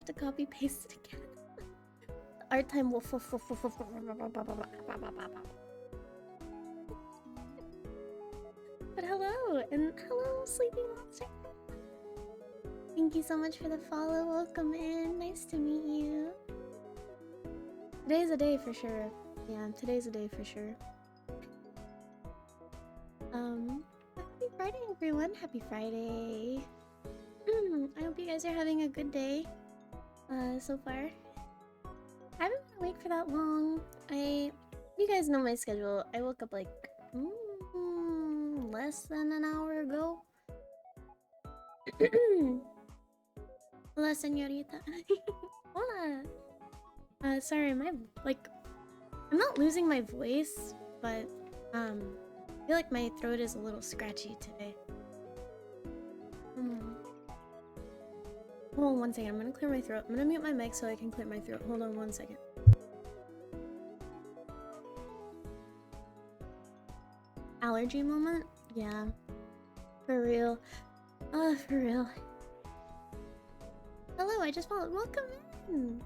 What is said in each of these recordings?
to copy paste it again. Art time will But hello, and hello, Sleepy Monster. Thank you so much for the follow. Welcome in. Nice to meet you. Today's a day for sure. Yeah, today's a day for sure. Happy Friday, everyone. Happy Friday. I hope you guys are having a good day so far. I haven't been awake for that long. You guys know my schedule. I woke up like less than an hour ago. Hola, señorita. Hola. Sorry, I'm not losing my voice, but I feel like my throat is a little scratchy today. Hold on 1 second. I'm gonna clear my throat. I'm gonna mute my mic so I can clear my throat. Hold on 1 second. Allergy moment? Yeah. For real. For real. Hello, I just followed. Welcome in.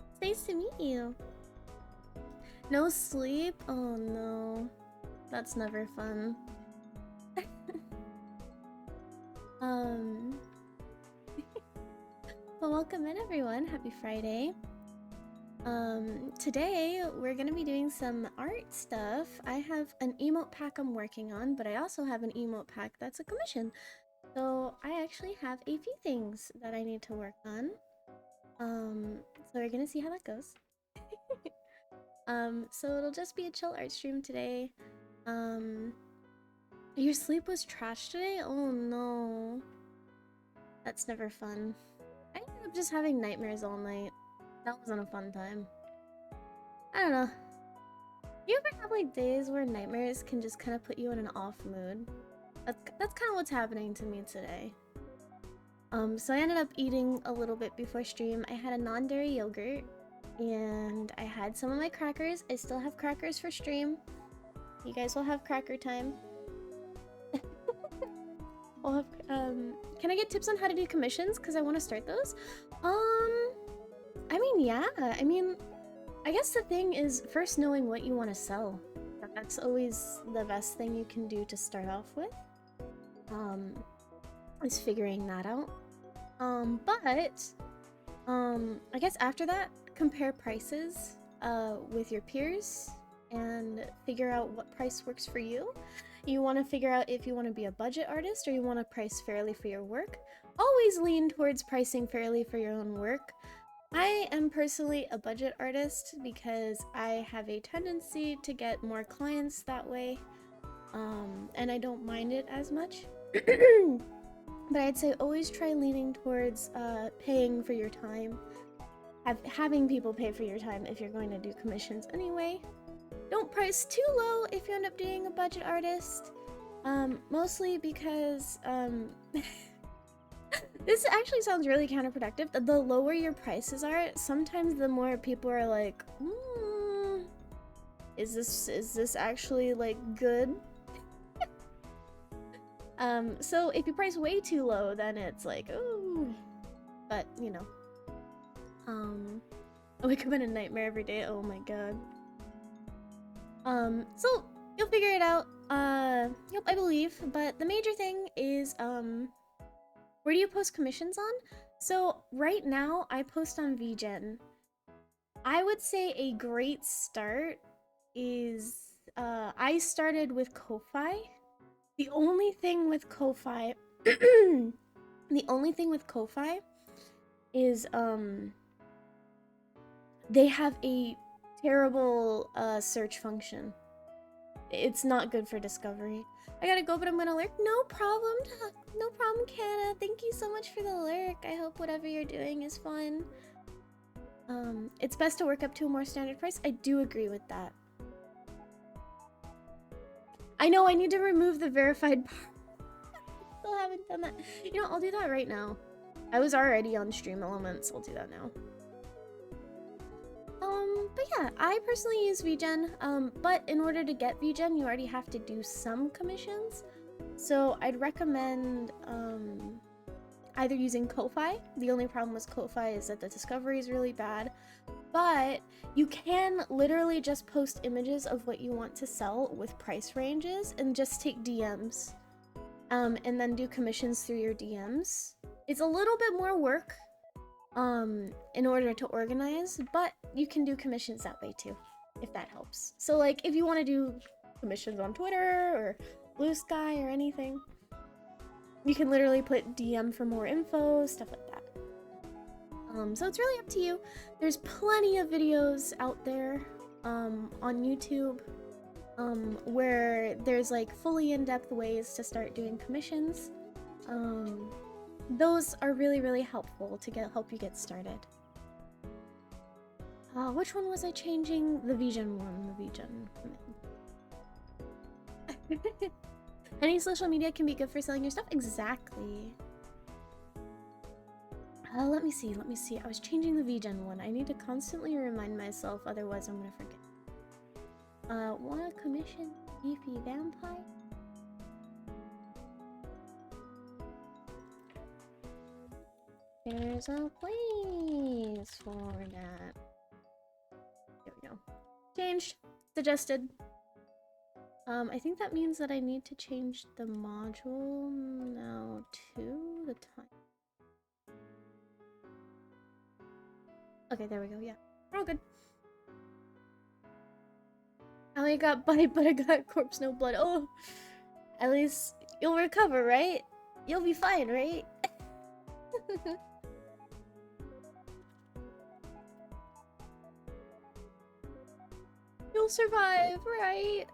It's nice to meet you. No sleep? Oh no. That's never fun. Well, welcome in everyone. Happy Friday. Today we're gonna be doing some art stuff. I have an emote pack I'm working on, but I also have an emote pack that's a commission. So I actually have a few things that I need to work on. So we're gonna see how that goes. So it'll just be a chill art stream today. Your sleep was trash today? Oh no. That's never fun. I ended up just having nightmares all night. That wasn't a fun time. I don't know. You ever have like days where nightmares can just kind of put you in an off mood? That's kind of what's happening to me today. So I ended up eating a little bit before stream. I had a non-dairy yogurt and I had some of my crackers. I still have crackers for stream. You guys will have cracker time. We'll have, can I get tips on how to do commissions? Because I want to start those. I mean, yeah. I mean, I guess the thing is first knowing what you want to sell. That's always the best thing you can do to start off with. Is figuring that out. I guess after that, compare prices with your peers and figure out what price works for you. You want to figure out if you want to be a budget artist or you want to price fairly for your work. Always lean towards pricing fairly for your own work. I am personally a budget artist because I have a tendency to get more clients that way, and I don't mind it as much. But I'd say always try leaning towards paying for your time, having people pay for your time if you're going to do commissions anyway. Don't price too low if you end up being a budget artist, mostly because this actually sounds really counterproductive. The lower your prices are, sometimes the more people are like, is this actually like good? So if you price way too low, then it's like, ooh. But you know, I wake up in a nightmare every day. Oh my god. So you'll figure it out. Yep, I believe. But the major thing is, where do you post commissions on? So right now I post on VGen. I would say a great start is, I started with Ko-Fi. The only thing with Ko-Fi, is, they have a terrible search function. It's not good for discovery. I gotta go, but I'm gonna lurk. No problem, no problem, Canna. Thank you so much for the lurk. I hope whatever you're doing is fun. It's best to work up to a more standard price. I do agree with that. I know I need to remove the verified part. Still haven't done that. You know, I'll do that right now. I was already on Stream Elements. I'll do that now. But yeah, I personally use VGen, but in order to get VGen, you already have to do some commissions. So I'd recommend, either using Ko-Fi. The only problem with Ko-Fi is that the discovery is really bad, but you can literally just post images of what you want to sell with price ranges and just take DMs, and then do commissions through your DMs. It's a little bit more work in order to organize, but you can do commissions that way too, if that helps. So like if you want to do commissions on Twitter or Blue Sky or anything, you can literally put DM for more info, stuff like that. So it's really up to you. There's plenty of videos out there on YouTube where there's like fully in-depth ways to start doing commissions. Those are really helpful to help you get started. Which one was I changing? The Vision one, the Vision. Any social media can be good for selling your stuff? Exactly. Let me see. I was changing the VGen one. I need to constantly remind myself, otherwise I'm gonna forget. Wanna commission beefy Vampii? There's a place for that. There we go. Changed. Suggested. I think that means that I need to change the module now to the time. Okay, there we go, yeah. We're all good. I only got bite, but I got corpse, no blood. Oh! At least you'll recover, right? You'll be fine, right? You'll survive, right?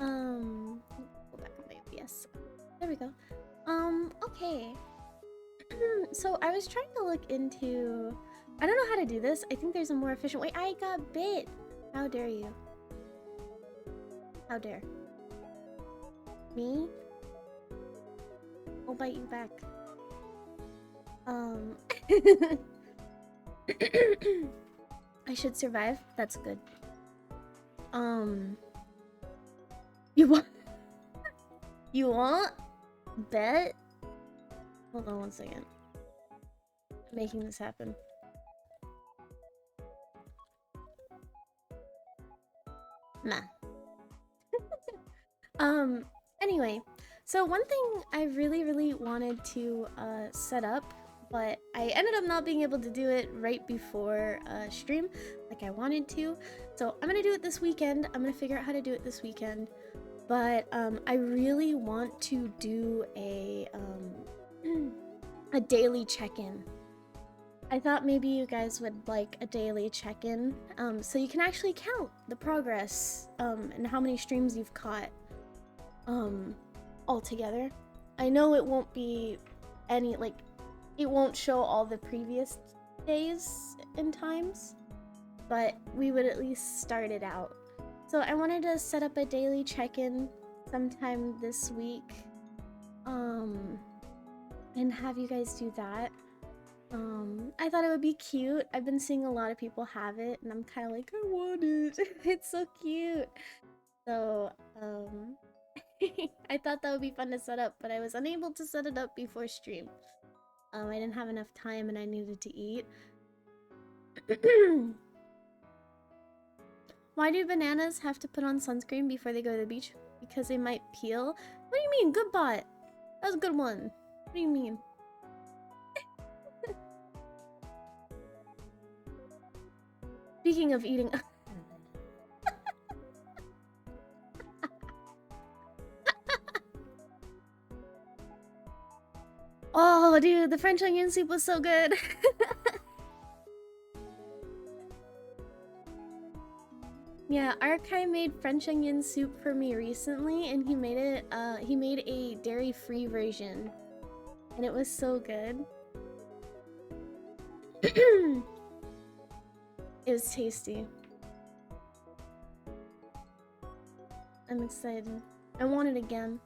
Go back on my OBS. There we go. Okay. So I was trying to look into... I don't know how to do this. I think there's a more efficient way. I got bit! How dare you? How dare? Me? I'll bite you back. I should survive? That's good. You want? You want? Bet? Hold on one second. I'm making this happen. Nah. Anyway, so one thing I really wanted to set up, but I ended up not being able to do it right before stream like I wanted to. So I'm gonna do it this weekend. I'm gonna figure out how to do it this weekend. But I really want to do a daily check-in. I thought maybe you guys would like a daily check-in, so you can actually count the progress and how many streams you've caught all together. I know it won't be any, like, it won't show all the previous days and times, but we would at least start it out. So I wanted to set up a daily check-in sometime this week, and have you guys do that. I thought it would be cute. I've been seeing a lot of people have it, and I'm kind of like, I want it. It's so cute. So, I thought that would be fun to set up, but I was unable to set it up before stream. I didn't have enough time, and I needed to eat. Why do bananas have to put on sunscreen before they go to the beach? Because they might peel? What do you mean? Good bot. That was a good one. What do you mean? Speaking of eating... Oh, dude, the French onion soup was so good. Yeah, Arkai made French onion soup for me recently, and he made it, he made a dairy-free version. And it was so good. It was tasty. I'm excited. I want it again.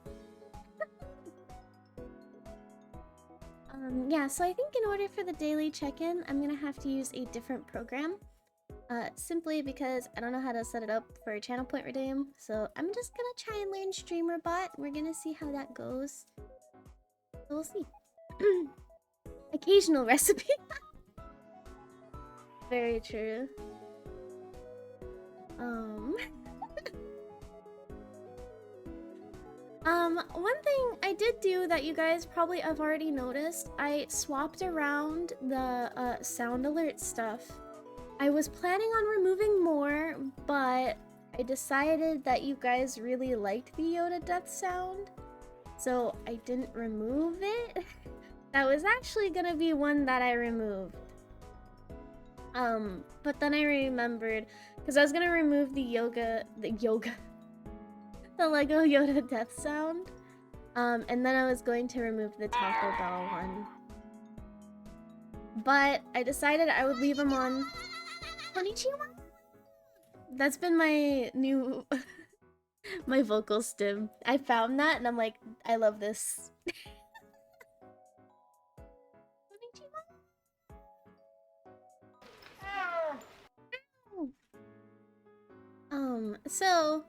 Yeah, so I think in order for the daily check-in, I'm gonna have to use a different program. Simply because I don't know how to set it up for a channel point redeem. So I'm just gonna try and learn StreamerBot. We're gonna see how that goes. So we'll see. Occasional recipe. Very true. One thing I did do that you guys probably have already noticed, I swapped around the sound alert stuff. I was planning on removing more, but I decided that you guys really liked the Yoda death sound, so I didn't remove it. That was actually gonna be one that I removed. But then I remembered, because I was gonna remove the Lego Yoda death sound. And then I was going to remove the Taco Bell one. But I decided I would leave them on. Konnichiwa? That's been my new my vocal stim. I found that and I'm like, I love this. So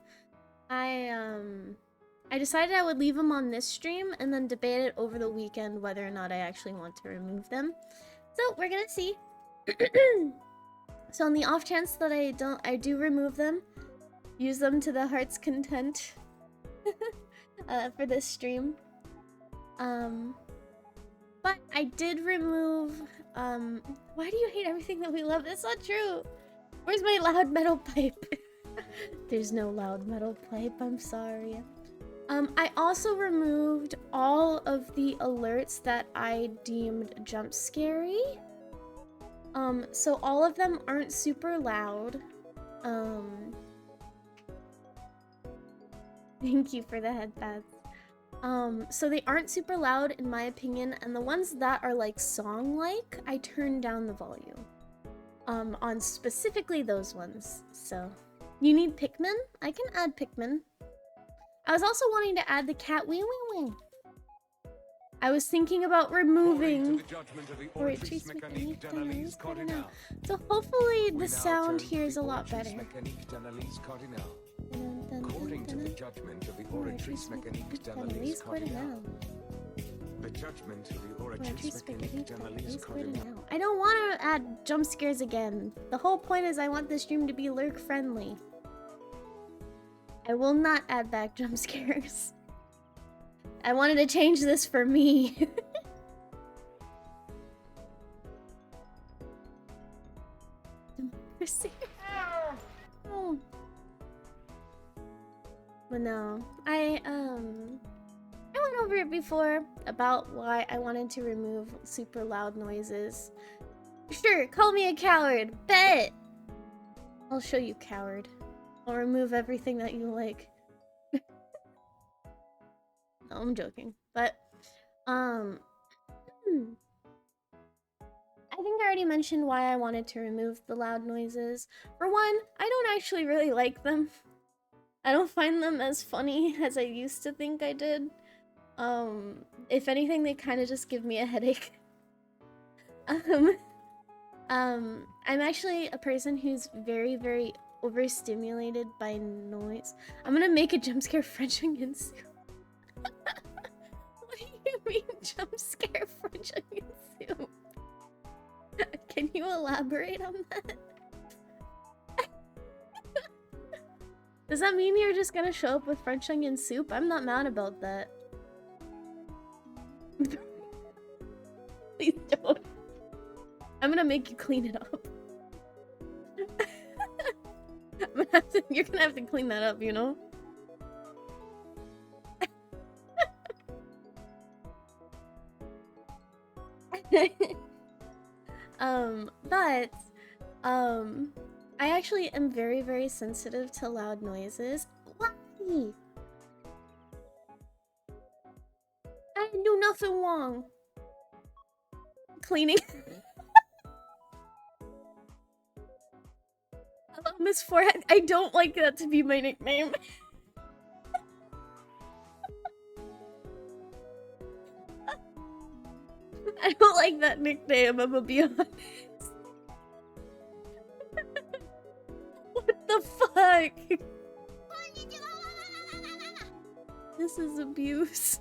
I decided I would leave them on this stream and then debate it over the weekend whether or not I actually want to remove them. So we're gonna see. So on the off chance that I do remove them, use them to the heart's content for this stream. But I did remove, why do you hate everything that we love? That's not true. Where's my loud metal pipe? There's no loud metal pipe, I'm sorry. I also removed all of the alerts that I deemed jump scary. So all of them aren't super loud. Thank you for the headpads. So they aren't super loud in my opinion, and the ones that are like song-like, I turned down the volume. On specifically those ones, so. You need Pikmin? I can add Pikmin. I was also wanting to add the cat wee wee wee. I was thinking about removing so hopefully the sound here is a lot better. According to the judgment of the Oratrice Mécanique d'Analyse Cardinale. The judgment of the Oratrice Mécanique d'Analyse Cardinale. I don't want to add jump scares again. The whole point is I want this stream to be lurk friendly. I will not add back jump scares. I wanted to change this for me. Democracy. Oh. But no, I went over it before about why I wanted to remove super loud noises. Sure, call me a coward. Bet. I'll show you, coward. I'll remove everything that you like. No, I'm joking. But, I think I already mentioned why I wanted to remove the loud noises. For one, I don't actually really like them. I don't find them as funny as I used to think I did. If anything, they kind of just give me a headache. I'm actually a person who's very, very overstimulated by noise. I'm gonna make a jump scare French onion soup. What do you mean jump scare French onion soup? Can you elaborate on that? Does that mean you're just gonna show up with French onion soup? I'm not mad about that. Please don't. I'm gonna make you clean it up. You're gonna have to clean that up, you know? I actually am very, very sensitive to loud noises. Why? I didn't do nothing wrong. Cleaning. Hello, Miss Forehead. I don't like that to be my nickname. I don't like that nickname, I'm gonna be honest. What the fuck? This is abuse.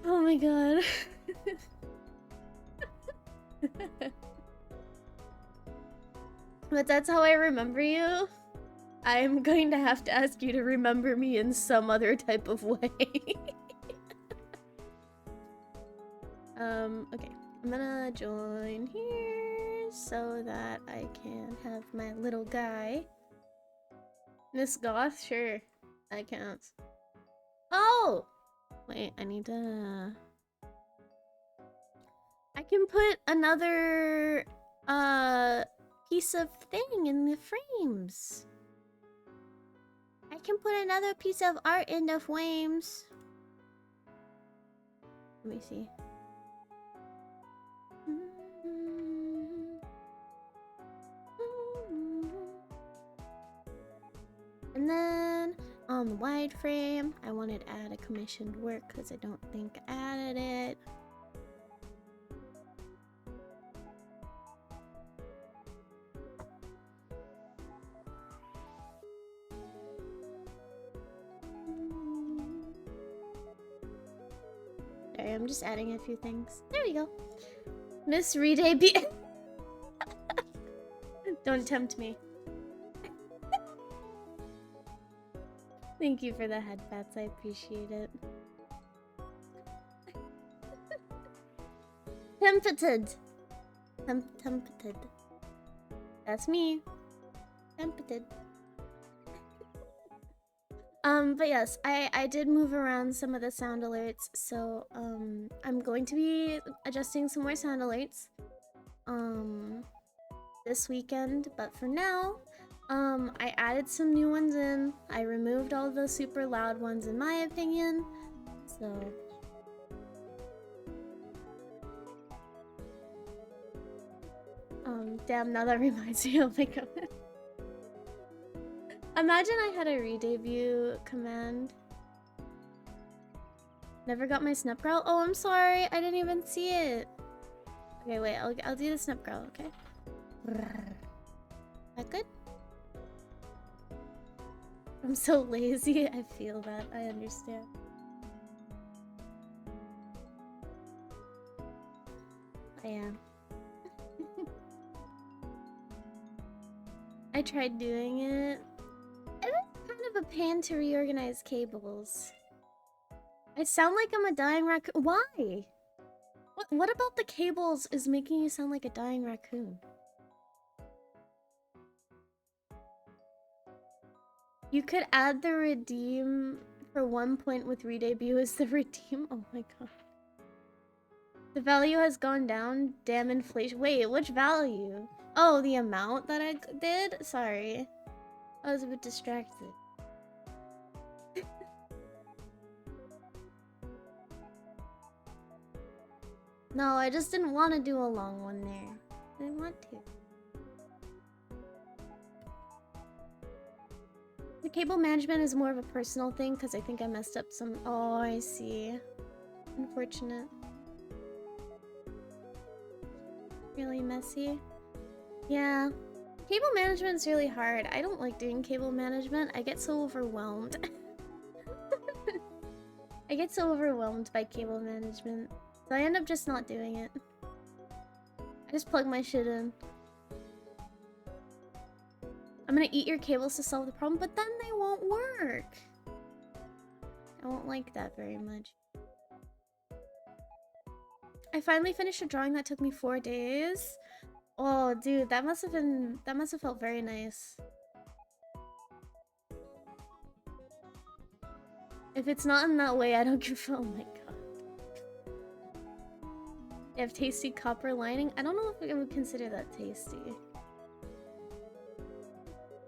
Oh my god. But that's how I remember you. I'm going to have to ask you to remember me in some other type of way. Okay. I'm gonna join here so that I can have my little guy. Miss Goth? Sure. That counts. Oh! Wait, I need to... I can put another, piece of thing in the frames. I can put another piece of art in the frames. Let me see. And then on the wide frame, I wanted to add a commissioned work because I don't think I added it. Sorry, I'm just adding a few things. There we go. Miss Redebut. Don't tempt me. Thank you for the headbats, I appreciate it. Tempted. Tempted. That's me. Tempted. But yes, I did move around some of the sound alerts, so I'm going to be adjusting some more sound alerts this weekend, but for now, I added some new ones in. I removed all the super loud ones in my opinion, so damn, now that reminds me, oh my god. Imagine I had a re-debut command. Never got my snap growl? Oh, I'm sorry, I didn't even see it. Okay, wait, I'll do the snap growl, okay? That good? I'm so lazy, I feel that, I understand. I am. I tried doing it. It was kind of a pain to reorganize cables. I sound like I'm a dying raccoon. Why? What about the cables is making you sound like a dying raccoon? You could add the redeem for 1 point with redebut as the redeem. Oh my god. The value has gone down. Damn inflation. Wait, which value? Oh, the amount that I did? Sorry. I was a bit distracted. No, I just didn't want to do a long one there. I didn't want to. The cable management is more of a personal thing because I think I messed up some... Oh, I see. Unfortunate. Really messy. Yeah. Cable management is really hard. I don't like doing cable management. I get so overwhelmed. I get so overwhelmed by cable management. So I end up just not doing it. I just plug my shit in. I'm gonna eat your cables to solve the problem, but then they won't work. I won't like that very much. I finally finished a drawing that took me 4 days. Oh, dude, that must have felt very nice. If it's not in that way, I don't give a... Oh my god. They have tasty copper lining. I don't know if I would consider that tasty.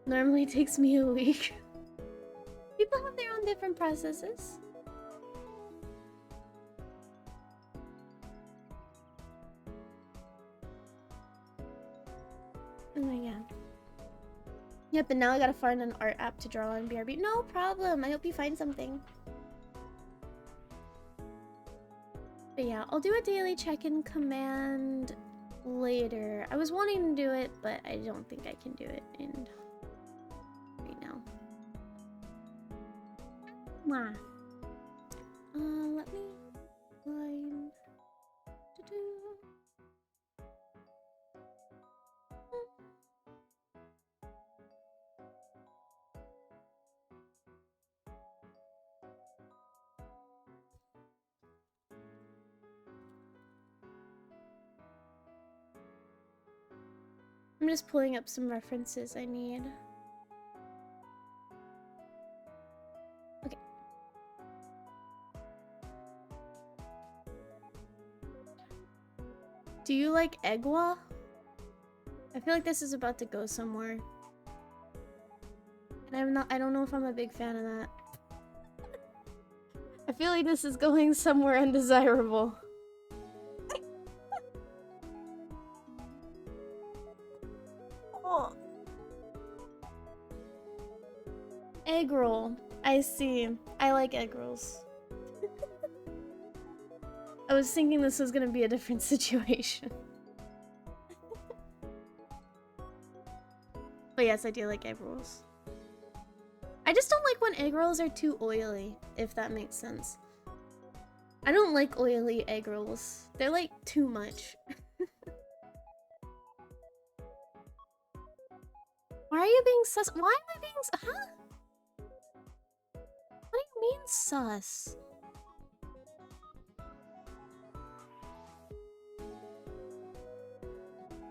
Normally takes me a week. People have their own different processes. Oh my god. Yep, and now I gotta find an art app to draw on BRB. No problem. I hope you find something. But yeah, I'll do a daily check-in command later. I was wanting to do it, but I don't think I can do it right now. Mwah. Let me find. I'm just pulling up some references I need. Okay. Do you like Egwa? I feel like this is about to go somewhere. And I don't know if I'm a big fan of that. I feel like this is going somewhere undesirable. Oh. Egg roll. I see. I like egg rolls. I was thinking this was gonna be a different situation. But yes, I do like egg rolls. I just don't like when egg rolls are too oily, if that makes sense. I don't like oily egg rolls. They're like too much. Why are you being sus? Why am I being huh? What do you mean sus?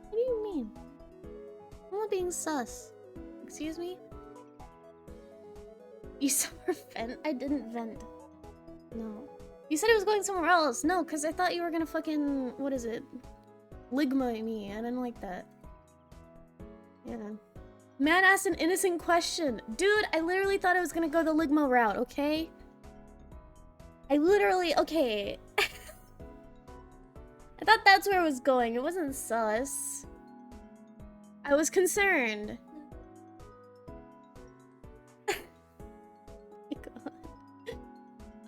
What do you mean? I'm not being sus. Excuse me? You saw her vent? I didn't vent. No. You said it was going somewhere else. No, because I thought you were gonna fucking... What is it? Ligma me. I didn't like that. Yeah. Man asked an innocent question. Dude, I literally thought I was gonna go the Ligma route, okay? I literally... Okay. I thought that's where it was going. It wasn't sus. I was concerned.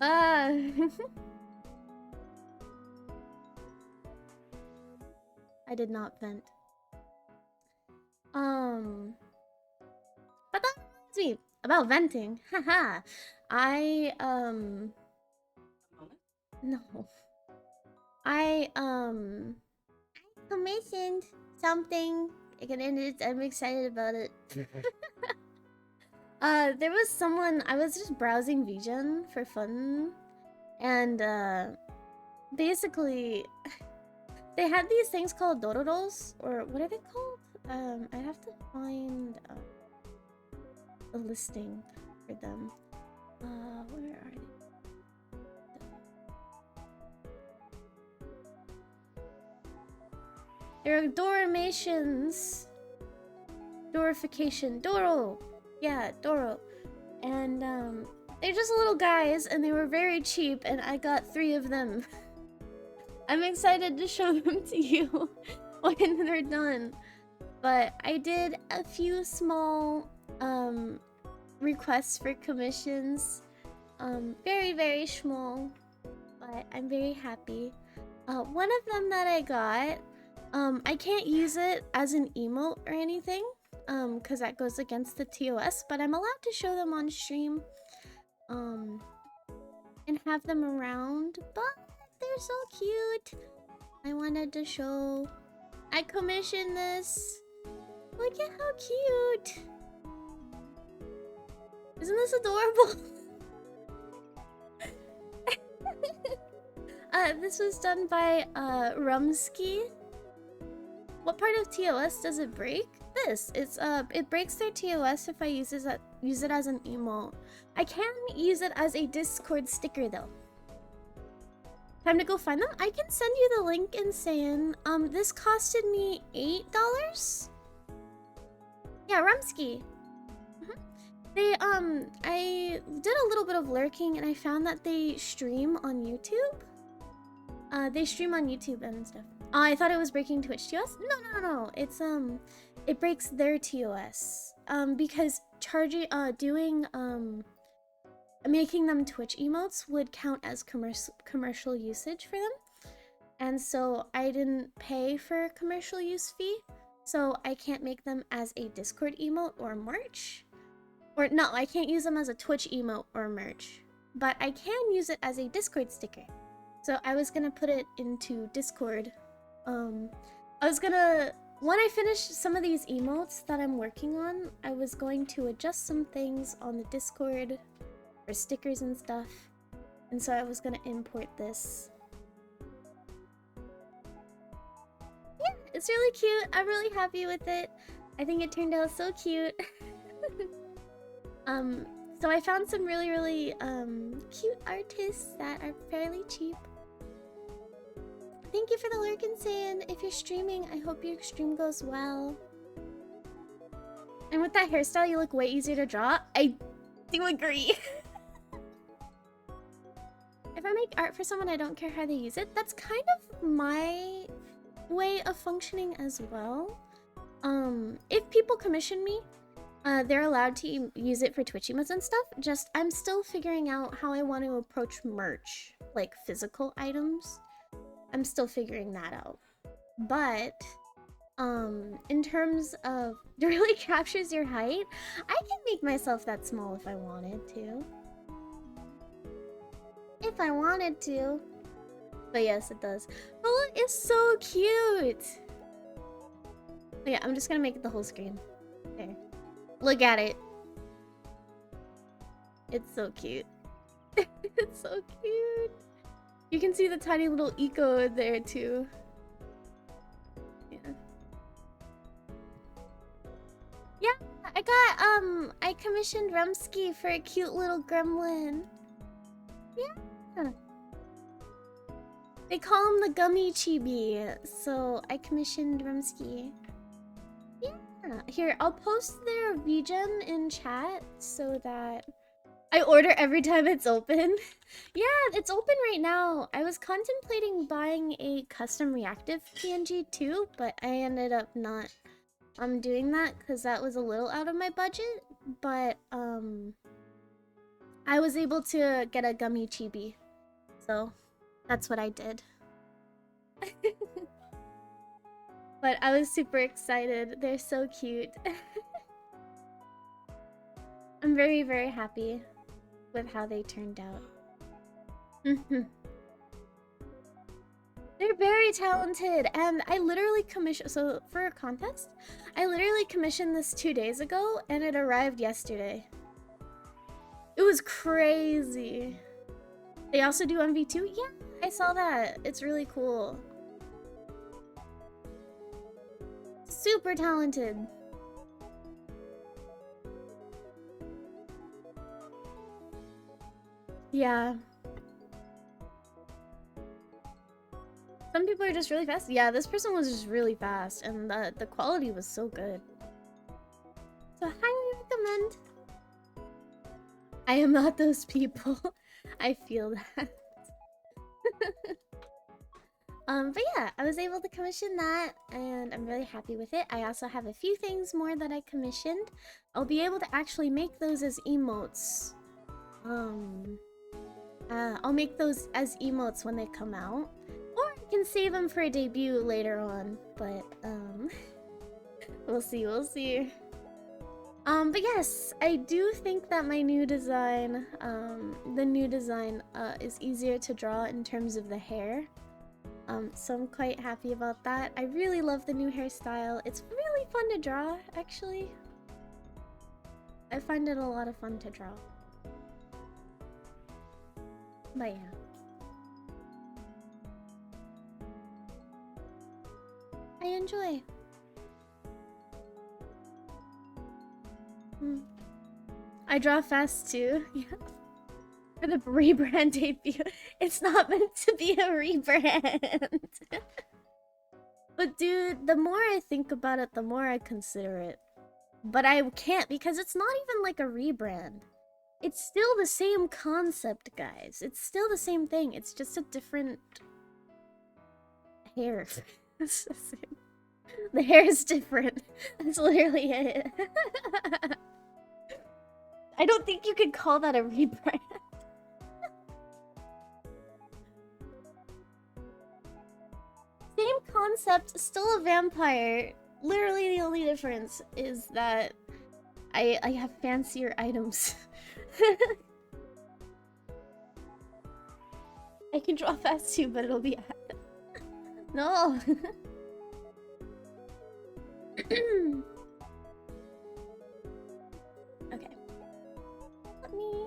I did not vent. But that reminds me about venting. Haha. No. I commissioned something. I'm excited about it. There was someone, I was just browsing VGen for fun, and basically they had these things called dororos, or what are they called? I have to find a listing for them. Where are they? They're dorimations. Dorification. Doro! Yeah, Doro. And they're just little guys, and they were very cheap, and I got 3 of them. I'm excited to show them to you when they're done. But I did a few small requests for commissions. Very, very small, but I'm very happy. One of them that I got, I can't use it as an emote or anything, because that goes against the TOS, but I'm allowed to show them on stream, and have them around, but they're so cute. I wanted to show. I commissioned this. Look at how cute. Isn't this adorable? This was done by Rumsky. What part of TOS does it break? This. It breaks their TOS if I use it as an emote. I can use it as a Discord sticker though. Time to go find them? I can send you the link in saying, this costed me $8? Yeah, Rumsky. They, I did a little bit of lurking and I found that they stream on YouTube. They stream on YouTube and stuff. I thought it was breaking Twitch TOS? No. It's, it breaks their TOS. Because making them Twitch emotes would count as commercial usage for them. And so I didn't pay for a commercial use fee. So I can't make them as a Discord emote or merch. Or no, I can't use them as a Twitch emote or merch. but I can use it as a Discord sticker. So I was gonna put it into Discord. I was gonna, when I finish some of these emotes that I'm working on, I was going to adjust some things on the Discord for stickers and stuff. And so I was gonna import this. Yeah, it's really cute. I'm really happy with it. I think it turned out so cute. So I found some really cute artists that are fairly cheap. Thank you for the lurk, Insane. If you're streaming, I hope your stream goes well. And with that hairstyle, you look way easier to draw. I do agree. If I make art for someone, I don't care how they use it. That's kind of my way of functioning as well. If people commission me, they're allowed to use it for Twitch emotes and stuff. Just, I'm still figuring out how I want to approach merch, like physical items. I'm still figuring that out. But, in terms of, it really captures your height, I can make myself that small if I wanted to. If I wanted to. But yes, it does. But look, it's so cute! Oh yeah, I'm just gonna make it the whole screen. There. Look at it. It's so cute. It's so cute. You can see the tiny little eco there too. Yeah. Yeah, I commissioned Rumsky for a cute little gremlin. Yeah. They call him the Gummy Chibi, so I commissioned Rumsky. Yeah. Here, I'll post their VGen in chat so that I order every time it's open. Yeah, it's open right now. I was contemplating buying a custom reactive PNG too, but I ended up not doing that because that was a little out of my budget. But I was able to get a Gummy Chibi, so that's what I did. But I was super excited. They're so cute. I'm very happy with how they turned out. They're very talented, and I literally commissioned, so for a contest, I literally commissioned this 2 days ago, and it arrived yesterday. It was crazy. They also do MV2? Yeah, I saw that. It's really cool. Super talented. Yeah. Some people are just really fast. Yeah, this person was just really fast, and the quality was so good. So highly recommend. I am not those people. I feel that. But yeah, I was able to commission that, and I'm really happy with it. I also have a few things more that I commissioned. I'll be able to actually make those as emotes. I'll make those as emotes when they come out. Or I can save them for a debut later on, but, we'll see. But yes, I do think that my new design, is easier to draw in terms of the hair. So I'm quite happy about that. I really love the new hairstyle. It's really fun to draw, actually. I find it a lot of fun to draw. But yeah. I enjoy. I draw fast too. Yeah. For the rebrand debut. It's not meant to be a rebrand. But dude, the more I think about it, the more I consider it. But I can't because it's not even like a rebrand. It's still the same concept, guys. It's still the same thing. It's just a different hair. It's the same. The hair is different. That's literally it. I don't think you could call that a rebrand. Same concept, still a vampire. Literally the only difference is that I have fancier items. I can draw fast too, but it'll be no. Okay. Let me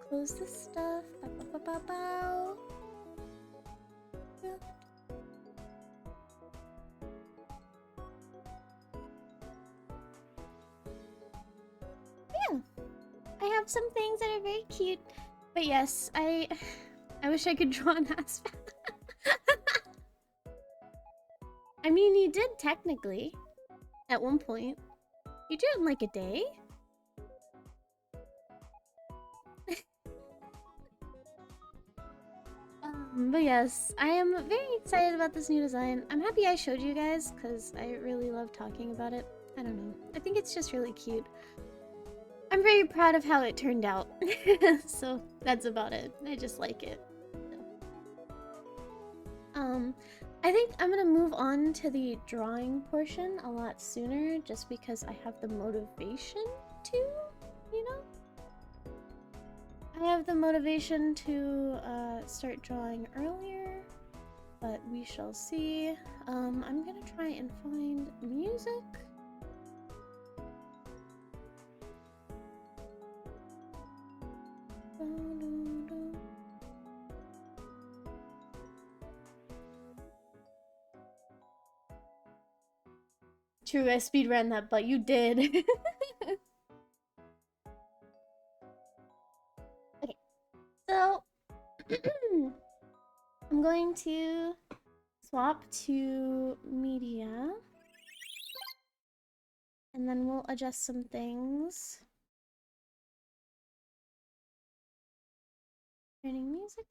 close this stuff. Bow, bow, bow, bow, bow. Yeah. I have some things that are very cute. But yes, I wish I could draw an ass. I mean, you did technically at one point. You did it in like a day. But yes, I am very excited about this new design. I'm happy I showed you guys because I really love talking about it. I don't know. I think it's just really cute. I'm very proud of how it turned out. So that's about it. I just like it. I think I'm gonna move on to the drawing portion a lot sooner just because I have the motivation to, you know? I have the motivation to start drawing earlier, but we shall see. I'm gonna try and find music. True, I speedran that, but you did. Okay, so I'm going to swap to media, and then we'll adjust some things. Turning music.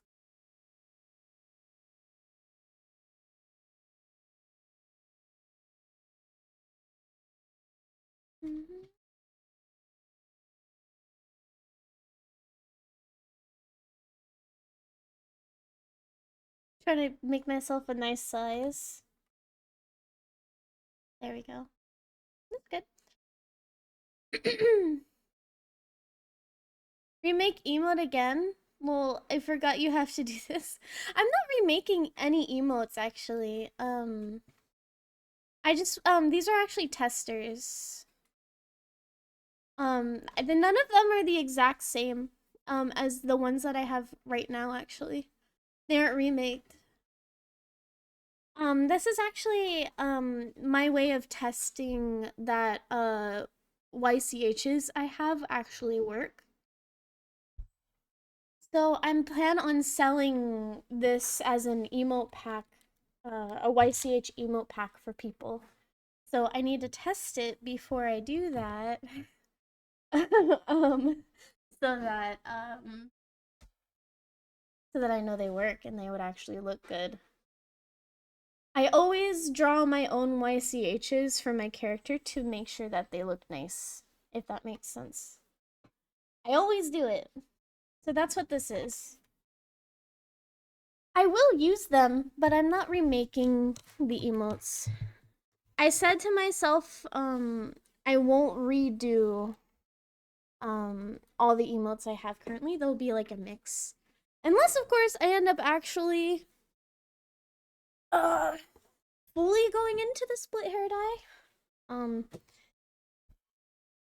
Try to make myself a nice size. There we go. That's good. Remake emote again? Well, I forgot you have to do this. I'm not remaking any emotes actually. I just these are actually testers. None of them are the exact same as the ones that I have right now actually. They aren't remaked. This is actually my way of testing that YCHs I have actually work. So I'm plan on selling this as an emote pack, a YCH emote pack for people. So I need to test it before I do that. um, so that so that I know they work and they would actually look good. I always draw my own YCHs for my character to make sure that they look nice, if that makes sense. I always do it. So that's what this is. I will use them, but I'm not remaking the emotes. I said to myself, I won't redo all the emotes I have currently. There'll be like a mix. Unless of course I end up actually fully going into the split hair dye.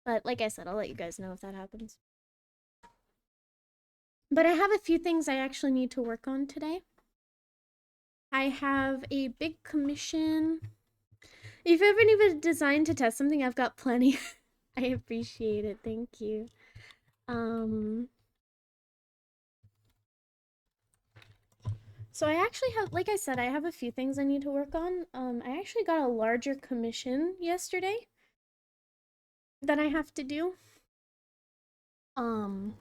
But like I said, I'll let you guys know if that happens. But I have a few things I actually need to work on today. I have a big commission. If you ever need a design to test something, I've got plenty. I appreciate it. Thank you. So I actually have, like I said, I have a few things I need to work on. I actually got a larger commission yesterday that I have to do. I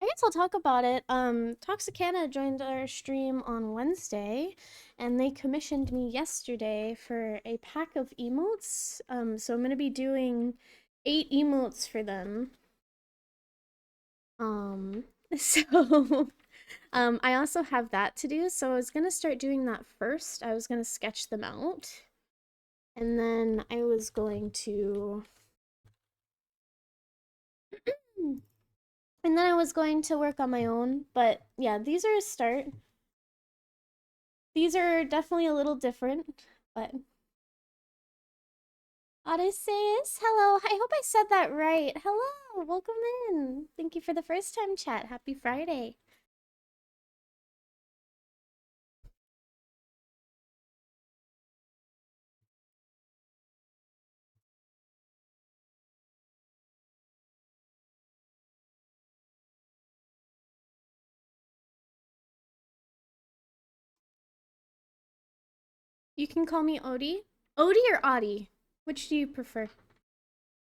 guess I'll talk about it. Toxicana joined our stream on Wednesday, and they commissioned me yesterday for a pack of emotes. So I'm gonna be doing 8 emotes for them. So I also have that to do, so I was gonna start doing that first. I was gonna sketch them out, and then I was going to And then I was going to work on my own, but yeah, these are a start. These are definitely a little different, but Odysseus, hello. I hope I said that right. Hello, welcome in. Thank you for the first time chat. Happy Friday. You can call me Odie. Odie or Audie? Which do you prefer?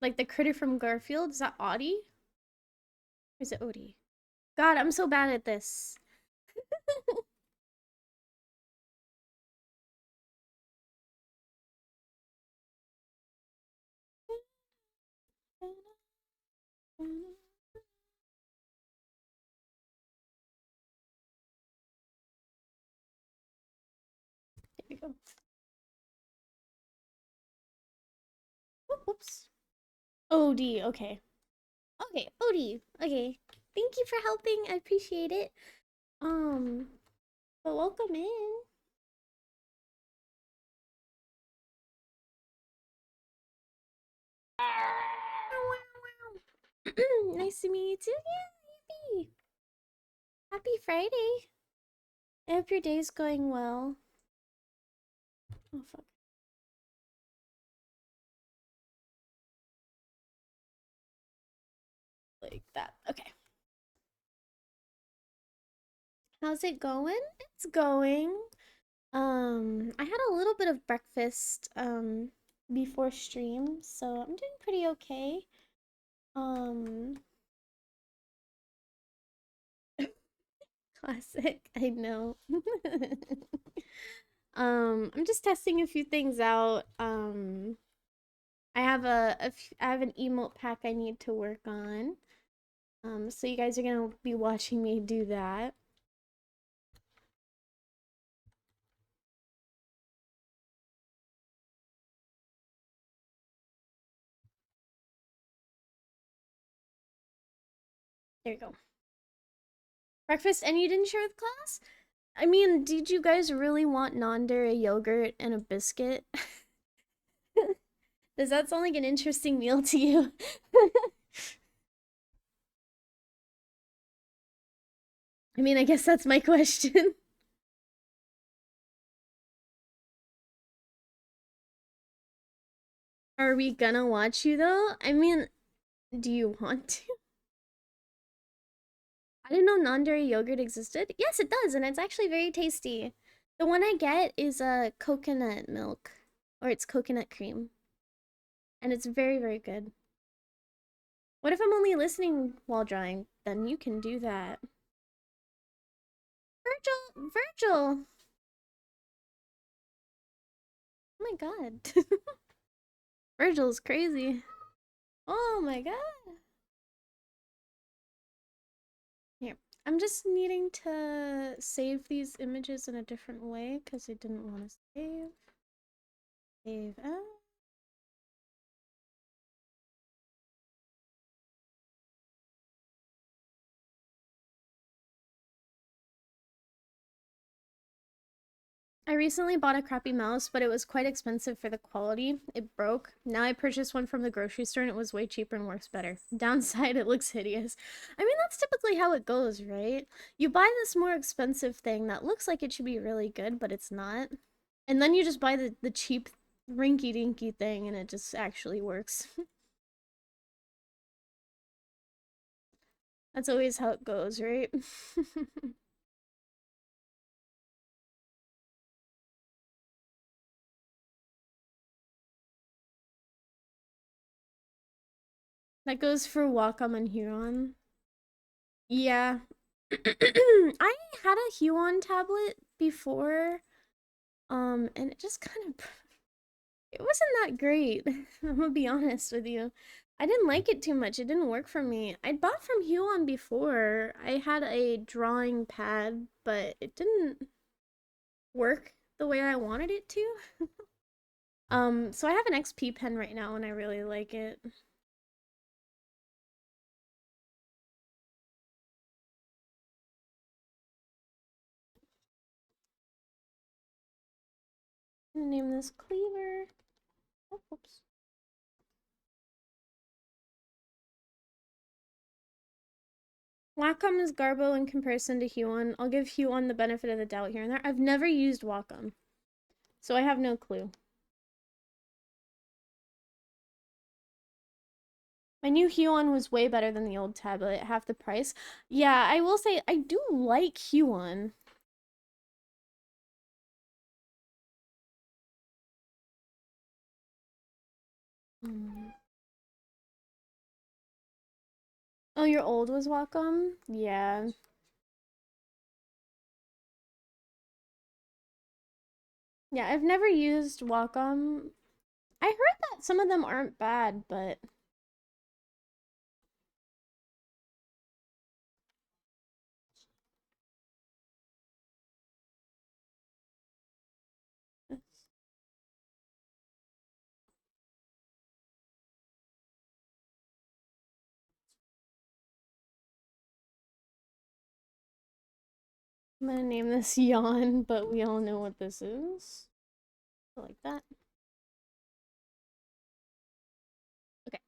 Like the critter from Garfield? Is that Audie? Or is it Odie? God, I'm so bad at this. Here we go. Whoops. Odie, okay. Okay, Odie. Okay. Thank you for helping. I appreciate it. Um, but welcome in. Nice to meet you too. Yeah, maybe. Happy Friday. I hope your day's going well. Oh, fuck. Like that. Okay. How's it going? It's going. I had a little bit of breakfast before stream, so I'm doing pretty okay. Um Classic, I know. I'm just testing a few things out. I have I have an emote pack I need to work on. So you guys are gonna be watching me do that. There you go. Breakfast, and you didn't share with class? I mean, did you guys really want non-dairy yogurt and a biscuit? Does that sound like an interesting meal to you? I mean, I guess that's my question. Are we gonna watch you though? I mean, do you want to? I didn't know non-dairy yogurt existed. Yes, it does, and it's actually very tasty. The one I get is a coconut milk, or it's coconut cream, and it's very, very good. What if I'm only listening while drawing? Then you can do that. Virgil! Oh my god. Virgil's crazy. Oh my god. Here. I'm just needing to save these images in a different way because I didn't want to save. Save as. I recently bought a crappy mouse, but it was quite expensive for the quality. It broke. Now I purchased one from the grocery store and it was way cheaper and works better. Downside, it looks hideous. I mean, that's typically how it goes, right? You buy this more expensive thing that looks like it should be really good, but it's not. And then you just buy the cheap rinky-dinky thing and it just actually works. That's always how it goes, right? That goes for Wacom and Huron. Yeah. I had a Huron tablet before, and it just kind of it wasn't that great. I'm gonna be honest with you. I didn't like it too much. It didn't work for me. I'd bought from Huron before. I had a drawing pad, but it didn't work the way I wanted it to. So I have an XP pen right now and I really like it. gonna name this Cleaver. Oh, whoops. Wacom is Garbo in comparison to Huon. I'll give Huon the benefit of the doubt here and there. I've never used Wacom, so I have no clue. My new Huon was way better than the old tablet, half the price. Yeah, I will say I do like Huon. Mm. Oh, your old was Wacom? Yeah. Yeah, I've never used Wacom. I heard that some of them aren't bad, but I'm gonna name this Yawn, but we all know what this is. I like that. Okay,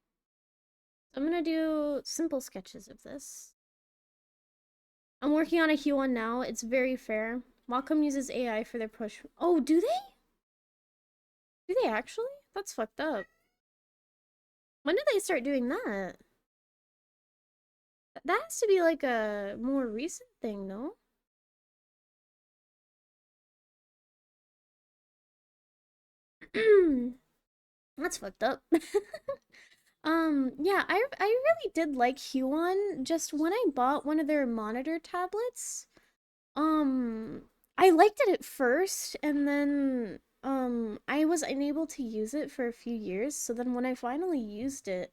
so I'm gonna do simple sketches of this. I'm working on a Huon now. It's very fair. Wacom uses AI for their push. Oh, do they? Do they actually? That's fucked up. When did they start doing that? That has to be like a more recent thing, no? That's fucked up. Yeah, I really did like Huon. Just when I bought one of their monitor tablets, um, I liked it at first, and then I was unable to use it for a few years. So then when I finally used it,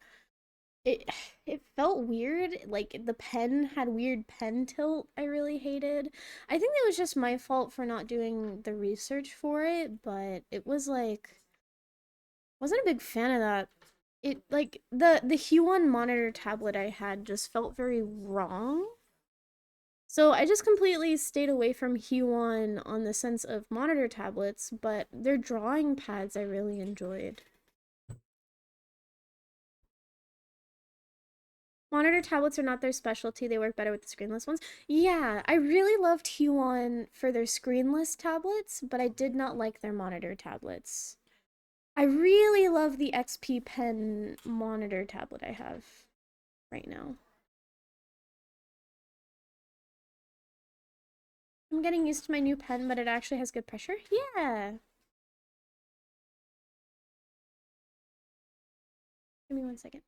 it it felt weird. Like the pen had weird pen tilt. I really hated. I think it was just my fault for not doing the research for it, but it was like wasn't a big fan of that. It like the Huon monitor tablet I had just felt very wrong. So I just completely stayed away from Huon on the sense of monitor tablets, but their drawing pads I really enjoyed. Monitor tablets are not their specialty. They work better with the screenless ones. Yeah, I really loved Huon for their screenless tablets, but I did not like their monitor tablets. I really love the XP Pen monitor tablet I have right now. I'm getting used to my new pen, but it actually has good pressure. Yeah. Give me 1 second.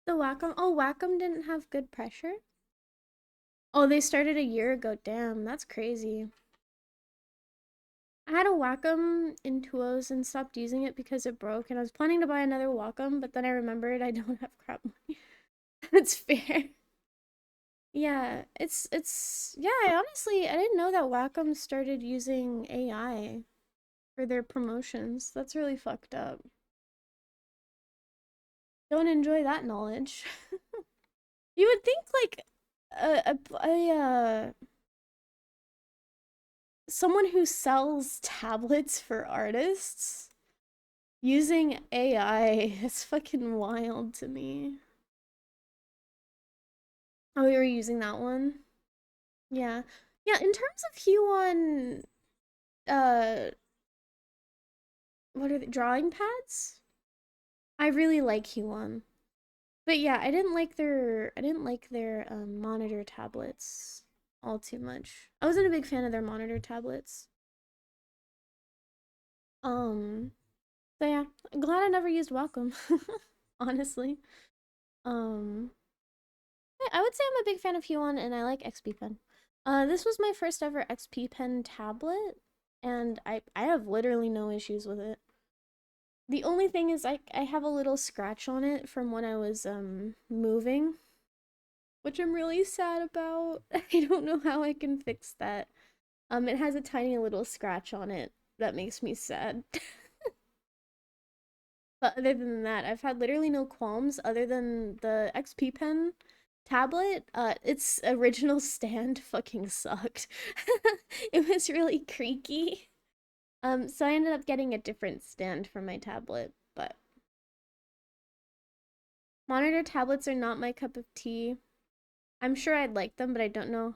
The Wacom. Oh, Wacom didn't have good pressure? Oh, they started a year ago. Damn, that's crazy. I had a Wacom in Tuos and stopped using it because it broke, and I was planning to buy another Wacom, but then I remembered I don't have crap money. That's fair. Yeah, yeah, I didn't know that Wacom started using AI for their promotions. That's really fucked up. Don't enjoy that knowledge. You would think like someone who sells tablets for artists using AI is fucking wild to me. Oh, you were using that one? Yeah. Yeah, in terms of Huon, uh, what are the drawing pads? I really like Huon. But yeah, I didn't like their monitor tablets all too much. I wasn't a big fan of their monitor tablets. Um, so yeah, glad I never used Welcome, honestly. Um, I would say I'm a big fan of Huon and I like XP Pen. This was my first ever XP Pen tablet, and I have literally no issues with it. The only thing is I have a little scratch on it from when I was moving, which I'm really sad about. I don't know how I can fix that. It has a tiny little scratch on it that makes me sad. But other than that, I've had literally no qualms other than the XP Pen tablet. Its original stand fucking sucked. It was really creaky. So I ended up getting a different stand for my tablet, but monitor tablets are not my cup of tea. I'm sure I'd like them, but I don't know.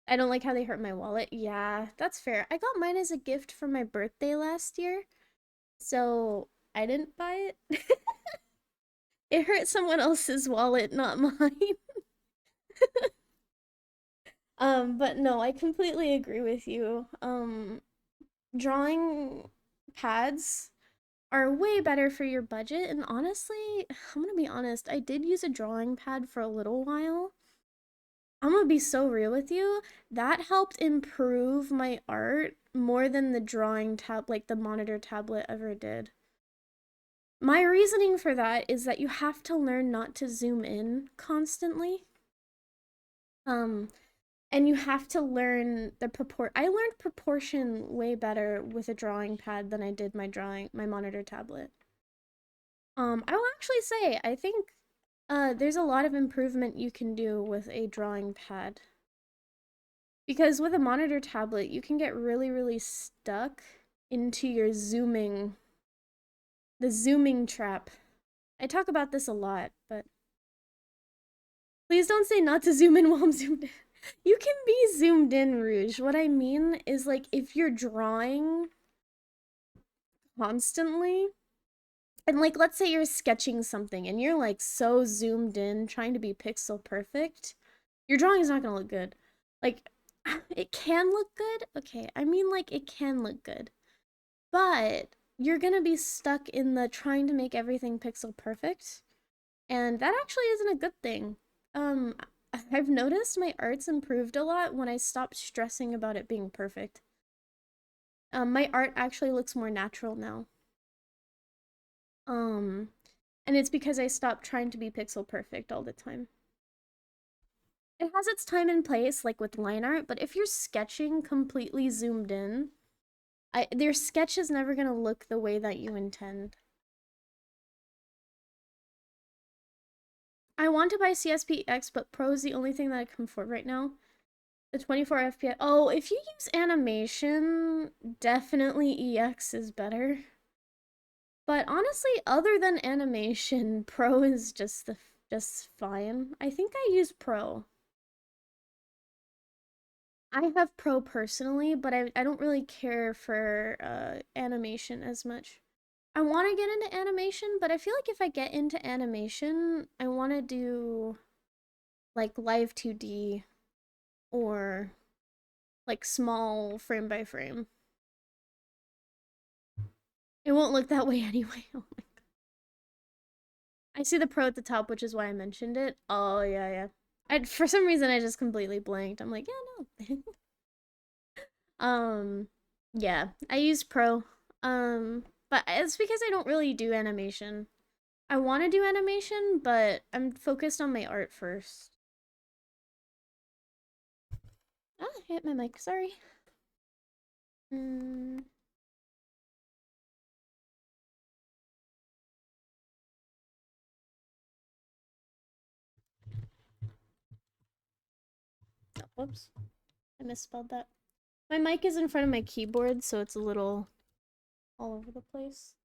I don't like how they hurt my wallet. Yeah, that's fair. I got mine as a gift for my birthday last year, so I didn't buy it. It hurt someone else's wallet, not mine. But no, I completely agree with you. Drawing pads are way better for your budget, and honestly, I'm gonna be honest, I did use a drawing pad for a little while. I'm gonna be so real with you. That helped improve my art more than the drawing tab, like the monitor tablet ever did. My reasoning for that is that you have to learn not to zoom in constantly. Um, and you have to learn the I learned proportion way better with a drawing pad than I did my monitor tablet. I will actually say I think there's a lot of improvement you can do with a drawing pad. Because with a monitor tablet, you can get really, really stuck into your the zooming trap. I talk about this a lot, but please don't say not to zoom in while I'm zoomed in. You can be zoomed in, Rouge. What I mean is, like, if you're drawing constantly, and, like, let's say you're sketching something and you're, like, so zoomed in, trying to be pixel perfect, your drawing is not gonna look good. Like, it can look good. Okay, I mean, like, it can look good. But you're gonna be stuck in the trying to make everything pixel perfect. And that actually isn't a good thing. Um, I've noticed my art's improved a lot when I stopped stressing about it being perfect. My art actually looks more natural now. Um, and it's because I stopped trying to be pixel perfect all the time. It has its time and place, like with line art, but if you're sketching completely zoomed in, their sketch is never gonna look the way that you intend. I want to buy CSPX, but Pro is the only thing that I can afford right now. The 24 FPS. Oh, if you use animation, definitely EX is better. But honestly, other than animation, Pro is just fine. I think I use Pro. I have Pro personally, but I don't really care for animation as much. I want to get into animation, but I feel like if I get into animation, I want to do like live 2D or like small frame by frame. It won't look that way anyway. Oh my god. I see the pro at the top, which is why I mentioned it. Oh yeah, yeah. For some reason I just completely blanked. I'm like, yeah, no. um yeah, I use pro. But it's because I don't really do animation. I want to do animation, but I'm focused on my art first. Ah, I hit my mic. Sorry. Mm, oh, whoops. I misspelled that. My mic is in front of my keyboard, so it's a little all over the place.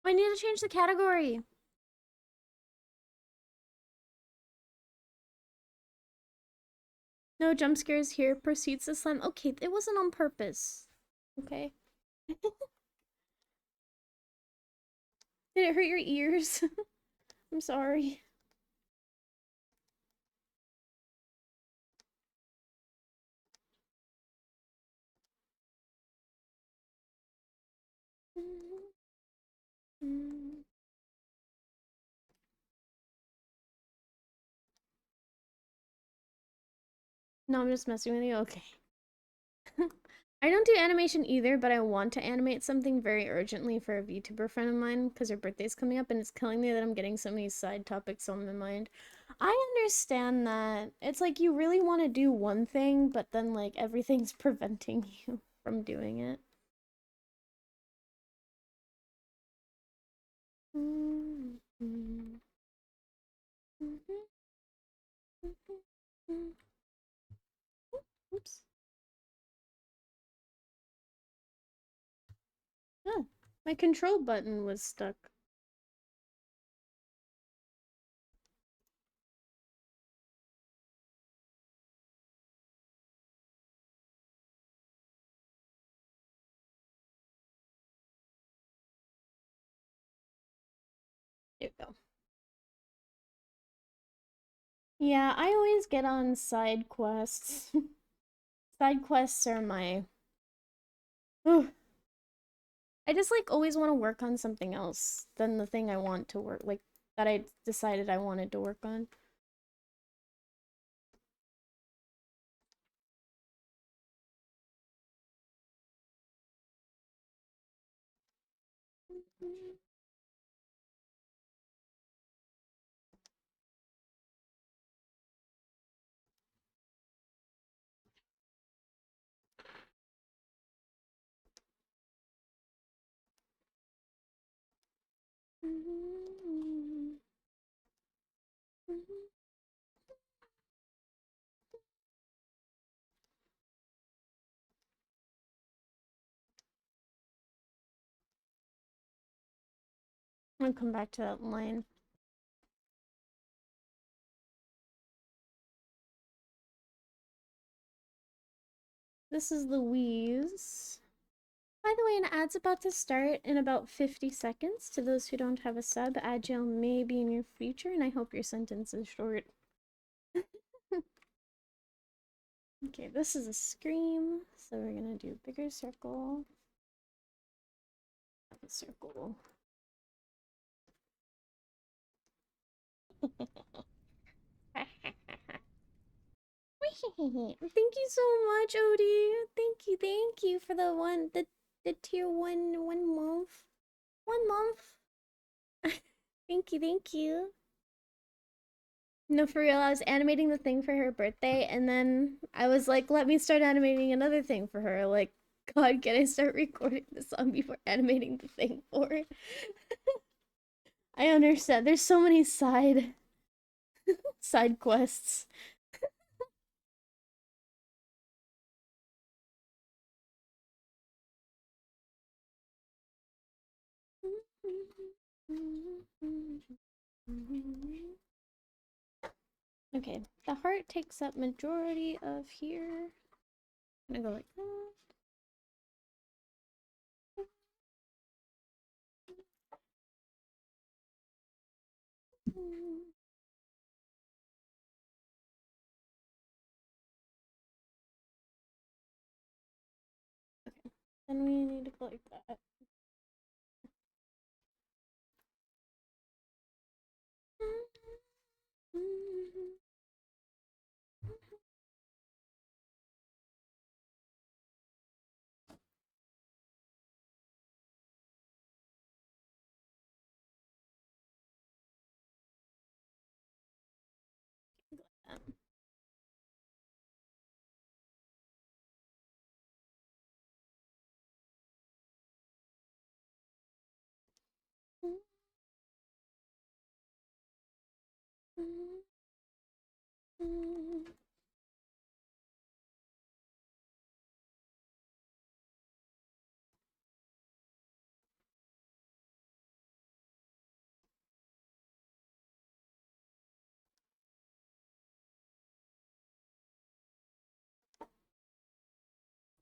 I need to change the category. No jump scares here. Proceeds to slam. Okay, it wasn't on purpose. Okay. Did it hurt your ears? I'm sorry. No, I'm just messing with you. Okay. I don't do animation either, but I want to animate something very urgently for a VTuber friend of mine because her birthday's coming up and it's killing me that I'm getting so many side topics on my mind. I understand that. It's like you really want to do one thing, but then like everything's preventing you from doing it. Oops. Oh, my control button was stuck. There we go. Yeah, I always get on side quests. Side quests are my... Ugh. I just like always want to work on something else than the thing I want to work, like that I decided I wanted to work on. I'll come back to that line. This is Louise. By the way, an ad's about to start in about 50 seconds. To those who don't have a sub, Agile may be in your future, and I hope your sentence is short. Okay, this is a scream, so we're gonna do bigger circle. A circle. Thank you so much, Odie. Thank you for the tier one month. 1 month. Thank you. No, for real, I was animating the thing for her birthday, and then I was like, let me start animating another thing for her. Like, God, can I start recording the song before animating the thing for her? I understand. There's so many side quests. Okay, the heart takes up majority of here. I'm gonna go like that. Okay, then we need to go like that.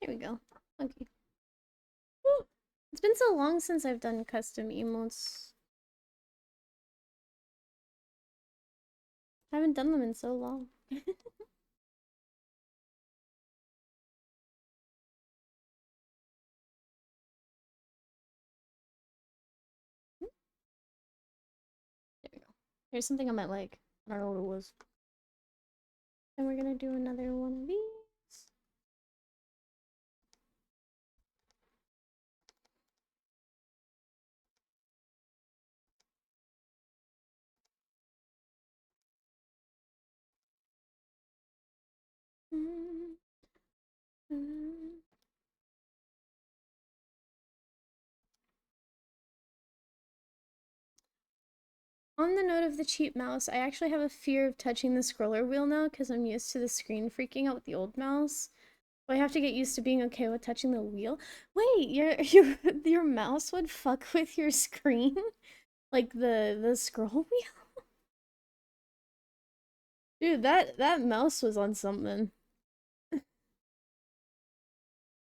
There we go. Okay. Woo. It's been so long since I've done custom emotes. I haven't done them in so long. There we go. Here's something I might like. I don't know what it was. And we're gonna do another one of these. On the note of the cheap mouse, I actually have a fear of touching the scroller wheel now because I'm used to the screen freaking out with the old mouse. So I have to get used to being okay with touching the wheel. Wait, your mouse would fuck with your screen? Like the scroll wheel? Dude, that mouse was on something.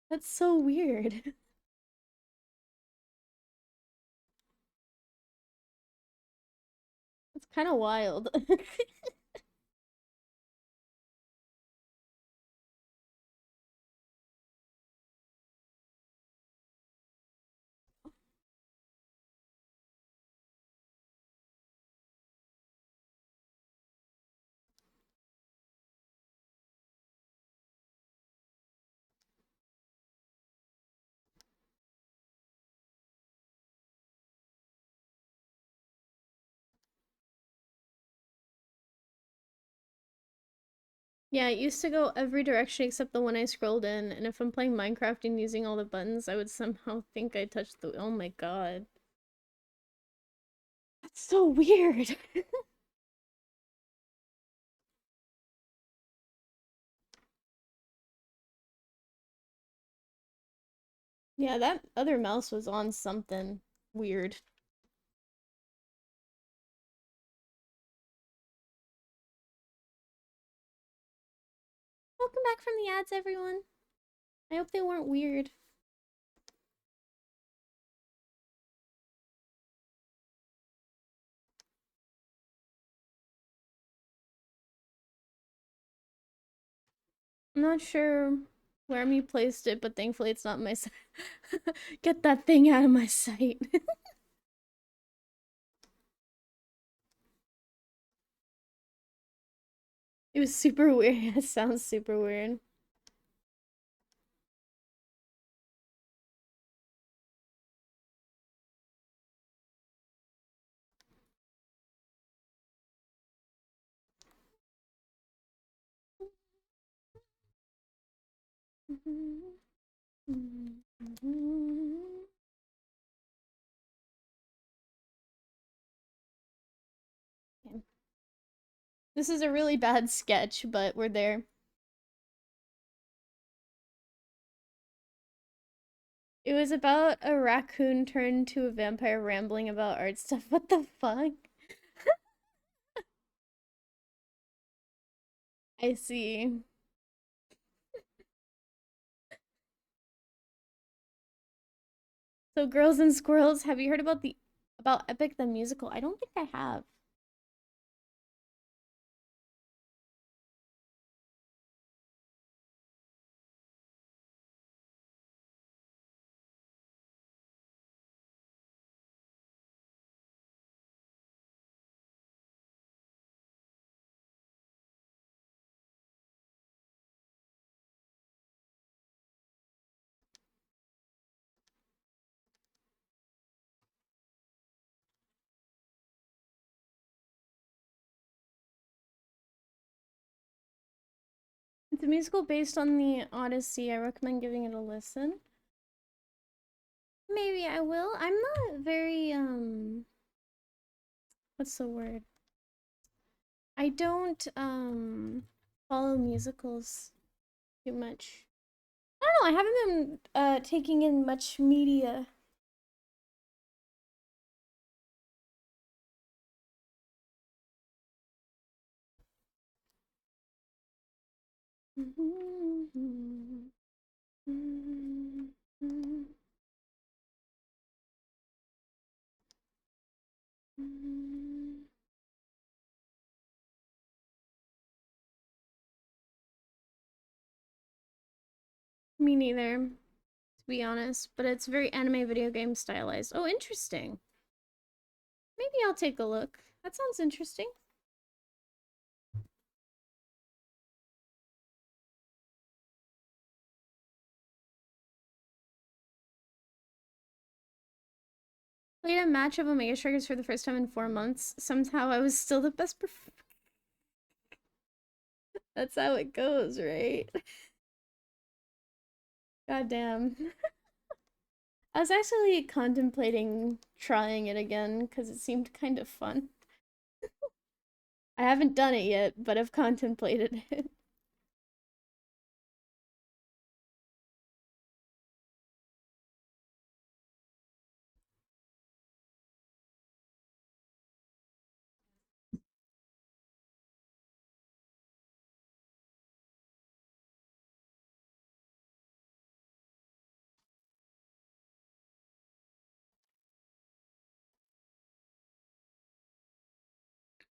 That's so weird. It's kind of wild. Yeah, it used to go every direction except the one I scrolled in, and if I'm playing Minecraft and using all the buttons, I would somehow think I touched the— oh my god. That's so weird. Yeah, that other mouse was on something weird. Welcome back from the ads, everyone. I hope they weren't weird. I'm not sure where me placed it, but thankfully it's not my sight. Get that thing out of my sight. It was super weird. It sounds super weird. This is a really bad sketch, but we're there. It was about a raccoon turned to a vampire rambling about art stuff. What the fuck? I see. So, Girls and Squirrels, have you heard about Epic the Musical? I don't think I have. It's a musical based on the Odyssey. I recommend giving it a listen. Maybe I will. I'm not very what's the word? I don't follow musicals too much. I don't know, I haven't been taking in much media. Me neither, to be honest, but it's very anime video game stylized. Oh, interesting. Maybe I'll take a look. That sounds interesting. Played a match of Omega Strikers for the first time in 4 months. Somehow I was still the best That's how it goes, right? Goddamn. I was actually contemplating trying it again because it seemed kind of fun. I haven't done it yet, but I've contemplated it.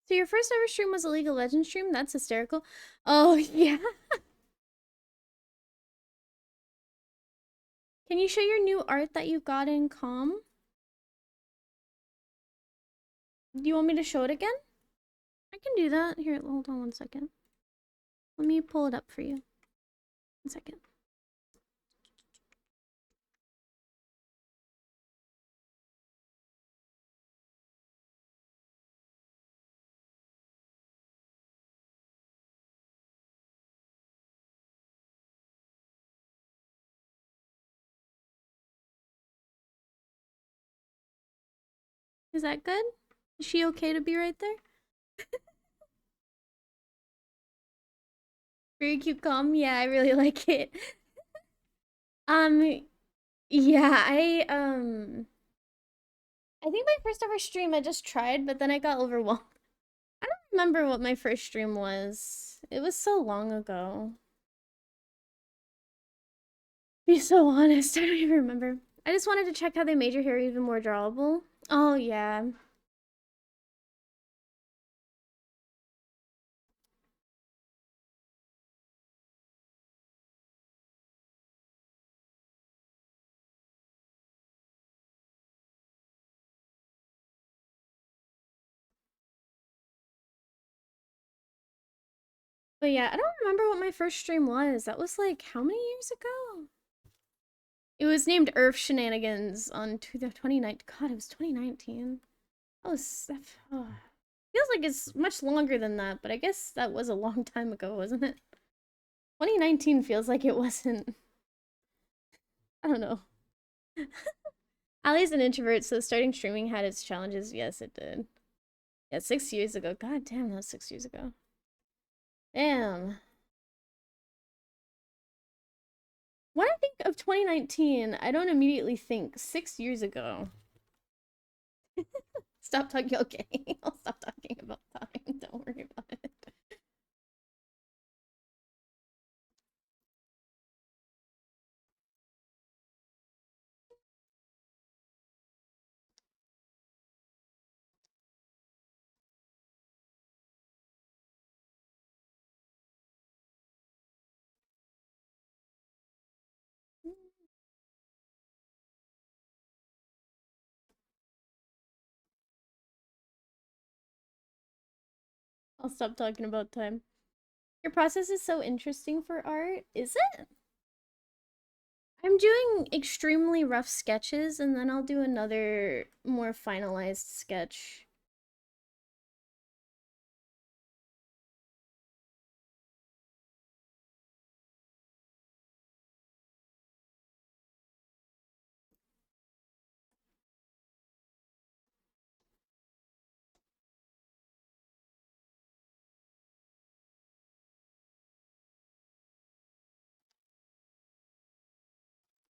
So your first ever stream was a League of Legends stream? That's hysterical. Oh, yeah. Can you show your new art that you got in Com? Do you want me to show it again? I can do that. Here, hold on 1 second. Let me pull it up for you. 1 second. Is that good? Is she okay to be right there? Very cute Com. Yeah, I really like it. Um, yeah, I think my first ever stream I just tried, but then I got overwhelmed. I don't remember what my first stream was. It was so long ago. Be so honest, I don't even remember. I just wanted to check how they made your hair even more drawable. Oh, yeah. But yeah, I don't remember what my first stream was. That was like, how many years ago? It was named Earth Shenanigans on 2019. God, it was 2019. That was, oh, feels like it's much longer than that, but I guess that was a long time ago, wasn't it? 2019 feels like it wasn't. I don't know. Ali's an introvert, so starting streaming had its challenges. Yes, it did. Yeah, 6 years ago. God damn, that was 6 years ago. Damn. When I think of 2019, I don't immediately think 6 years ago. Stop talking. Okay, I'll stop talking about time. Don't worry about it. I'll stop talking about time. Your process is so interesting for art. Is it? I'm doing extremely rough sketches and then I'll do another more finalized sketch.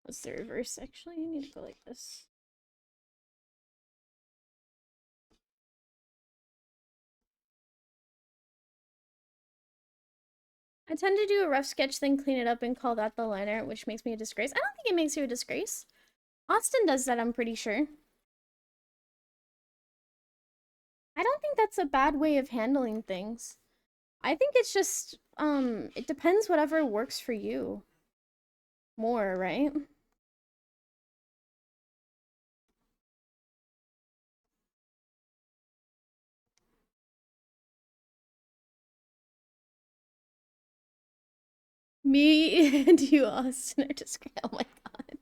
What's the reverse actually? You need to go like this. I tend to do a rough sketch, then clean it up and call that the line art, which makes me a disgrace. I don't think it makes you a disgrace. Austin does that, I'm pretty sure. I don't think that's a bad way of handling things. I think it's just, it depends whatever works for you more, right? Me and you, Austin, are just, oh my god.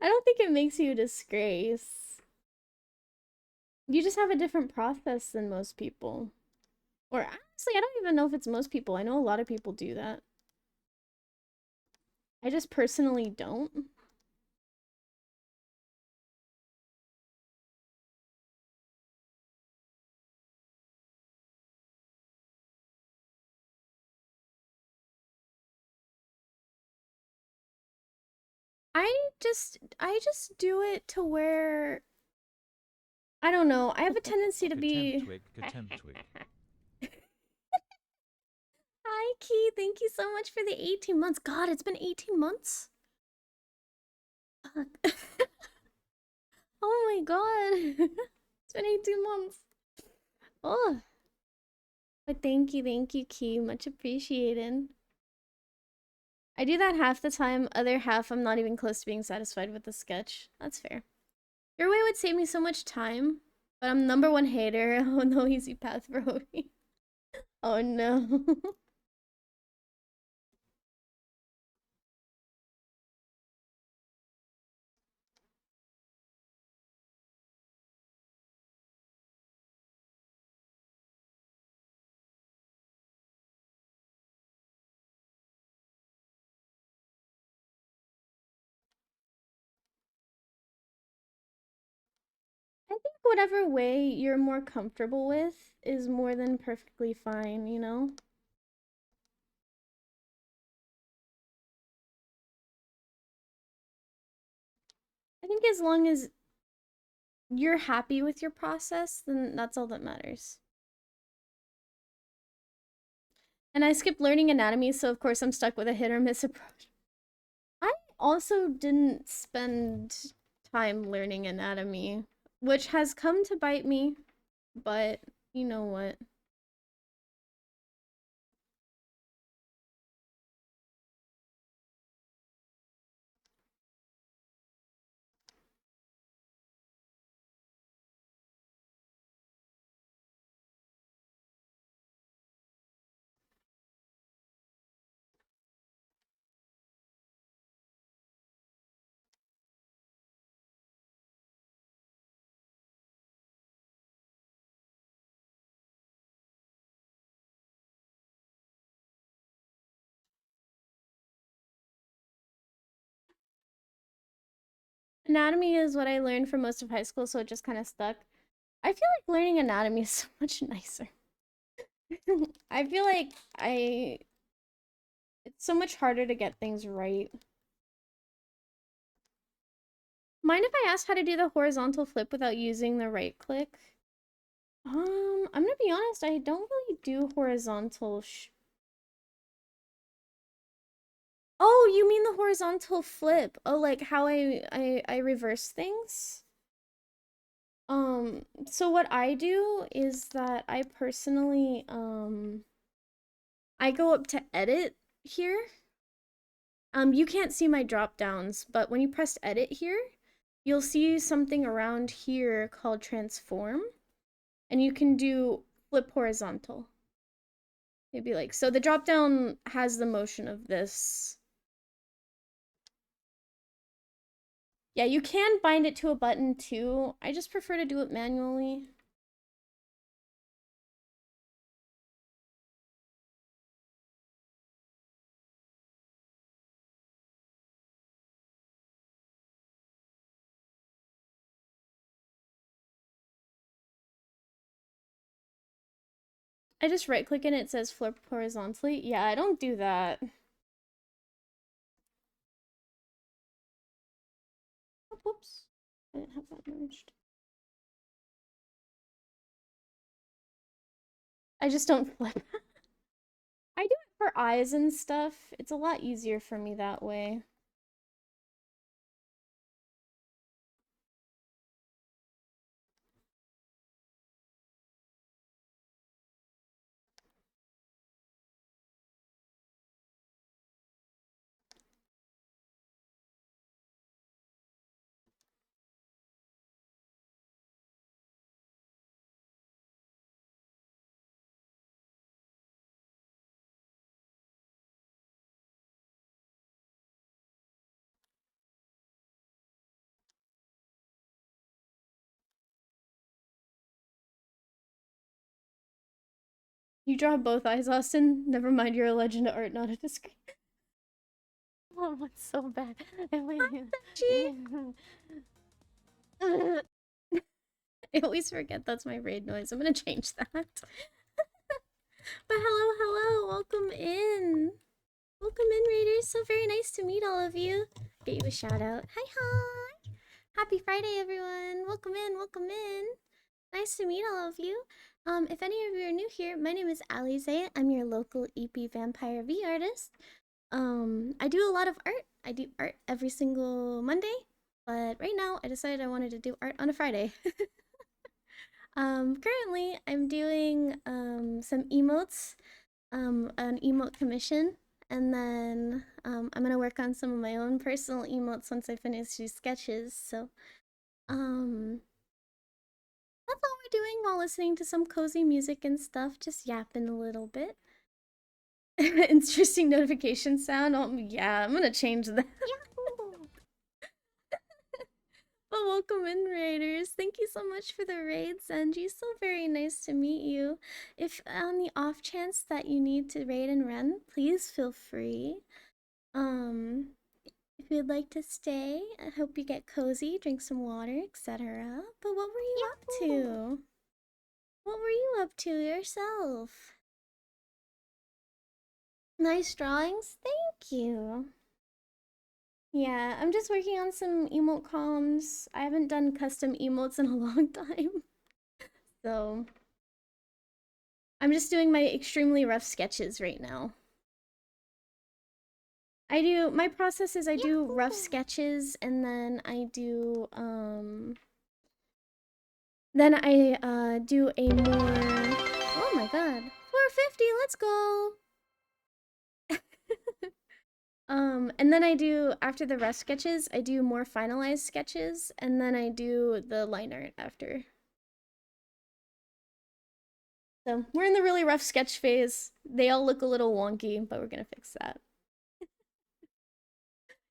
I don't think it makes you a disgrace. You just have a different process than most people. Or honestly, I don't even know if it's most people. I know a lot of people do that. I just personally don't. I just do it to where I don't know. I have a tendency to be Twig. Hi Key, thank you so much for the 18 months. God, it's been 18 months? Fuck. Oh my god. It's been 18 months. Oh. But thank you, Key. Much appreciated. I do that half the time, other half I'm not even close to being satisfied with the sketch. That's fair. Your way would save me so much time, but I'm number one hater. Oh no, easy path for Hobie. Oh no. I think whatever way you're more comfortable with is more than perfectly fine, you know? I think as long as you're happy with your process, then that's all that matters. And I skipped learning anatomy, so of course I'm stuck with a hit or miss approach. I also didn't spend time learning anatomy, which has come to bite me, but you know what? Anatomy is what I learned for most of high school, so it just kind of stuck. I feel like learning anatomy is so much nicer. I feel like I it's so much harder to get things right. Mind if I ask how to do the horizontal flip without using the right click? I'm gonna be honest, I don't really do horizontal Oh, you mean the horizontal flip? Oh, like how I reverse things? So what I do is that I personally I go up to edit here. You can't see my drop downs, but when you press edit here, you'll see something around here called transform, and you can do flip horizontal. Maybe like, so the drop down has the motion of this. Yeah, you can bind it to a button too. I just prefer to do it manually. I just right click and it says flip horizontally. Yeah, I don't do that. Oh, whoops. I didn't have that merged. I just don't flip. I do it for eyes and stuff. It's a lot easier for me that way. You draw both eyes, Austin. Never mind, you're a legend of art, not a discreet. Oh, what's so bad? I always forget that's my raid noise. I'm gonna change that. But hello, hello, welcome in. Welcome in, raiders. So very nice to meet all of you. Get you a shout out. Hi, hi. Happy Friday, everyone. Welcome in, welcome in. Nice to meet all of you. If any of you are new here, my name is Alize. I'm your local EP Vampire V artist. I do a lot of art. I do art every single Monday, but right now I decided I wanted to do art on a Friday. Currently I'm doing some emotes, an emote commission, and then I'm gonna work on some of my own personal emotes once I finish these sketches. So um, that's all we're doing while listening to some cozy music and stuff, just yapping a little bit. Interesting notification sound. Oh yeah, I'm gonna change that. But welcome in, raiders. Thank you so much for the raid, Senji. So very nice to meet you. If on the off chance that you need to raid and run, please feel free. Um, if you'd like to stay, I hope you get cozy, drink some water, etc. But what were you up to? What were you up to yourself? Nice drawings? Thank you. Yeah, I'm just working on some emote comms. I haven't done custom emotes in a long time. So I'm just doing my extremely rough sketches right now. My process is I do rough sketches and then I do do a more, oh my god, 450, let's go. And then I do, after the rough sketches, I do more finalized sketches, and then I do the line art after. So we're in the really rough sketch phase. They all look a little wonky, but we're gonna fix that.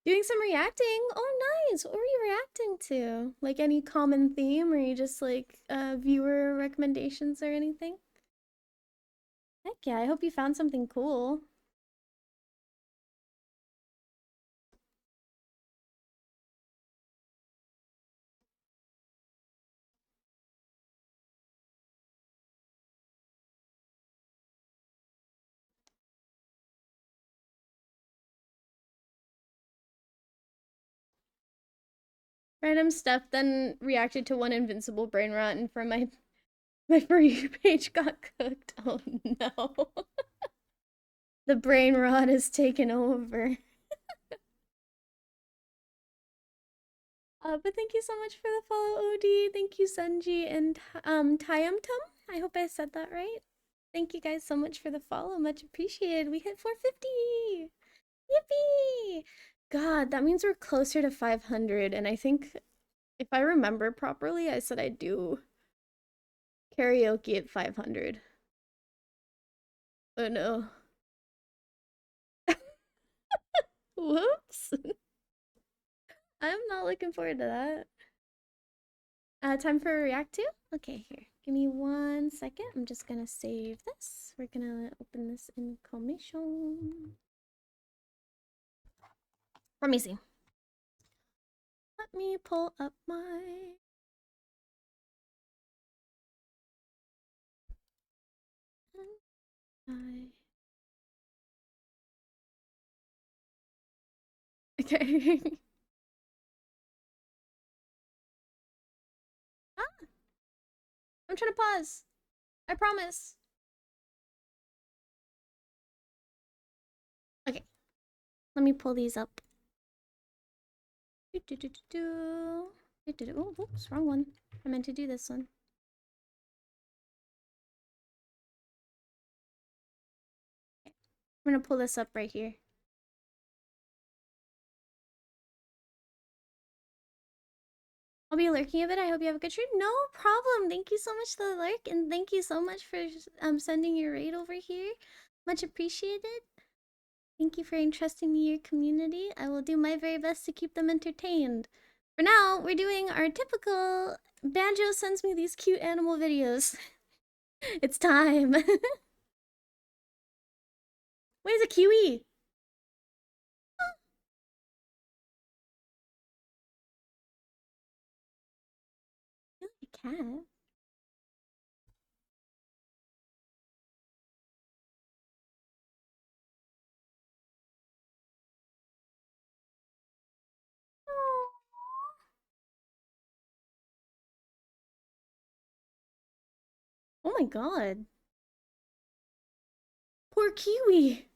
Doing some reacting. Oh, nice. What were you reacting to? Like any common theme, or you just like viewer recommendations or anything? Heck yeah, I hope you found something cool. Random stuff, then reacted to one invincible brain rot, and from my For You page got cooked. Oh no. The brain rot has taken over. But thank you so much for the follow, OD. Thank you, Sunji and Tayumtum. I hope I said that right. Thank you guys so much for the follow. Much appreciated. We hit 450. Yippee! God, that means we're closer to 500. And I think if I remember properly, I said I'd do karaoke at 500. Oh no. Whoops. I'm not looking forward to that. Time for a react to? Okay, here. Give me 1 second. I'm just gonna save this. We're gonna open this in commission. Let me see. Let me pull up my... Okay. Ah, I'm trying to pause. I promise. Okay. Let me pull these up. Oh, whoops, wrong one. I meant to do this one. Okay. I'm gonna pull this up right here. I'll be lurking a bit. I hope you have a good stream. No problem. Thank you so much for the lurk, and thank you so much for sending your raid over here. Much appreciated. Thank you for entrusting me your community. I will do my very best to keep them entertained. For now, we're doing our typical Banjo sends me these cute animal videos. It's time. Where's a kiwi? I feel like a cat. Oh my god. Poor kiwi.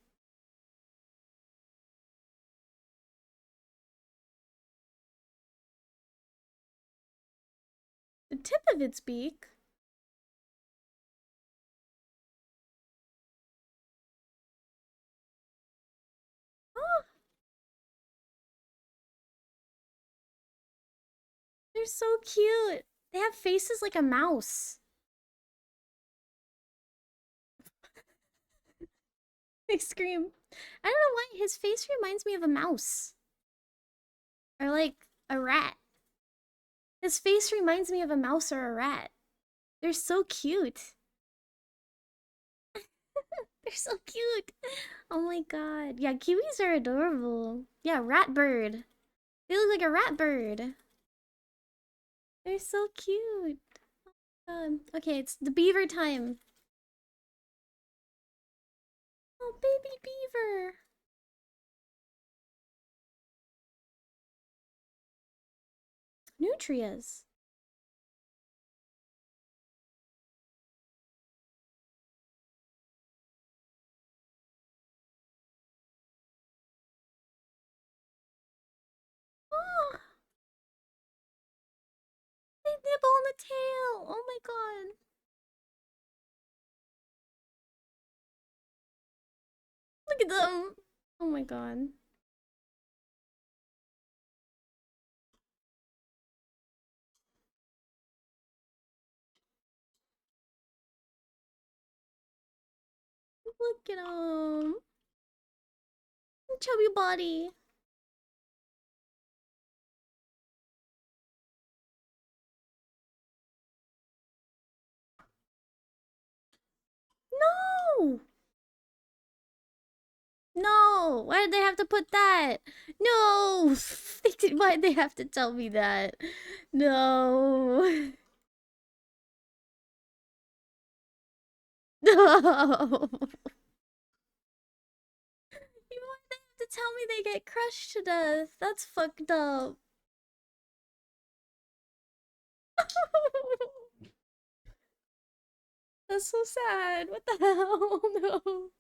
The tip of its beak. Oh, they're so cute. They have faces like a mouse. They scream. I don't know why his face reminds me of a mouse. Or like a rat. His face reminds me of a mouse or a rat. They're so cute. They're so cute. Oh my god. Yeah, kiwis are adorable. Yeah, rat bird. They look like a rat bird. They're so cute. Okay, it's the beaver time. Oh, baby beaver. Nutrias. Oh, they nibble on the tail. Oh my god. Look at them. Oh my god. Look at them. Chubby body. No. No. Why did they have to put that? No. Why'd they have to tell me that? No. No. Why'd they have to tell me they get crushed to death? That's fucked up. That's so sad. What the hell? No.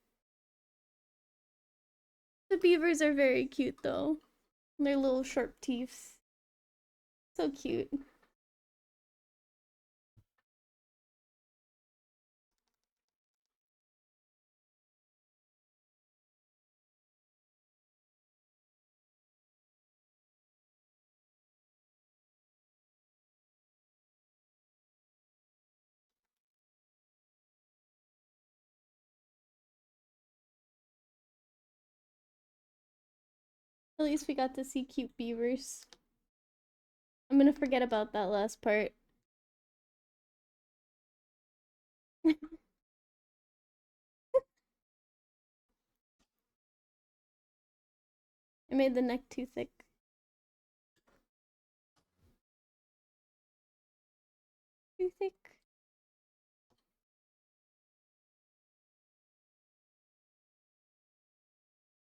The beavers are very cute though. Their little sharp teeth. So cute. At least we got to see cute beavers. I'm gonna forget about that last part. I made the neck too thick. Too thick.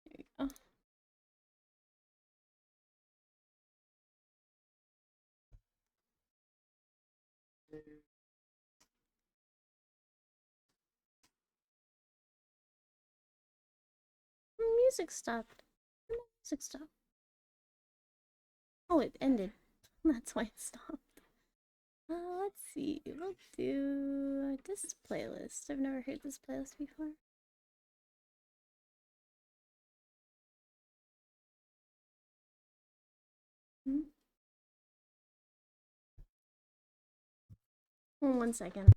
There you go. Music stopped. Music stopped. Oh, it ended. That's why it stopped. Let's see. We'll do this playlist. I've never heard this playlist before. Hmm? Oh, 1 second.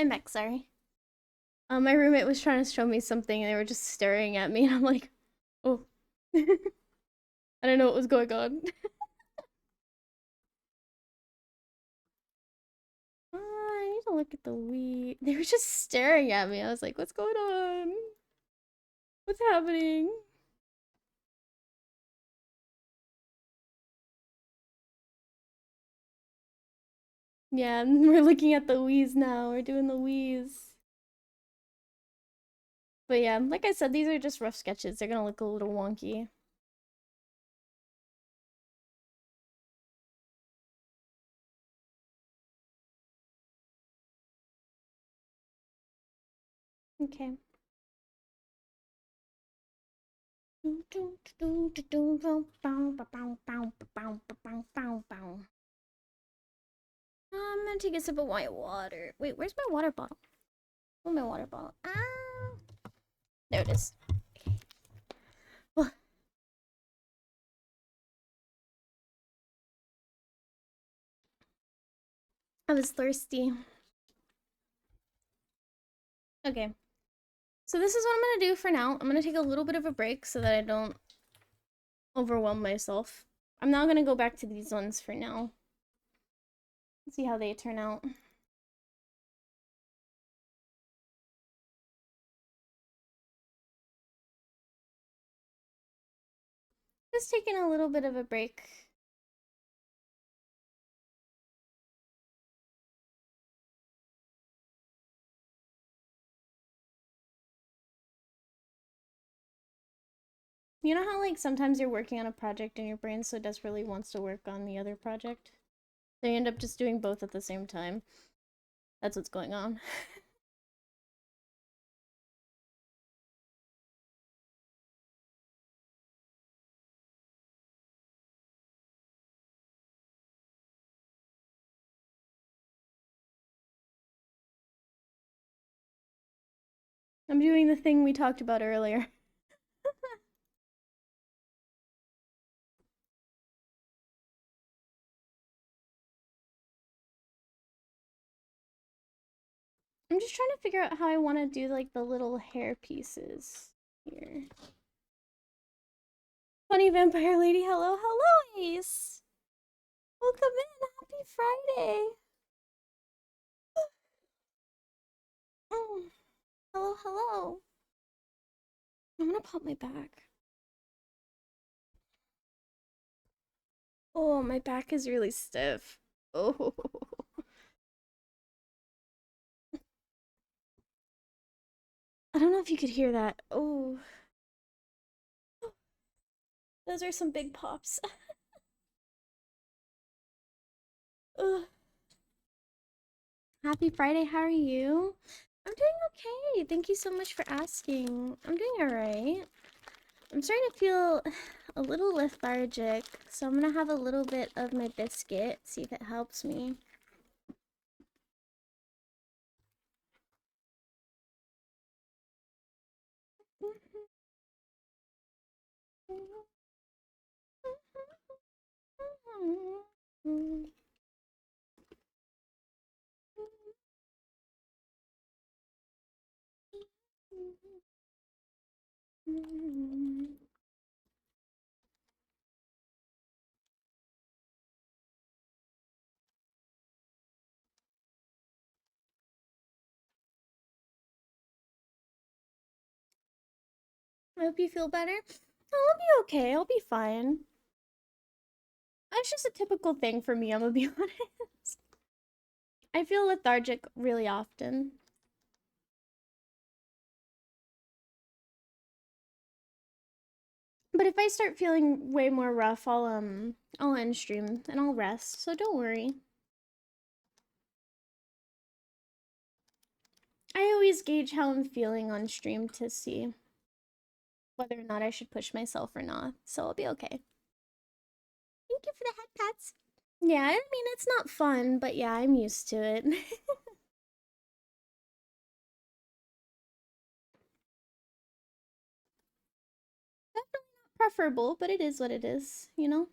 I'm back, sorry. My roommate was trying to show me something and they were just staring at me and I'm like, oh. I don't know what was going on. I need to look at the Wii. They were just staring at me. I was like, what's going on? What's happening? Yeah, we're looking at the Wii's now. We're doing the Wii's. But yeah, like I said, these are just rough sketches. They're gonna look a little wonky. Okay. I'm gonna take a sip of white water. Wait, where's my water bottle? Oh, my water bottle. Ah, there it is. Okay. I was thirsty. Okay. So this is what I'm gonna do for now. I'm gonna take a little bit of a break so that I don't overwhelm myself. I'm now gonna go back to these ones for now. See how they turn out. Just taking a little bit of a break. You know how like sometimes you're working on a project and your brain so desperately wants to work on the other project? They end up just doing both at the same time. That's what's going on. I'm doing the thing we talked about earlier. I'm just trying to figure out how I want to do like the little hair pieces here. Funny vampire lady, hello, hello, Ace. Welcome in, happy Friday. Mm. Hello, hello. I'm gonna pop my back. Oh, my back is really stiff. Oh. I don't know if you could hear that. Oh. Those are some big pops. Ugh. Happy Friday, how are you? I'm doing okay. Thank you so much for asking. I'm doing alright. I'm starting to feel a little lethargic, so I'm gonna have a little bit of my biscuit, see if it helps me. I hope you feel better. I'll be okay. I'll be fine. It's just a typical thing for me, I'm gonna be honest. I feel lethargic really often. But if I start feeling way more rough, I'll end stream and I'll rest. So don't worry. I always gauge how I'm feeling on stream to see whether or not I should push myself or not. So I'll be okay. Thank you for the head pats. Yeah, I mean, it's not fun, but yeah, I'm used to it. Definitely not preferable, but it is what it is, you know?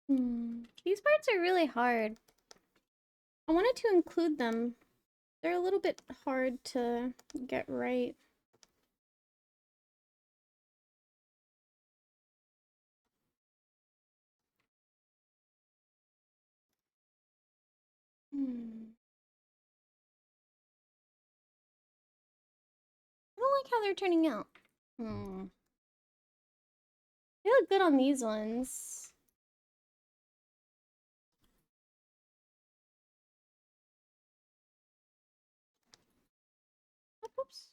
These parts are really hard. I wanted to include them. They're a little bit hard to get right. I don't like how they're turning out. They look good on these ones. Oops.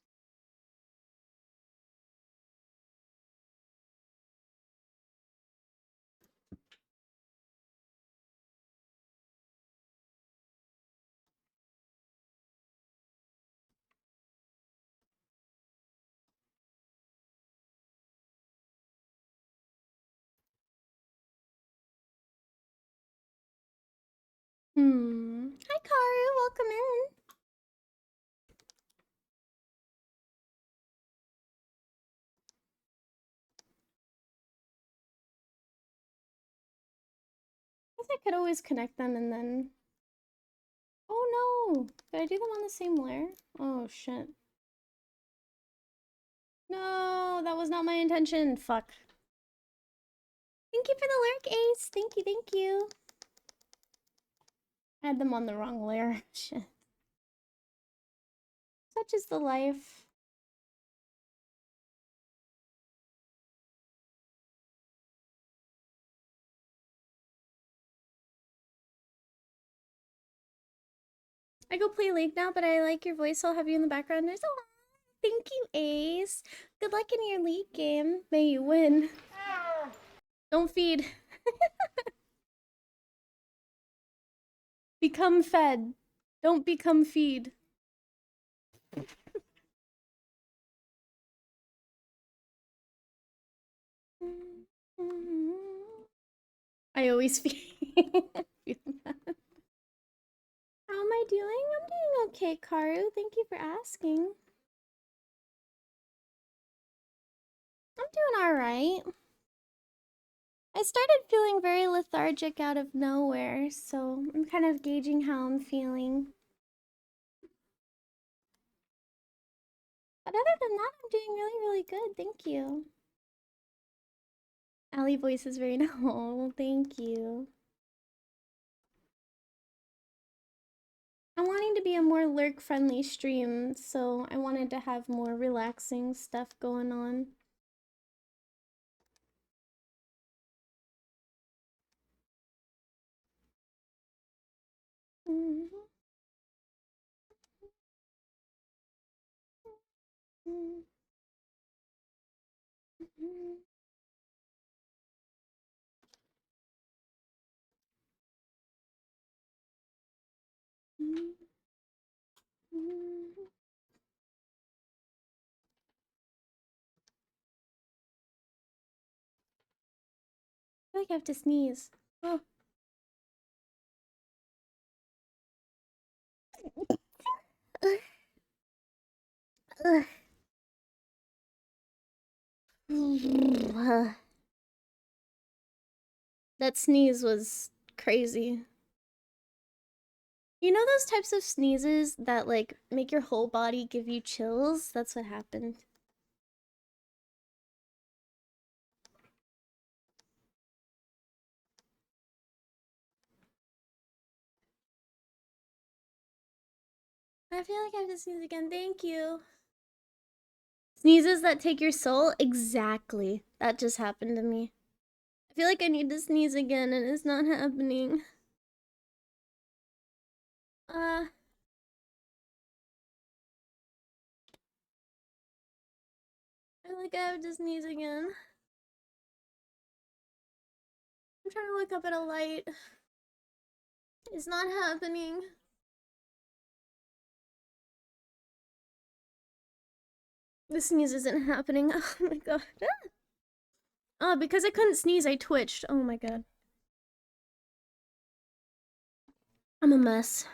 Hi, Karu. Welcome in. I guess I could always connect them and then... Oh no! Did I do them on the same layer? Oh shit. No, that was not my intention. Fuck. Thank you for the lurk, Ace. Thank you, thank you. I had them on the wrong layer. Shit. Such is the life. I go play League now, but I like your voice. I'll have you in the background. There's a... Thank you, Ace. Good luck in your League game. May you win. Don't feed. Become fed. Don't become feed. I always feel that. How am I doing? I'm doing okay, Karu. Thank you for asking. I'm doing alright. I started feeling very lethargic out of nowhere, so I'm kind of gauging how I'm feeling. But other than that, I'm doing really, really good. Thank you. Allie voice is very no. Thank you. I'm wanting to be a more lurk-friendly stream, so I wanted to have more relaxing stuff going on. I feel like I have to sneeze. Oh. That sneeze was crazy. You know those types of sneezes that like make your whole body give you chills? That's what happened. I feel like I have to sneeze again. Thank you. Sneezes that take your soul? Exactly. That just happened to me. I feel like I need to sneeze again and it's not happening. I feel like I have to sneeze again. I'm trying to look up at a light. It's not happening. The sneeze isn't happening. Oh my god. Oh, because I couldn't sneeze, I twitched. Oh my god. I'm a mess.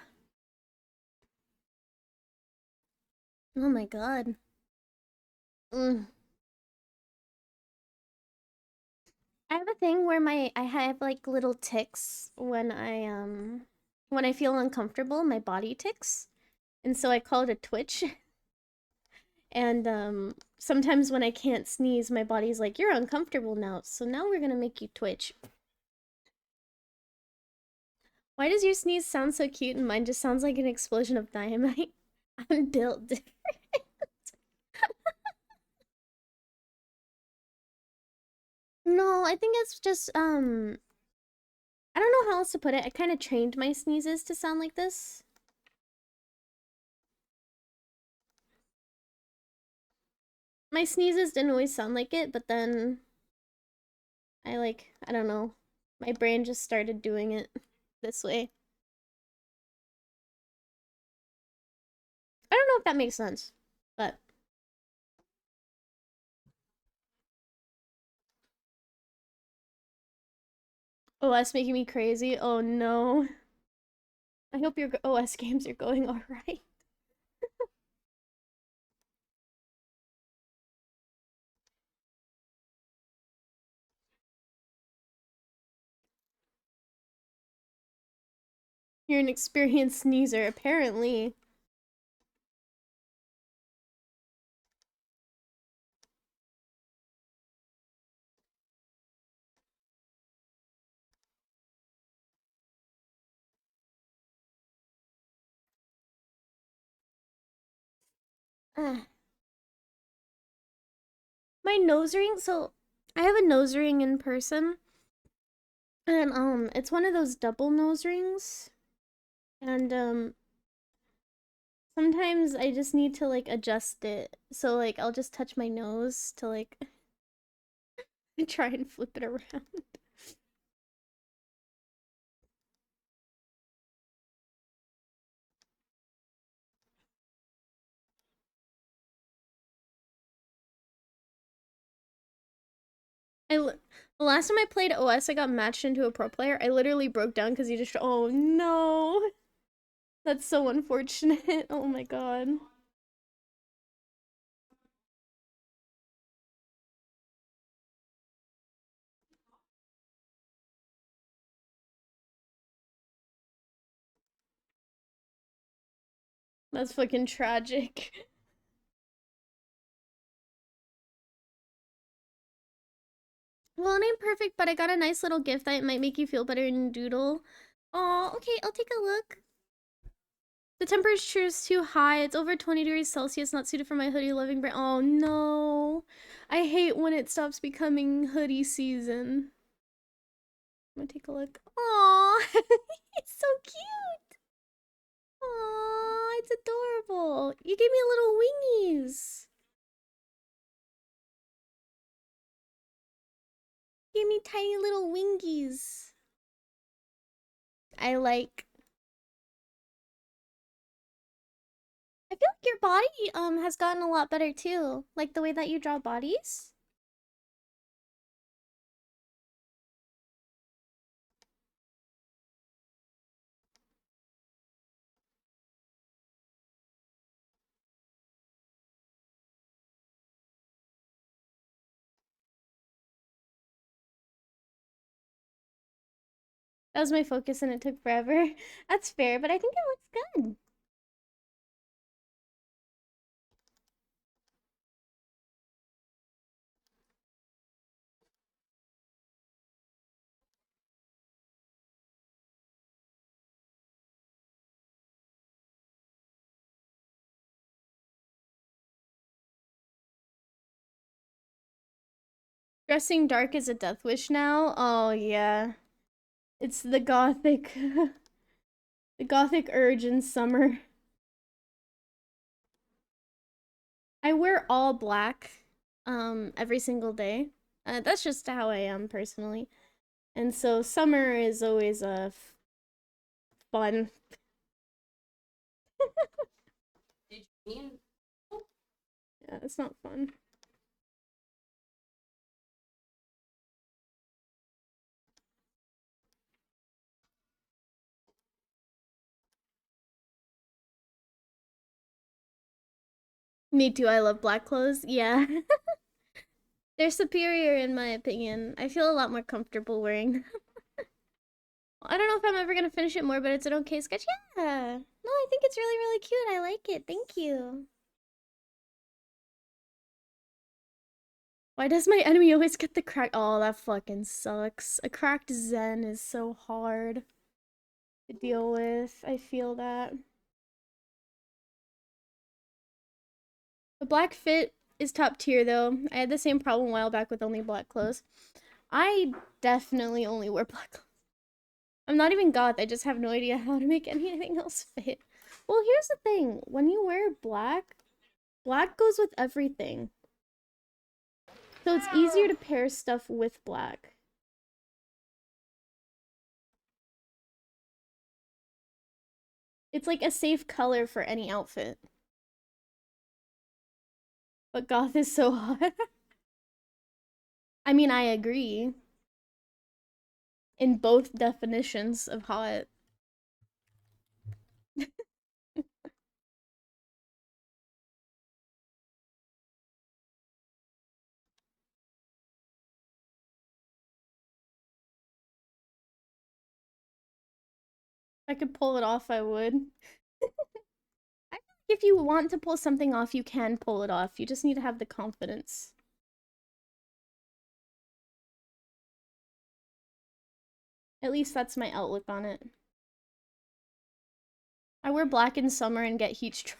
Oh my god. Mm. I have a thing where I have like little ticks when I feel uncomfortable, my body ticks. And so I call it a twitch. And sometimes when I can't sneeze, my body's like, "You're uncomfortable now, so now we're gonna make you twitch." Why does your sneeze sound so cute and mine just sounds like an explosion of dynamite? I'm built different. No, I think it's just I don't know how else to put it. I kind of trained my sneezes to sound like this. My sneezes didn't always sound like it, but then I don't know. My brain just started doing it this way. I don't know if that makes sense, but OS making me crazy. Oh no. I hope your OS games are going alright. You're an experienced sneezer, apparently. Ah. My nose ring, so I have a nose ring in person. And it's one of those double nose rings. And sometimes I just need to like adjust it. So like I'll just touch my nose to like try and flip it around. The last time I played OS, I got matched into a pro player. I literally broke down because he just, oh no. That's so unfortunate. Oh my god. That's fucking tragic. Well, it ain't perfect, but I got a nice little gift that might make you feel better in Doodle. Oh, okay, I'll take a look. The temperature is too high. It's over 20 degrees Celsius, not suited for my hoodie loving brain. Oh no. I hate when it stops becoming hoodie season. I'm gonna take a look. Aw, it's so cute. Aw, it's adorable. You gave me little wingies. You gave me tiny little wingies. I like. I feel like your body has gotten a lot better too. Like the way that you draw bodies. That was my focus and it took forever. That's fair, but I think it looks good. Dressing dark is a death wish now. Oh yeah. It's the gothic the gothic urge in summer. I wear all black every single day. That's just how I am personally. And so summer is always fun. Yeah, it's not fun. Me too. I love black clothes. Yeah. They're superior in my opinion. I feel a lot more comfortable wearing them. I don't know if I'm ever gonna finish it more, but it's an okay sketch. Yeah. No, I think it's really, really cute. I like it. Thank you. Why does my enemy always get the crack? Oh, that fucking sucks. A cracked Zen is so hard to deal with. I feel that. The black fit is top tier though. I had the same problem a while back with only black clothes. I definitely only wear black clothes. I'm not even goth, I just have no idea how to make anything else fit. Well, here's the thing. When you wear black, black goes with everything. So it's easier to pair stuff with black. It's like a safe color for any outfit. But goth is so hot. I mean, I agree. In both definitions of hot. If I could pull it off, I would. I feel like if you want to pull something off, you can pull it off. You just need to have the confidence. At least that's my outlook on it. I wear black in summer and get heat stroke.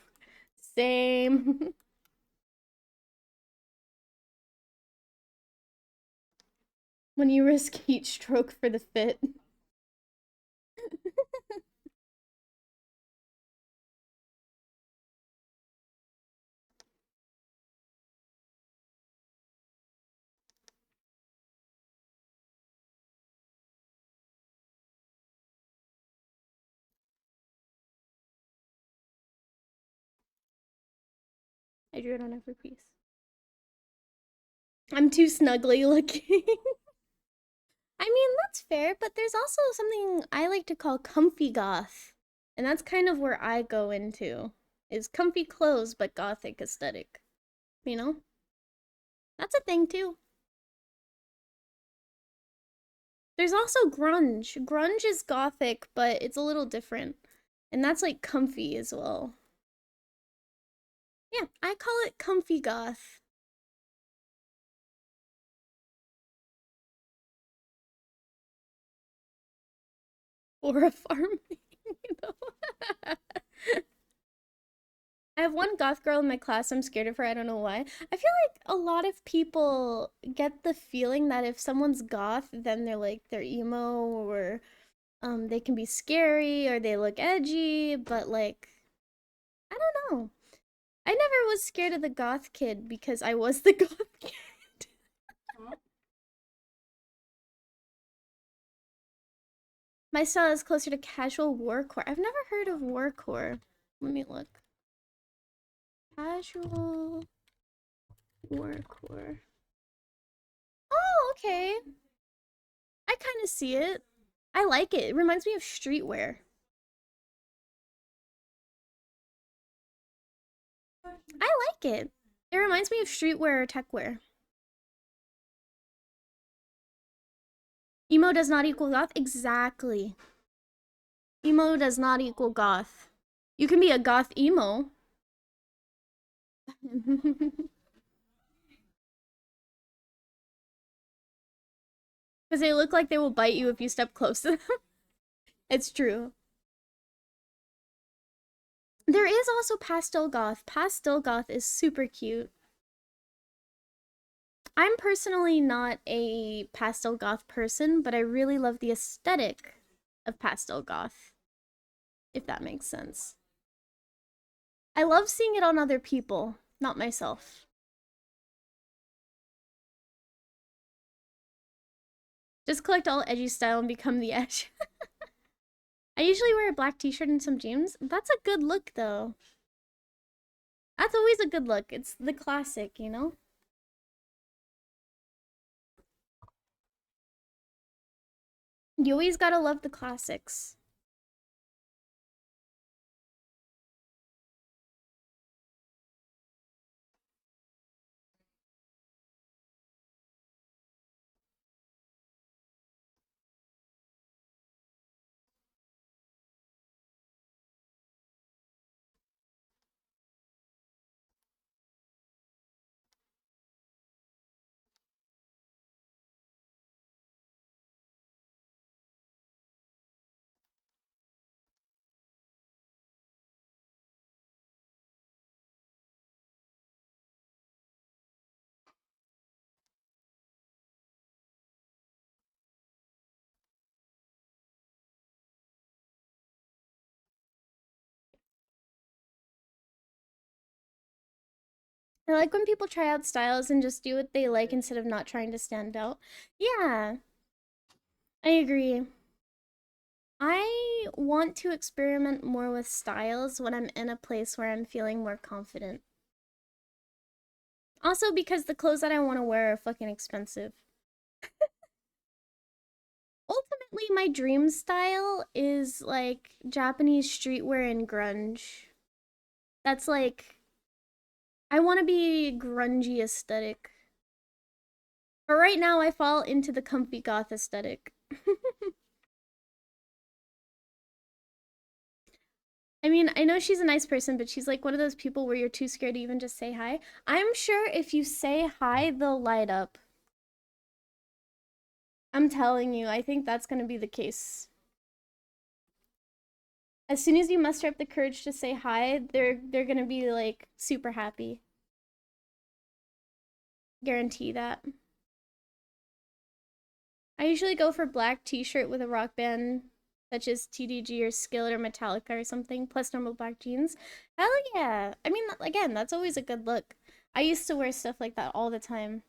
Same. When you risk heat stroke for the fit. I drew it on every piece. I'm too snuggly looking. I mean, that's fair, but there's also something I like to call comfy goth. And that's kind of where I go into. Is comfy clothes but gothic aesthetic. You know? That's a thing too. There's also grunge. Grunge is gothic, but it's a little different. And that's like comfy as well. Yeah, I call it comfy goth. Or a farm. You know? I have one goth girl in my class. I'm scared of her. I don't know why. I feel like a lot of people get the feeling that if someone's goth, then they're emo or they can be scary or they look edgy, but like I don't know. I never was scared of the goth kid because I was the goth kid. My style is closer to casual warcore. I've never heard of warcore. Let me look. Casual warcore. Oh, okay. I kind of see it. I like it. It reminds me of streetwear. I like it. It reminds me of streetwear or techwear. Emo does not equal goth? Exactly. Emo does not equal goth. You can be a goth emo. Because they look like they will bite you if you step close to them. It's true. There is also pastel goth. Pastel goth is super cute. I'm personally not a pastel goth person, but I really love the aesthetic of pastel goth, if that makes sense. I love seeing it on other people, not myself. Just collect all edgy style and become the edge. I usually wear a black t-shirt and some jeans. That's a good look, though. That's always a good look. It's the classic, you know? You always gotta love the classics. I like when people try out styles and just do what they like instead of not trying to stand out. Yeah, I agree. I want to experiment more with styles when I'm in a place where I'm feeling more confident. Also because the clothes that I want to wear are fucking expensive. Ultimately, my dream style is like Japanese streetwear and grunge. That's like, I want to be grungy aesthetic. But right now, I fall into the comfy goth aesthetic. I mean, I know she's a nice person, but she's like one of those people where you're too scared to even just say hi. I'm sure if you say hi, they'll light up. I'm telling you, I think that's gonna be the case. As soon as you muster up the courage to say hi, they're gonna be like super happy. Guarantee that. I usually go for black t-shirt with a rock band such as TDG or Skillet or Metallica or something, plus normal black jeans. Hell yeah. I mean, again, that's always a good look. I used to wear stuff like that all the time.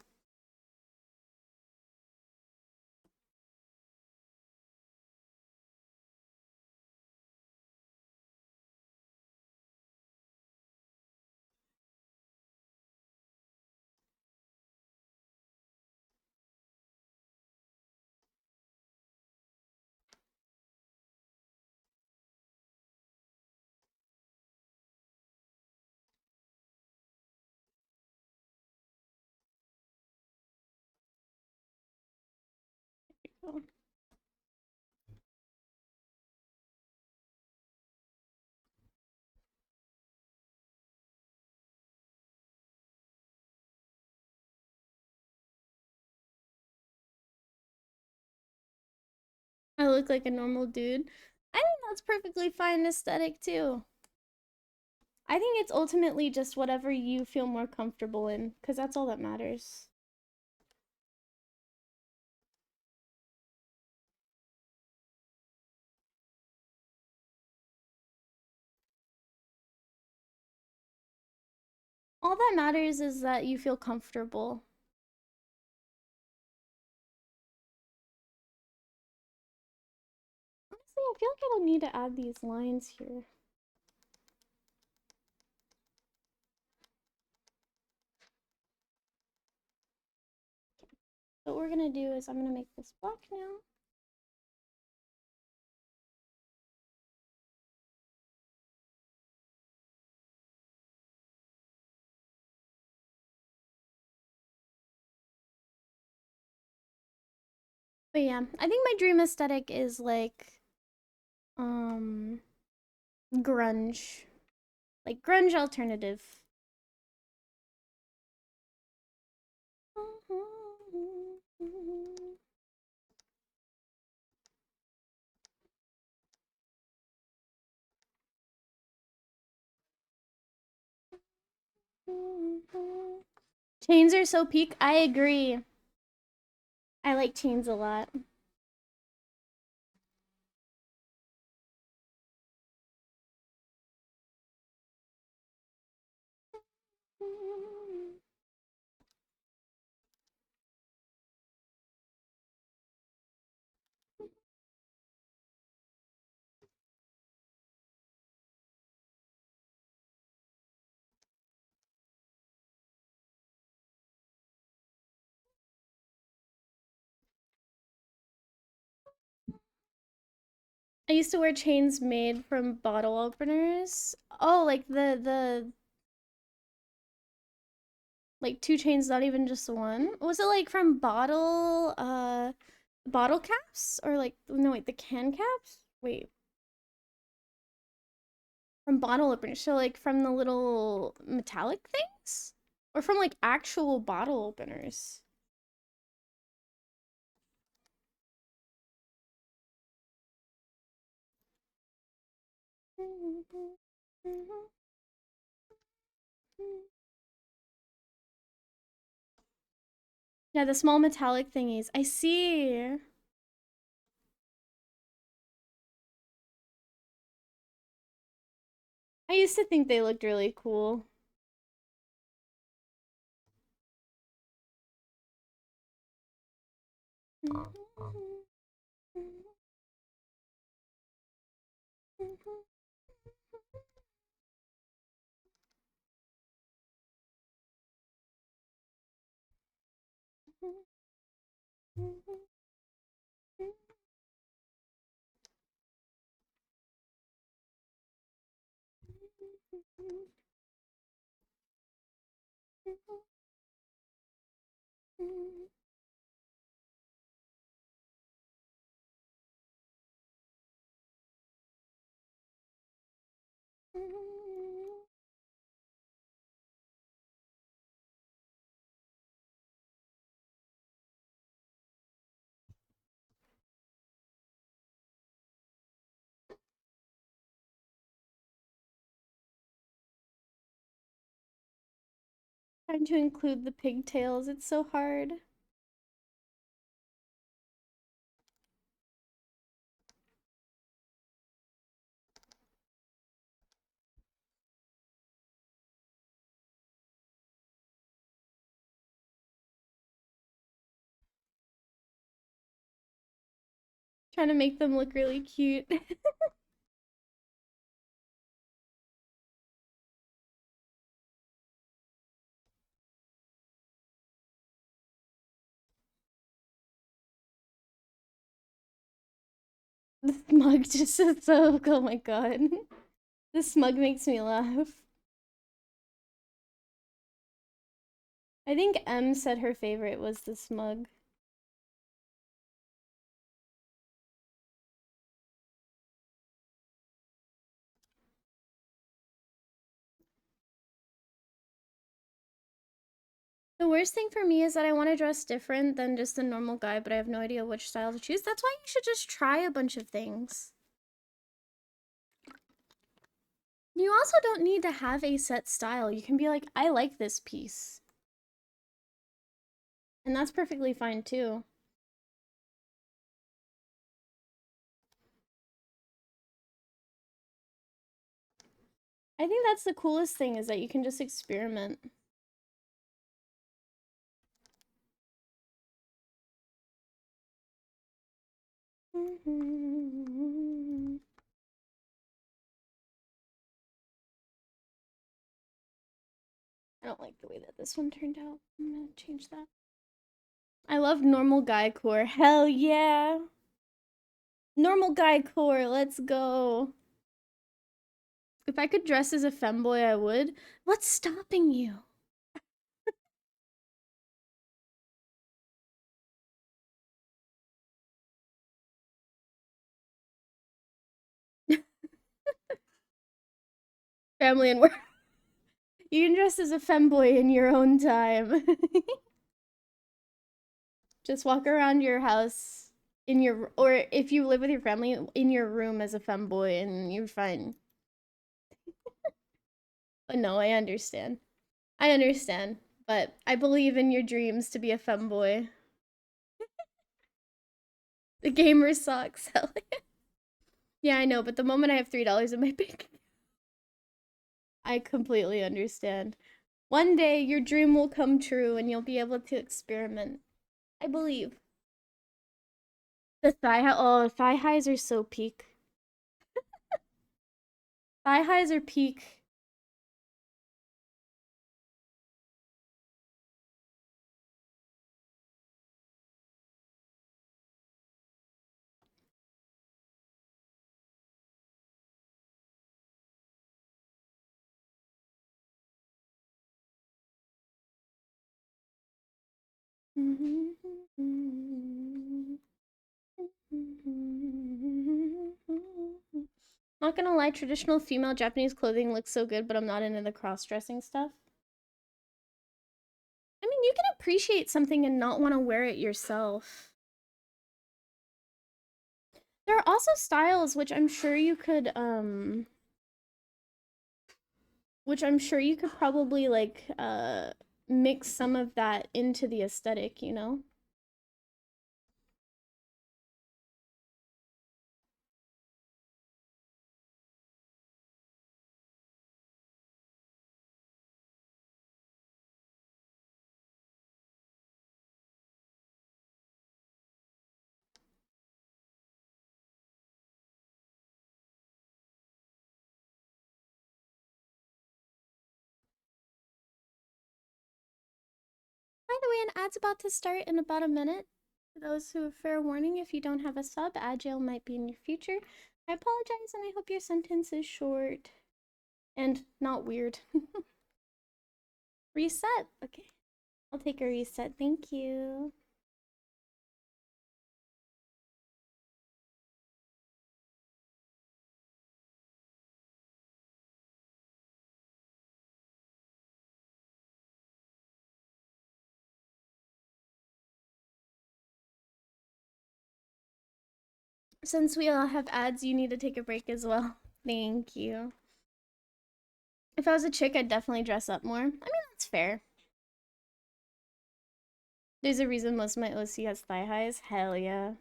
I look like a normal dude. I think that's perfectly fine aesthetic too. I think it's ultimately just whatever you feel more comfortable in, because that's all that matters. All that matters is that you feel comfortable. Honestly, I feel like I don't need to add these lines here. What we're gonna do is I'm gonna make this black now. But yeah, I think my dream aesthetic is like, um, grunge. Like grunge alternative. Chains are so peak. I agree. I like chains a lot. I used to wear chains made from bottle openers. Oh, like the like two chains, not even just one. Was it like from bottle caps or like no wait, the can caps? Wait. From bottle openers. So like from the little metallic things? Or from like actual bottle openers? Yeah, the small metallic thingies. I see. I used to think they looked really cool. Trying to include the pigtails, it's so hard. Trying to make them look really cute. The smug just is so, oh my god. The smug makes me laugh. I think M said her favorite was the smug. The worst thing for me is that I want to dress different than just a normal guy, but I have no idea which style to choose. That's why you should just try a bunch of things. You also don't need to have a set style. You can be like, I like this piece. And that's perfectly fine too. I think that's the coolest thing is that you can just experiment. I don't like the way that this one turned out. I'm gonna change that. I love normal guy core. Hell yeah. Normal guy core, let's go. If I could dress as a femboy, I would. What's stopping you? Family and work. You can dress as a femboy in your own time. Just walk around your house in your, or if you live with your family, in your room as a femboy and you're fine. But no, I understand. I understand. But I believe in your dreams to be a femboy. The gamer sucks. Hell yeah. Yeah, I know, but the moment I have $3 in my bank, I completely understand. One day your dream will come true and you'll be able to experiment. I believe. The thigh highs are so peak. Thigh highs are peak. Not gonna lie, traditional female Japanese clothing looks so good, but I'm not into the cross-dressing stuff. I mean, you can appreciate something and not want to wear it yourself. There are also styles which I'm sure you could probably like mix some of that into the aesthetic, you know? Anyway, an ad's about to start in about a minute. For those who have fair warning, if you don't have a sub, ad jail might be in your future. I apologize, and I hope your sentence is short and not weird. Reset. Okay. I'll take a reset. Thank you. Since we all have ads, you need to take a break as well. Thank you. If I was a chick, I'd definitely dress up more. I mean, that's fair. There's a reason most of my OC has thigh highs. Hell yeah.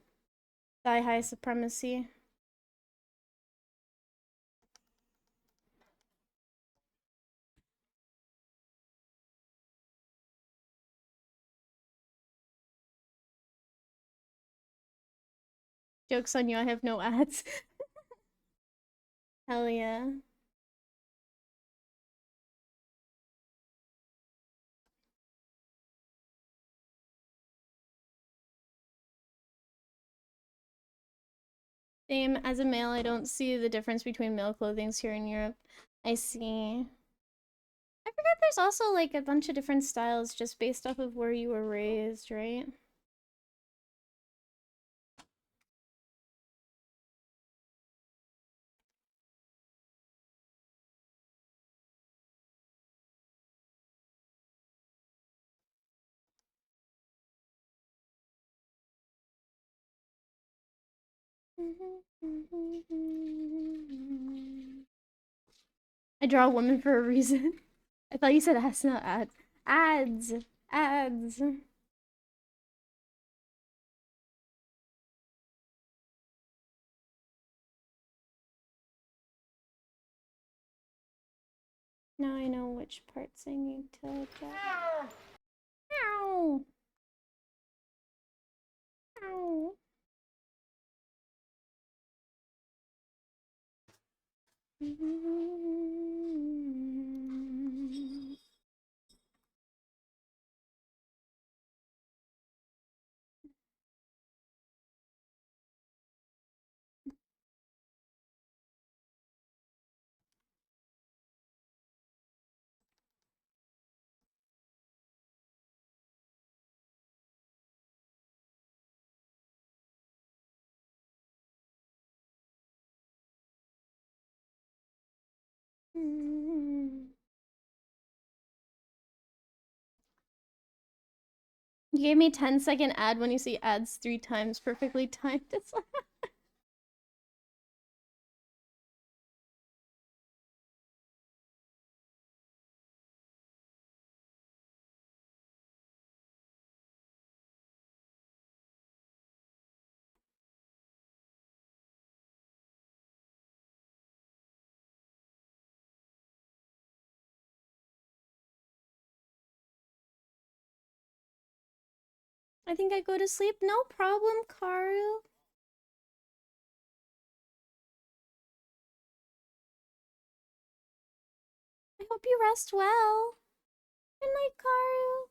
Thigh high supremacy. Joke's on you, I have no ads. Hell yeah. Same, as a male, I don't see the difference between male clothings here in Europe. I see. I forget there's also like a bunch of different styles just based off of where you were raised, right? I draw a woman for a reason. I thought you said ads, not ads. Ads! Ads! Now I know which parts I need to get. Ow! Ow! You gave me 10-second ad when you see ads 3 times, perfectly timed. It's like I think I go to sleep. No problem, Karu. I hope you rest well. Good night, Karu.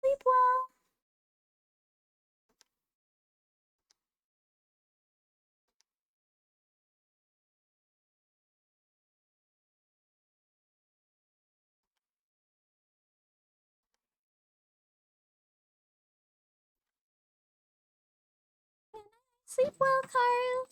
Sleep well. Sleep well, Karu.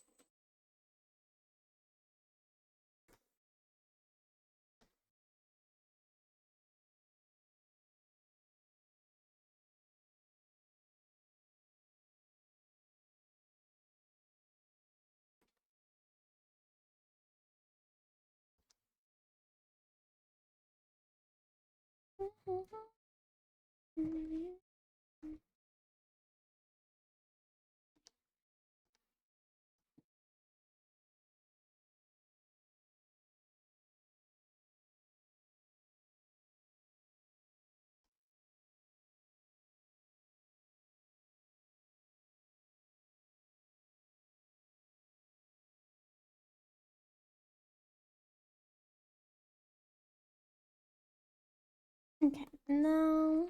Okay, now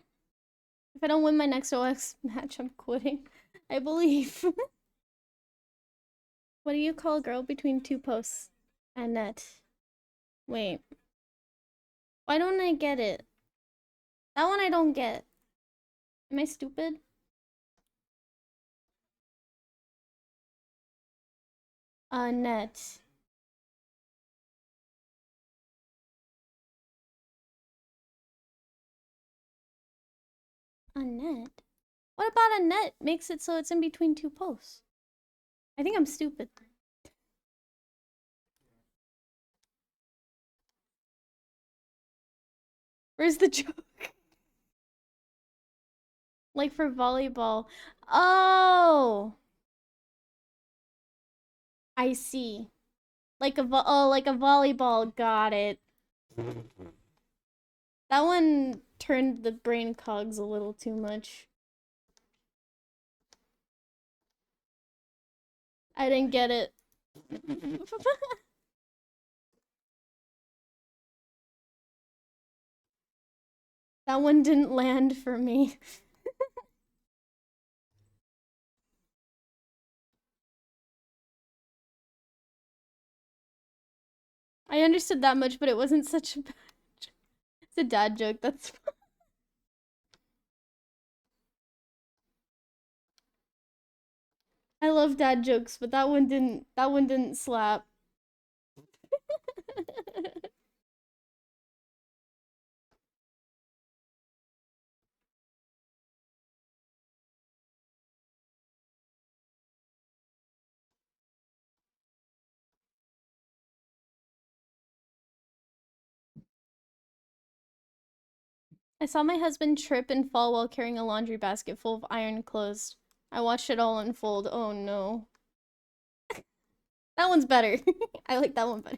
I don't win my next OX match, I'm quitting. I believe. What do you call a girl between two posts? Annette. Wait. Why don't I get it? That one I don't get. Am I stupid? Annette. Annette? What about Annette makes it so it's in between two posts? I think I'm stupid. Where's the joke? Like for volleyball. Oh! I see. Like like a volleyball. Got it. That one turned the brain cogs a little too much. I didn't get it. That one didn't land for me. I understood that much, but it wasn't such a bad joke. It's a dad joke, that's fine. I love dad jokes, but that one didn't slap. I saw my husband trip and fall while carrying a laundry basket full of ironed clothes. I watched it all unfold. Oh no. That one's better. I like that one better.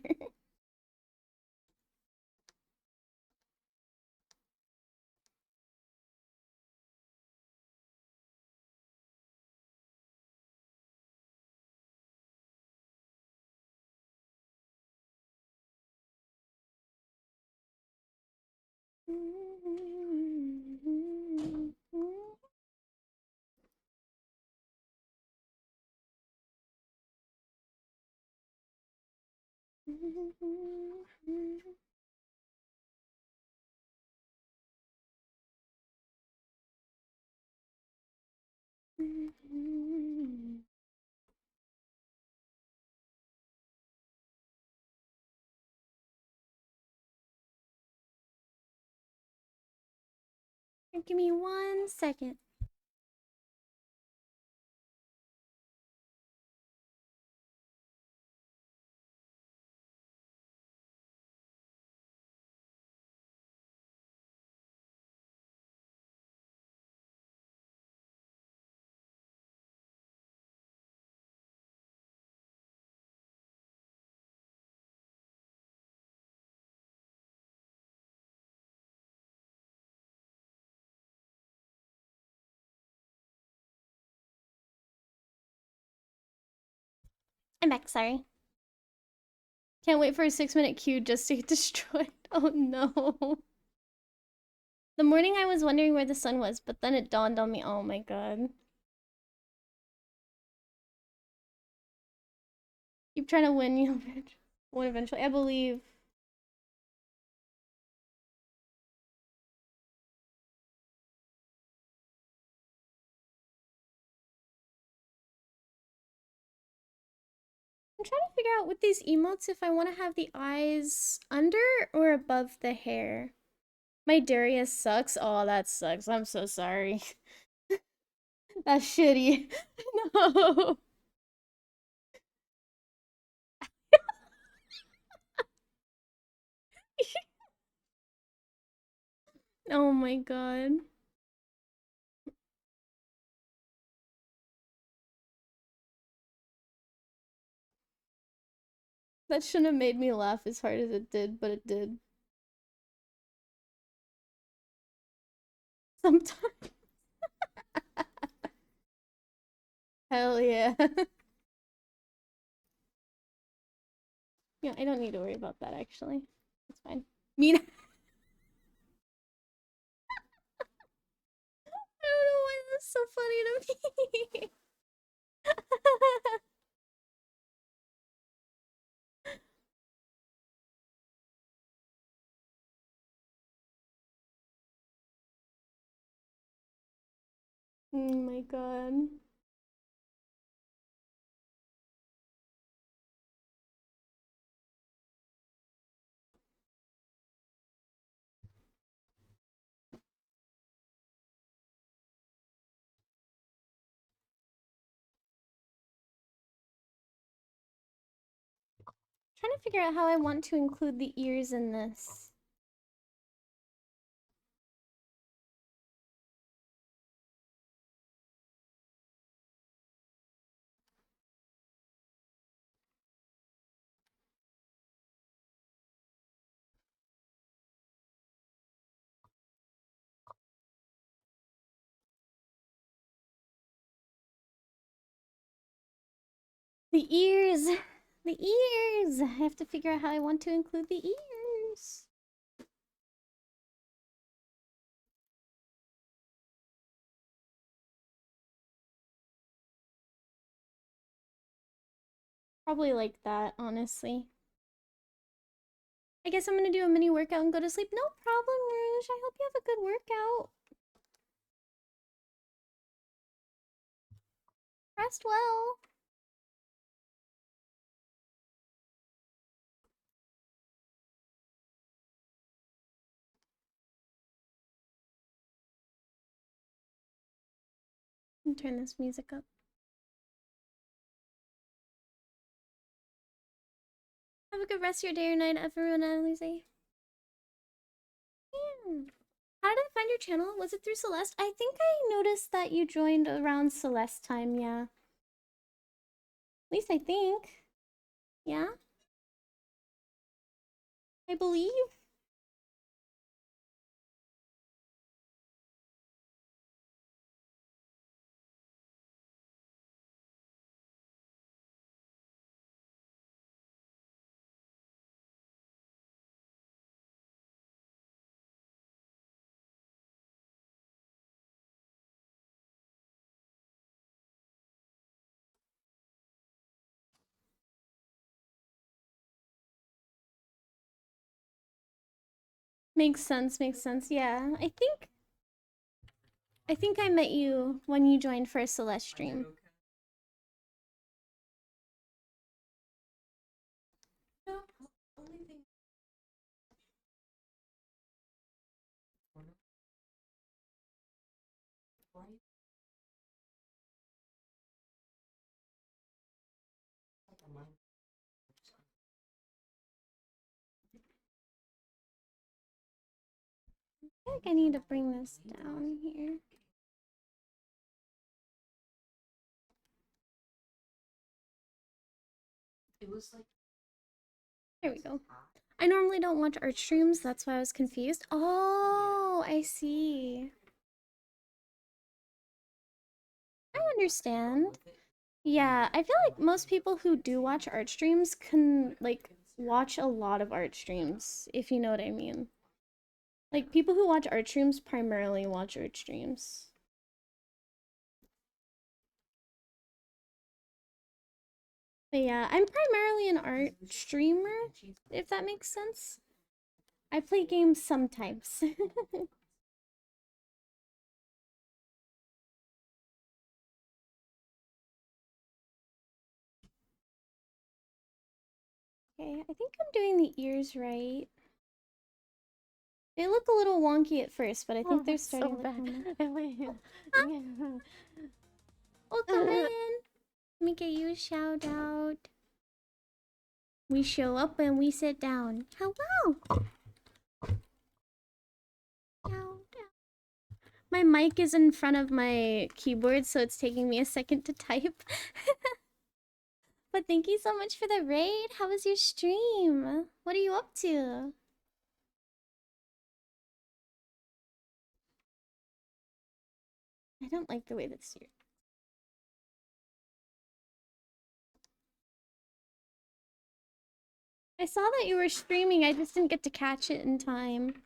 Give me 1 second. I'm back, sorry. Can't wait for a 6-minute queue just to get destroyed. Oh no. The morning I was wondering where the sun was, but then it dawned on me. Oh my god. Keep trying to win, you'll win eventually. I believe. I'm trying to figure out with these emotes if I want to have the eyes under or above the hair. My Darius sucks. Oh, that sucks. I'm so sorry. That's shitty. No. Oh my god. That shouldn't have made me laugh as hard as it did, but it did. Sometimes. Hell yeah. Yeah, I don't need to worry about that actually. It's fine. Mean why that's so funny to me. Oh my god. Trying to figure out how I want to include the ears in this. The ears! The ears! I have to figure out how I want to include the ears. Probably like that, honestly. I guess I'm gonna do a mini workout and go to sleep. No problem, Rouge. I hope you have a good workout. Rest well. And turn this music up. Have a good rest of your day or night, everyone, Annalise. Yeah. How did I find your channel? Was it through Celeste? I think I noticed that you joined around Celeste time, yeah. At least I think. Yeah? I believe. Makes sense, makes sense. Yeah, I think I met you when you joined for a Celeste stream. I think I need to bring this down here. There we go. I normally don't watch art streams, that's why I was confused. Oh, I see. I understand. Yeah, I feel like most people who do watch art streams can, like, watch a lot of art streams, if you know what I mean. Like, people who watch art streams primarily watch art streams. But yeah, I'm primarily an art streamer, if that makes sense. I play games sometimes. Okay, I think I'm doing the ears right. They look a little wonky at first, but I think they're starting so to bad. Welcome in. Let me get you a shout out. We show up and we sit down. Hello. My mic is in front of my keyboard, so it's taking me a second to type. But thank you so much for the raid. How was your stream? What are you up to? I don't like the way that's here. I saw that you were streaming. I just didn't get to catch it in time.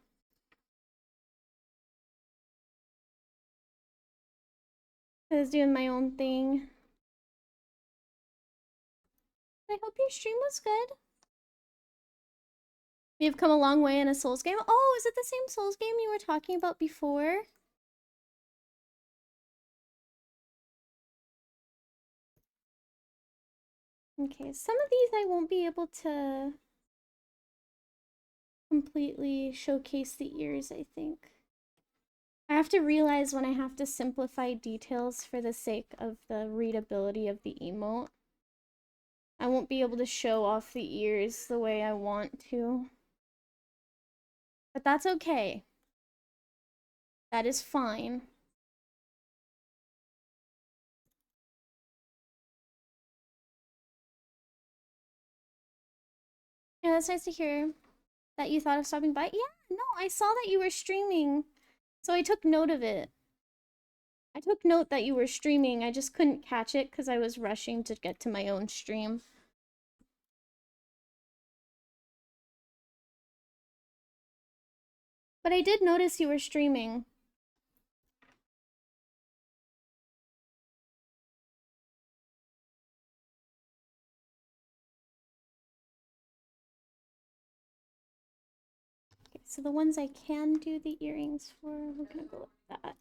I was doing my own thing. I hope your stream was good. You've come a long way in a Souls game. Oh, is it the same Souls game you were talking about before? Okay, some of these I won't be able to completely showcase the ears, I think. I have to realize when I have to simplify details for the sake of the readability of the emote. I won't be able to show off the ears the way I want to. But that's okay. That is fine. Yeah, that's nice to hear that you thought of stopping by. Yeah, no, I saw that you were streaming, so I took note of it. I took note that you were streaming. I just couldn't catch it because I was rushing to get to my own stream. But I did notice you were streaming. Okay, so the ones I can do the earrings for, we're gonna go with that.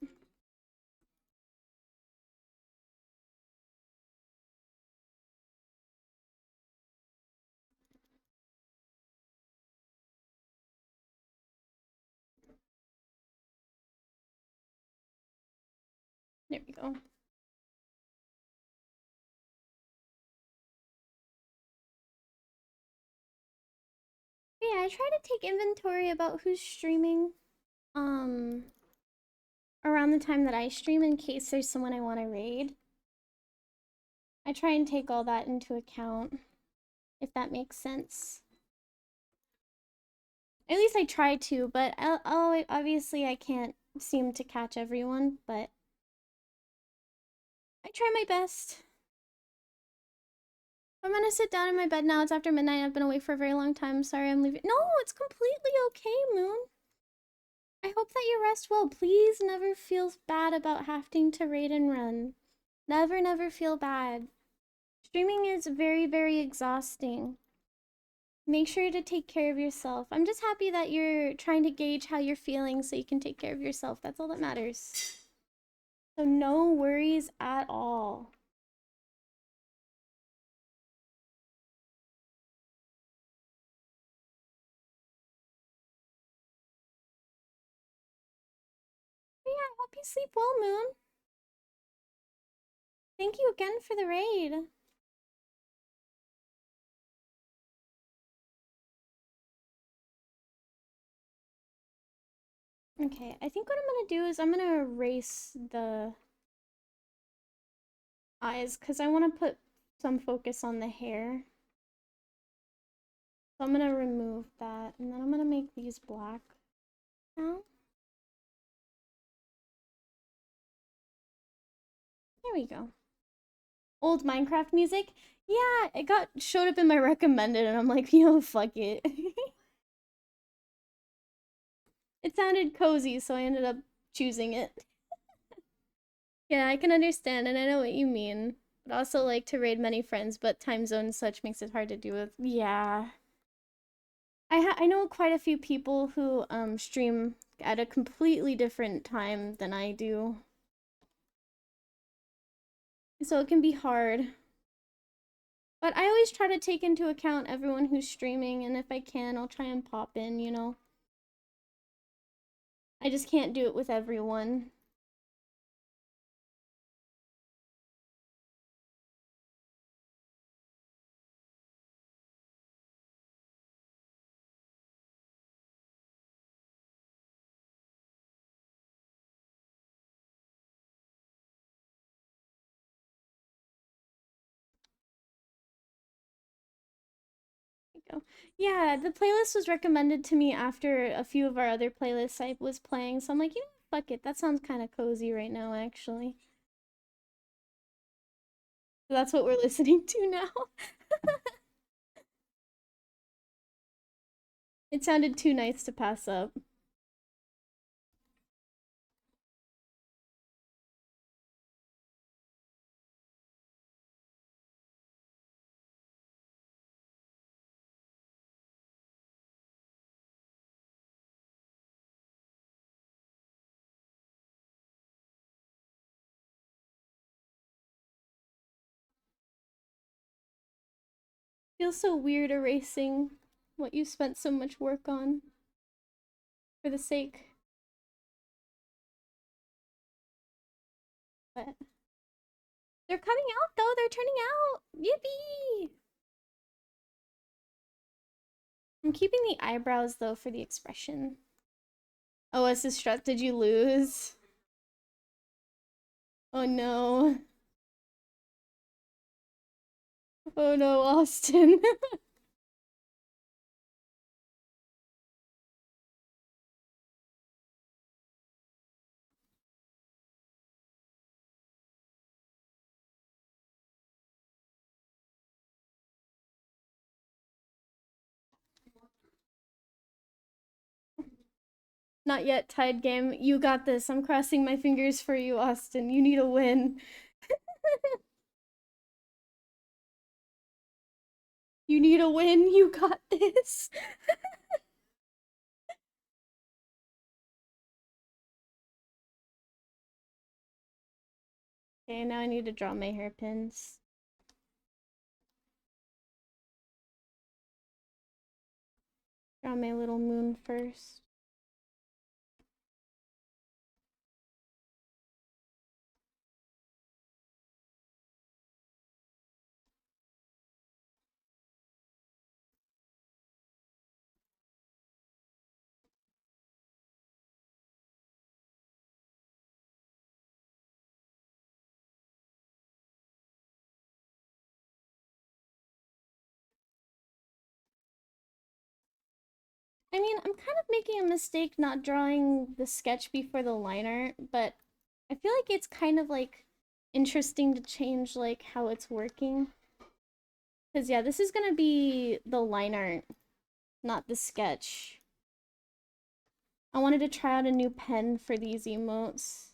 There we go. But yeah, I try to take inventory about who's streaming around the time that I stream in case there's someone I want to raid. I try and take all that into account, if that makes sense. At least I try to, but obviously I can't seem to catch everyone, but I try my best. I'm gonna sit down in my bed now. It's after midnight. I've been awake for a very long time. Sorry I'm leaving. No, it's completely okay, Moon. I hope that you rest well. Please never feel bad about having to raid and run. Never, never feel bad. Streaming is very, very exhausting. Make sure to take care of yourself. I'm just happy that you're trying to gauge how you're feeling so you can take care of yourself. That's all that matters. So no worries at all. But yeah, I hope you sleep well, Moon. Thank you again for the raid. Okay, I think what I'm gonna do is I'm gonna erase the eyes because I want to put some focus on the hair. So I'm gonna remove that and then I'm gonna make these black now. There we go. Old Minecraft music. Yeah, it showed up in my recommended and I'm like, yo, fuck it. It sounded cozy, so I ended up choosing it. Yeah, I can understand and I know what you mean. But also like to raid many friends, but time zone and such makes it hard to do with. Yeah. I know quite a few people who stream at a completely different time than I do. So it can be hard. But I always try to take into account everyone who's streaming, and if I can, I'll try and pop in, you know? I just can't do it with everyone. Go. Yeah, the playlist was recommended to me after a few of our other playlists I was playing, so I'm like, you know, fuck it. That sounds kind of cozy right now, actually. So that's what we're listening to now. It sounded too nice to pass up. Feels so weird erasing what you spent so much work on for the sake. But they're coming out though, they're turning out! Yippee! I'm keeping the eyebrows though for the expression. Oh, as a strut, did you lose? Oh no. Oh no, Austin. Not yet, tied game. You got this. I'm crossing my fingers for you, Austin. You need a win. You need a win. You got this. Okay, now I need to draw my hairpins. Draw my little moon first. I mean, I'm kind of making a mistake not drawing the sketch before the line art, but I feel like it's kind of like interesting to change like how it's working. Because yeah, this is gonna be the line art, not the sketch. I wanted to try out a new pen for these emotes.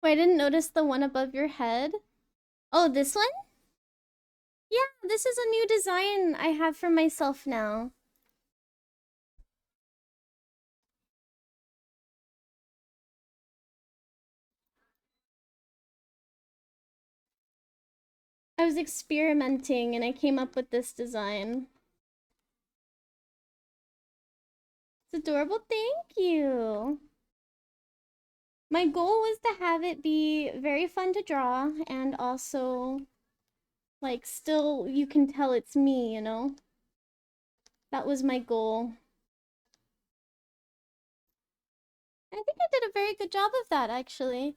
Wait, I didn't notice the one above your head. Oh, this one? Yeah, this is a new design I have for myself now. I was experimenting and I came up with this design. It's adorable, thank you. My goal was to have it be very fun to draw and also, like, still you can tell it's me, you know? That was my goal. I think I did a very good job of that, actually.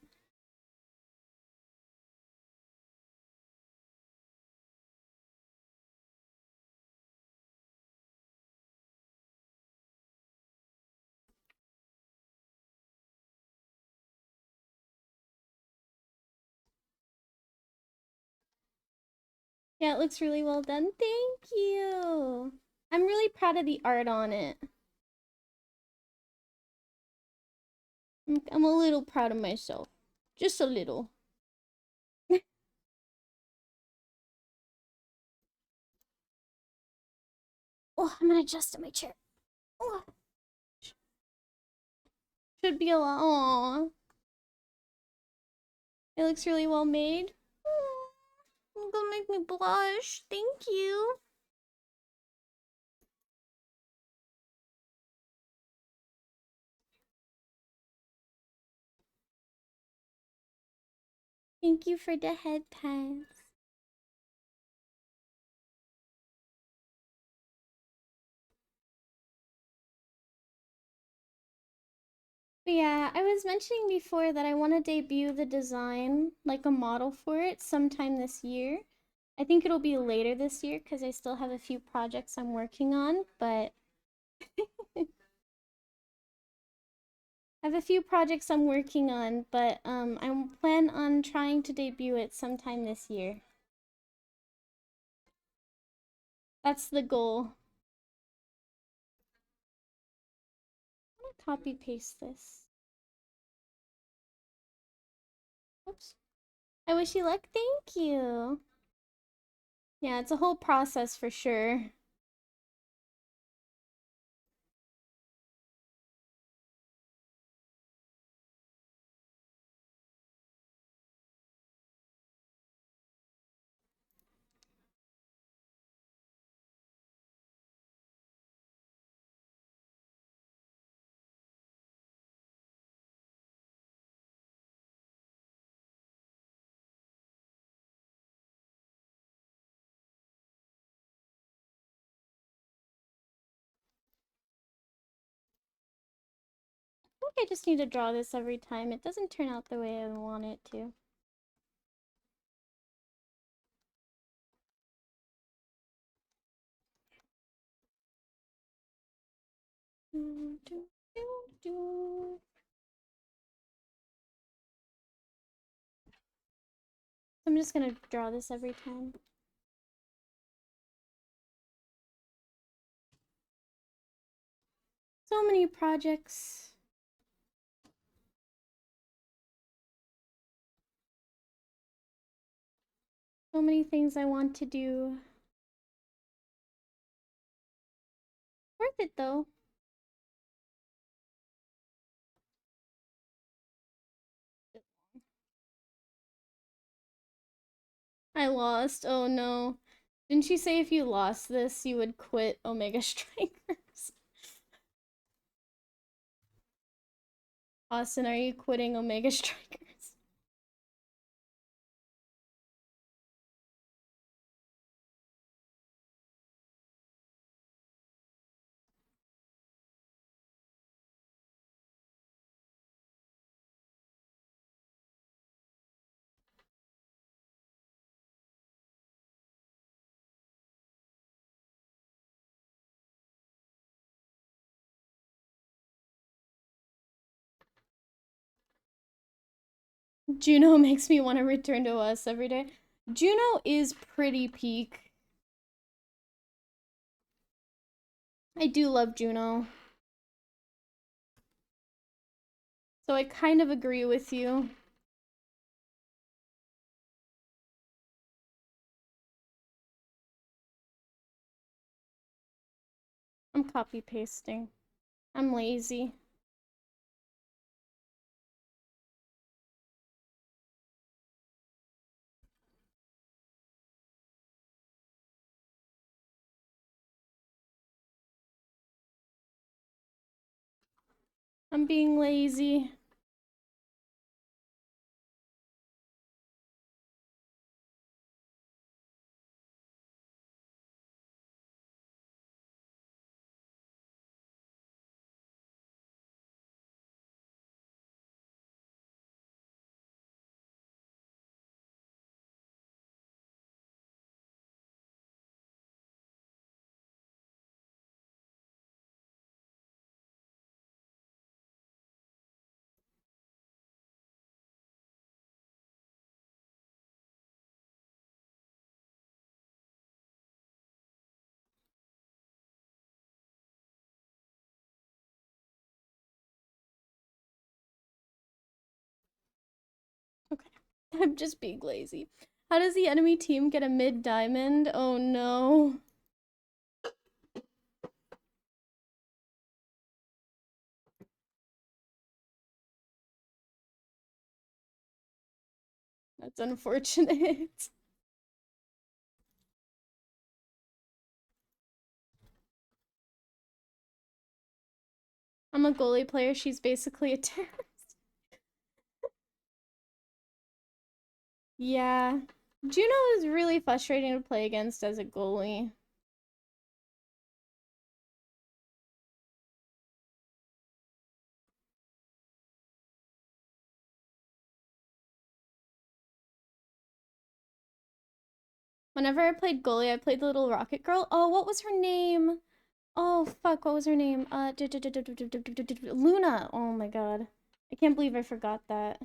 Yeah, it looks really well done. Thank you. I'm really proud of the art on it. I'm a little proud of myself. Just a little. Oh, I'm gonna adjust in my chair. Oh, should be a lot. Aww. It looks really well made. You're gonna make me blush. Thank you. Thank you for the headpans. But yeah, I was mentioning before that I want to debut the design, like a model for it, sometime this year. I think it'll be later this year because I still have a few projects I'm working on, but I have a few projects I'm working on, but I plan on trying to debut it sometime this year. That's the goal. I'm gonna copy paste this. Oops. I wish you luck. Thank you. Yeah, it's a whole process for sure. I think I just need to draw this every time. It doesn't turn out the way I want it to. I'm just gonna draw this every time. So many projects. So many things I want to do. Worth it though. I lost. Oh no. Didn't she say if you lost this, you would quit Omega Strikers? Austin, are you quitting Omega Strikers? Juno makes me want to return to us every day. Juno is pretty peak. I do love Juno. So I kind of agree with you. I'm copy pasting. I'm lazy. I'm being lazy. Okay. I'm just being lazy. How does the enemy team get a mid diamond? Oh no. That's unfortunate. I'm a goalie player. She's basically a terrorist. Yeah. Juno is really frustrating to play against as a goalie. Whenever I played goalie, I played the little rocket girl. Oh, what was her name? Oh, fuck, what was her name? Luna. Oh my god. I can't believe I forgot that.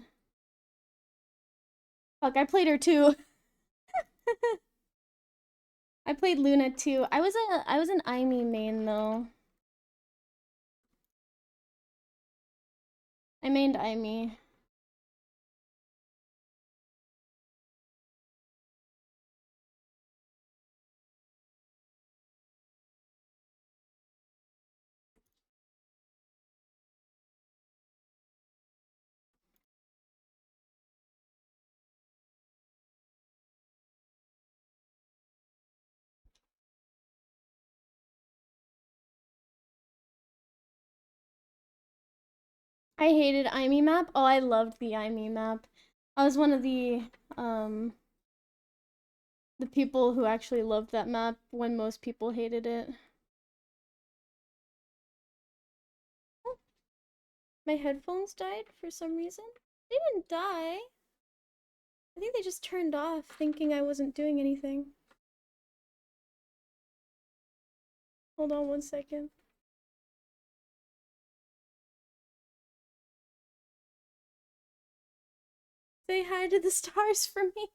Fuck, I played her too. I played Luna too. I was an Aimee main though. I mained Aimee. I hated IME map. Oh, I loved the IME map. I was one of the people who actually loved that map when most people hated it. Oh, my headphones died for some reason. They didn't die. I think they just turned off thinking I wasn't doing anything. Hold on 1 second. Say hi to the stars for me.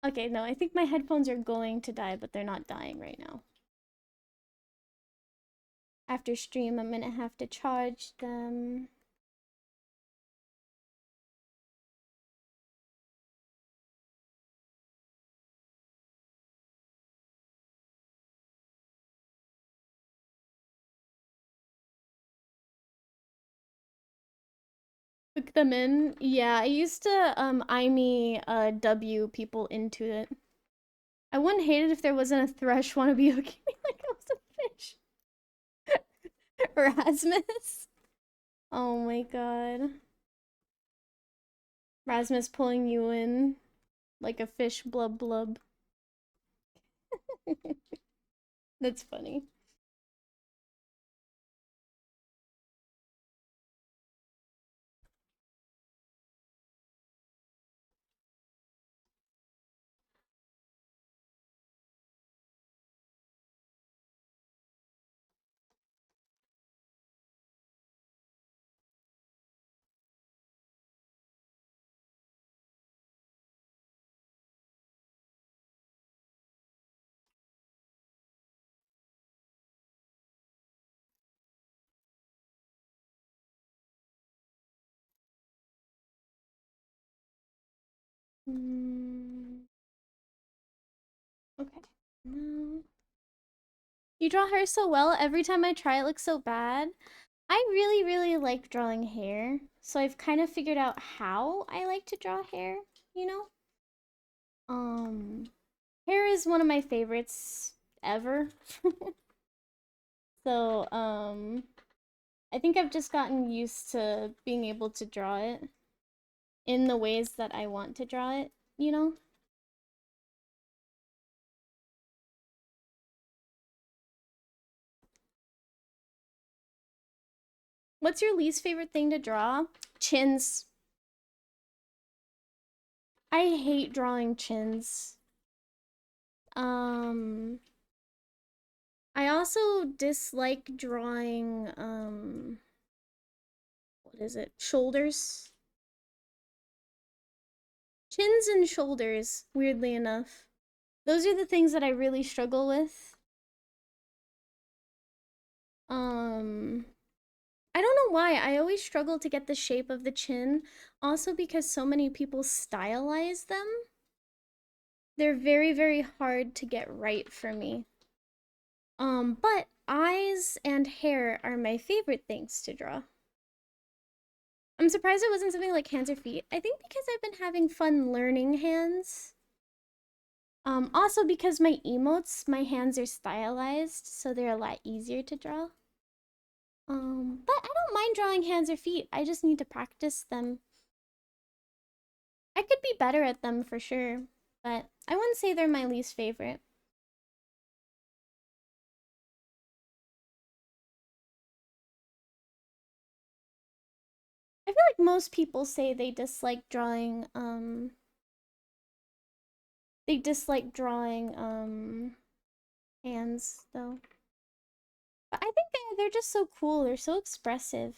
Okay, no, I think my headphones are going to die, but they're not dying right now. After stream, I'm gonna have to charge them. Hook them in. Yeah, I used to IME W people into it. I wouldn't hate it if there wasn't a thrush wannabe hooking me like I was a fish. Rasmus. Oh my god. Rasmus pulling you in like a fish blub blub. That's funny. Mm, okay. No. You draw hair so well. Every time I try, it looks so bad. I really, really like drawing hair. So I've kind of figured out how I like to draw hair, you know? Um, Hair is one of my favorites ever. So, I think I've just gotten used to being able to draw it in the ways that I want to draw it, you know? What's your least favorite thing to draw? Chins. I hate drawing chins. Um, I also dislike drawing, what is it? Shoulders. Chins and shoulders, weirdly enough. Those are the things that I really struggle with. Um, I don't know why. I always struggle to get the shape of the chin. Also because so many people stylize them. They're very, very hard to get right for me. But eyes and hair are my favorite things to draw. I'm surprised it wasn't something like hands or feet. I think because I've been having fun learning hands. Also because my emotes, my hands are stylized, so they're a lot easier to draw. But I don't mind drawing hands or feet. I just need to practice them. I could be better at them for sure, but I wouldn't say they're my least favorite. I feel like most people say they dislike drawing hands though. But I think they're just so cool. They're so expressive.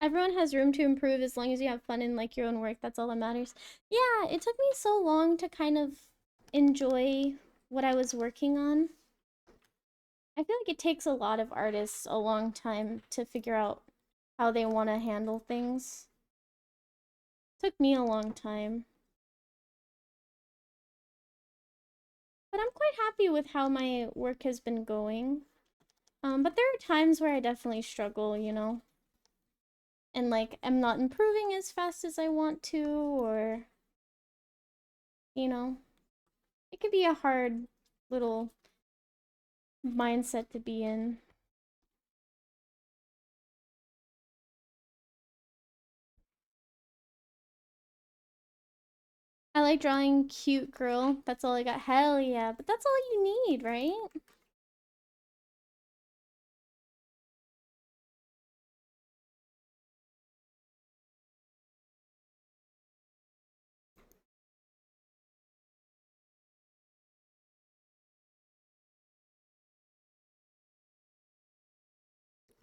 Everyone has room to improve as long as you have fun and like your own work. That's all that matters. Yeah, it took me so long to kind of enjoy what I was working on. I feel like it takes a lot of artists a long time to figure out how they want to handle things. It took me a long time. But I'm quite happy with how my work has been going. But there are times where I definitely struggle, you know? And like I'm not improving as fast as I want to, or you know? It could be a hard little mindset to be in. I like drawing cute girl. That's all I got. Hell yeah. But that's all you need, right?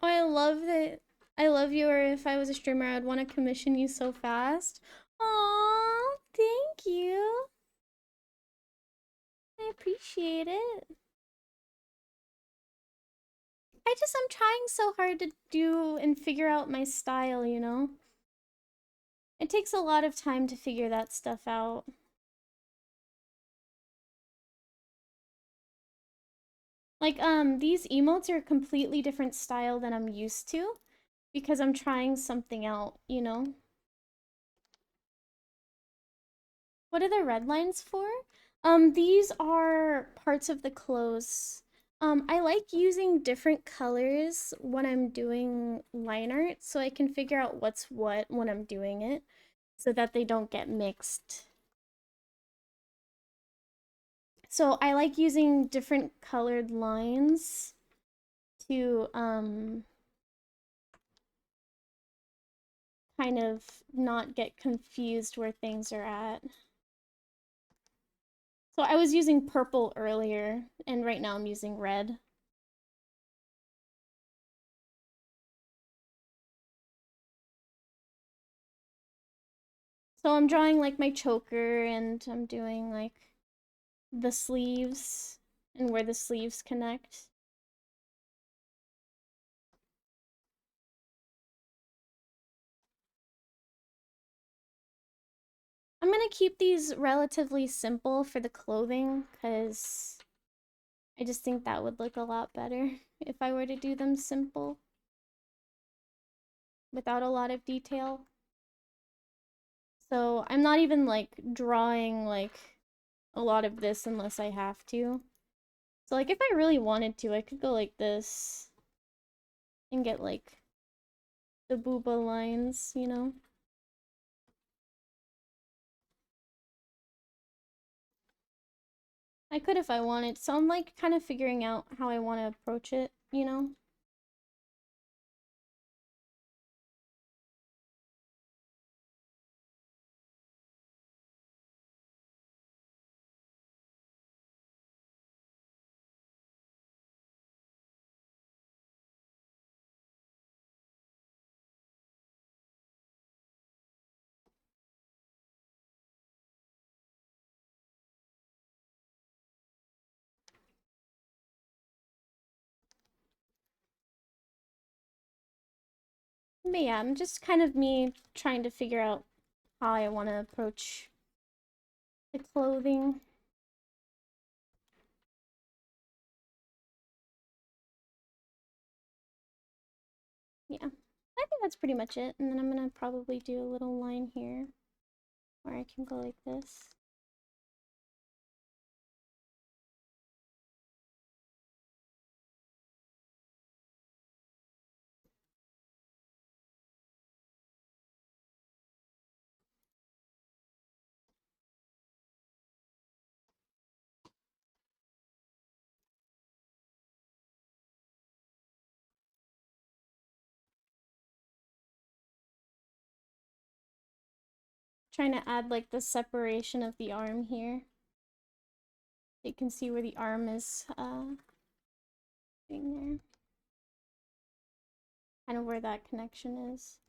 Oh, I love that. I love you, or if I was a streamer, I'd want to commission you so fast. Aw, thank you. I appreciate it. I'm trying so hard to do and figure out my style, you know? It takes a lot of time to figure that stuff out. Like, these emotes are a completely different style than I'm used to because I'm trying something out, you know? What are the red lines for? These are parts of the clothes. I like using different colors when I'm doing line art so I can figure out what's what when I'm doing it so that they don't get mixed. So I like using different colored lines to kind of not get confused where things are at. So I was using purple earlier, and right now I'm using red. So I'm drawing like my choker, and I'm doing like the sleeves and where the sleeves connect. I'm gonna keep these relatively simple for the clothing because I just think that would look a lot better if I were to do them simple without a lot of detail. So I'm not even like drawing like a lot of this unless I have to. So like if I really wanted to, I could go like this and get like the booba lines, you know? I could if I wanted. So I'm like kind of figuring out how I want to approach it, you know? But yeah, I'm just kind of me trying to figure out how I want to approach the clothing. Yeah, I think that's pretty much it. And then I'm gonna probably do a little line here where I can go like this. Trying to add like the separation of the arm here. You can see where the arm is being there. Kind of where that connection is.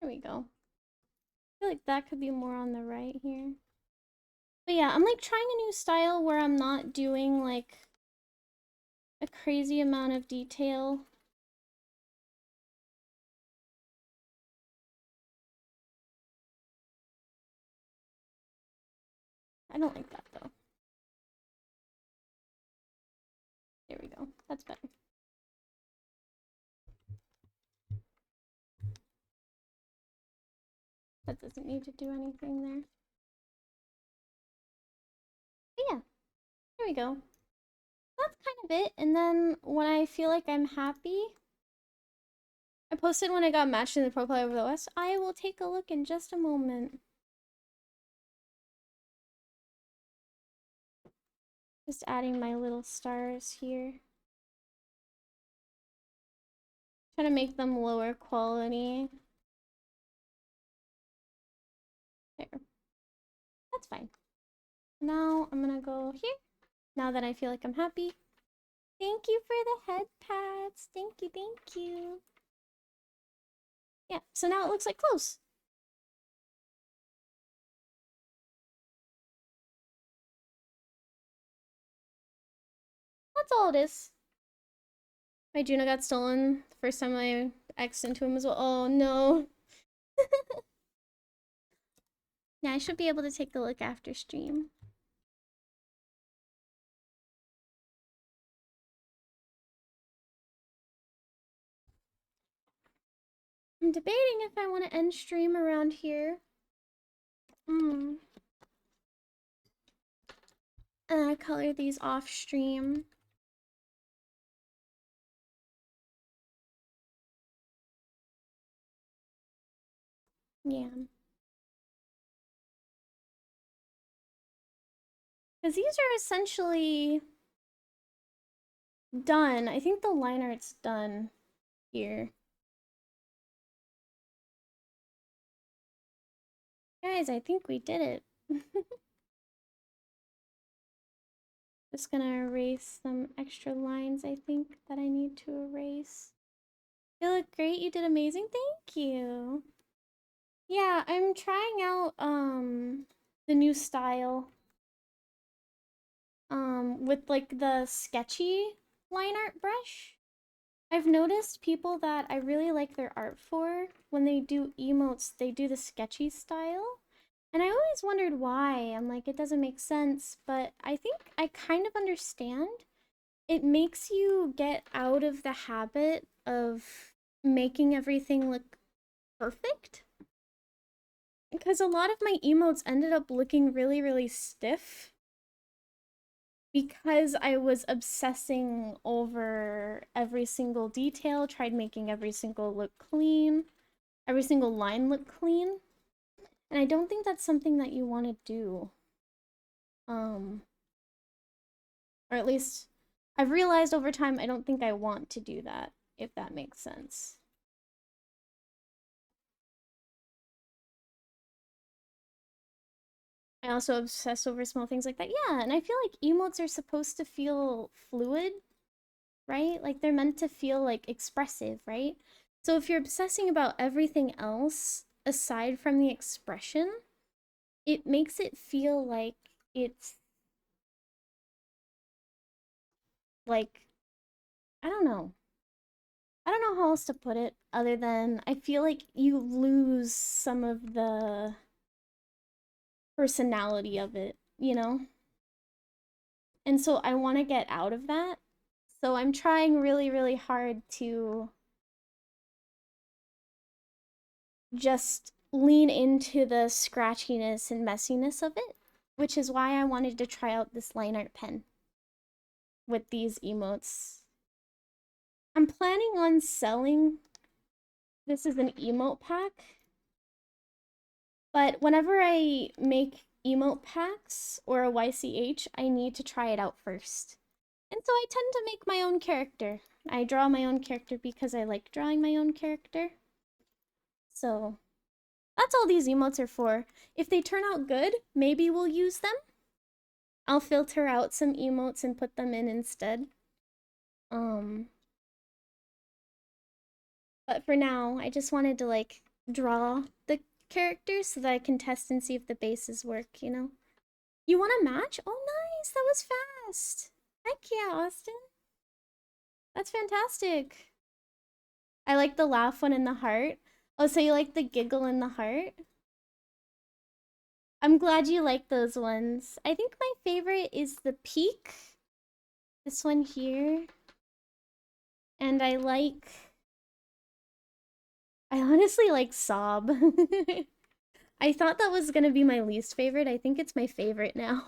There we go. I feel like that could be more on the right here. But yeah, I'm like trying a new style where I'm not doing like a crazy amount of detail. I don't like that though. That's better. That doesn't need to do anything there. But yeah, there we go. That's kind of it. And then when I feel like I'm happy, I posted when I got matched in the profile over the West. I will take a look in just a moment. Just adding my little stars here. Trying to make them lower quality. There. That's fine. Now I'm gonna go here. Now that I feel like I'm happy. Thank you for the head pats. Thank you, thank you. Yeah, so now it looks like clothes. That's all it is. My Juno got stolen the first time I X'd into him as well. Oh no. Yeah, I should be able to take a look after stream. I'm debating if I want to end stream around here. And I color these off stream. Yeah. Because these are essentially done. I think the line art's done here. Guys, I think we did it. Just gonna erase some extra lines, I think, that I need to erase. You look great. You did amazing. Thank you. Yeah, I'm trying out the new style with like the sketchy line art brush. I've noticed people that I really like their art for, when they do emotes, they do the sketchy style. And I always wondered why. I'm like, it doesn't make sense, but I think I kind of understand. It makes you get out of the habit of making everything look perfect. Because a lot of my emotes ended up looking really, really stiff. Because I was obsessing over every single detail, tried making every single look clean, every single line look clean. And I don't think that's something that you want to do. Or at least I've realized over time I don't think I want to do that, if that makes sense. I also obsess over small things like that. Yeah, and I feel like emotes are supposed to feel fluid, right? Like they're meant to feel like expressive, right? So if you're obsessing about everything else aside from the expression, it makes it feel like it's like, I don't know. I don't know how else to put it other than I feel like you lose some of the personality of it, you know? And so I want to get out of that. So I'm trying really, really hard to just lean into the scratchiness and messiness of it, which is why I wanted to try out this line art pen with these emotes. I'm planning on selling this as an emote pack, but whenever I make emote packs or a YCH, I need to try it out first. And so I tend to make my own character. I draw my own character because I like drawing my own character. So that's all these emotes are for. If they turn out good, maybe we'll use them. I'll filter out some emotes and put them in instead. But for now, I just wanted to like draw the characters so that I can test and see if the bases work, you know? You want a match? Oh, nice! That was fast! Heck yeah, Austin! That's fantastic! I like the laugh one in the heart. Oh, so you like the giggle in the heart? I'm glad you like those ones. I think my favorite is the peak. This one here. And I honestly like Sob. I thought that was gonna be my least favorite. I think it's my favorite now.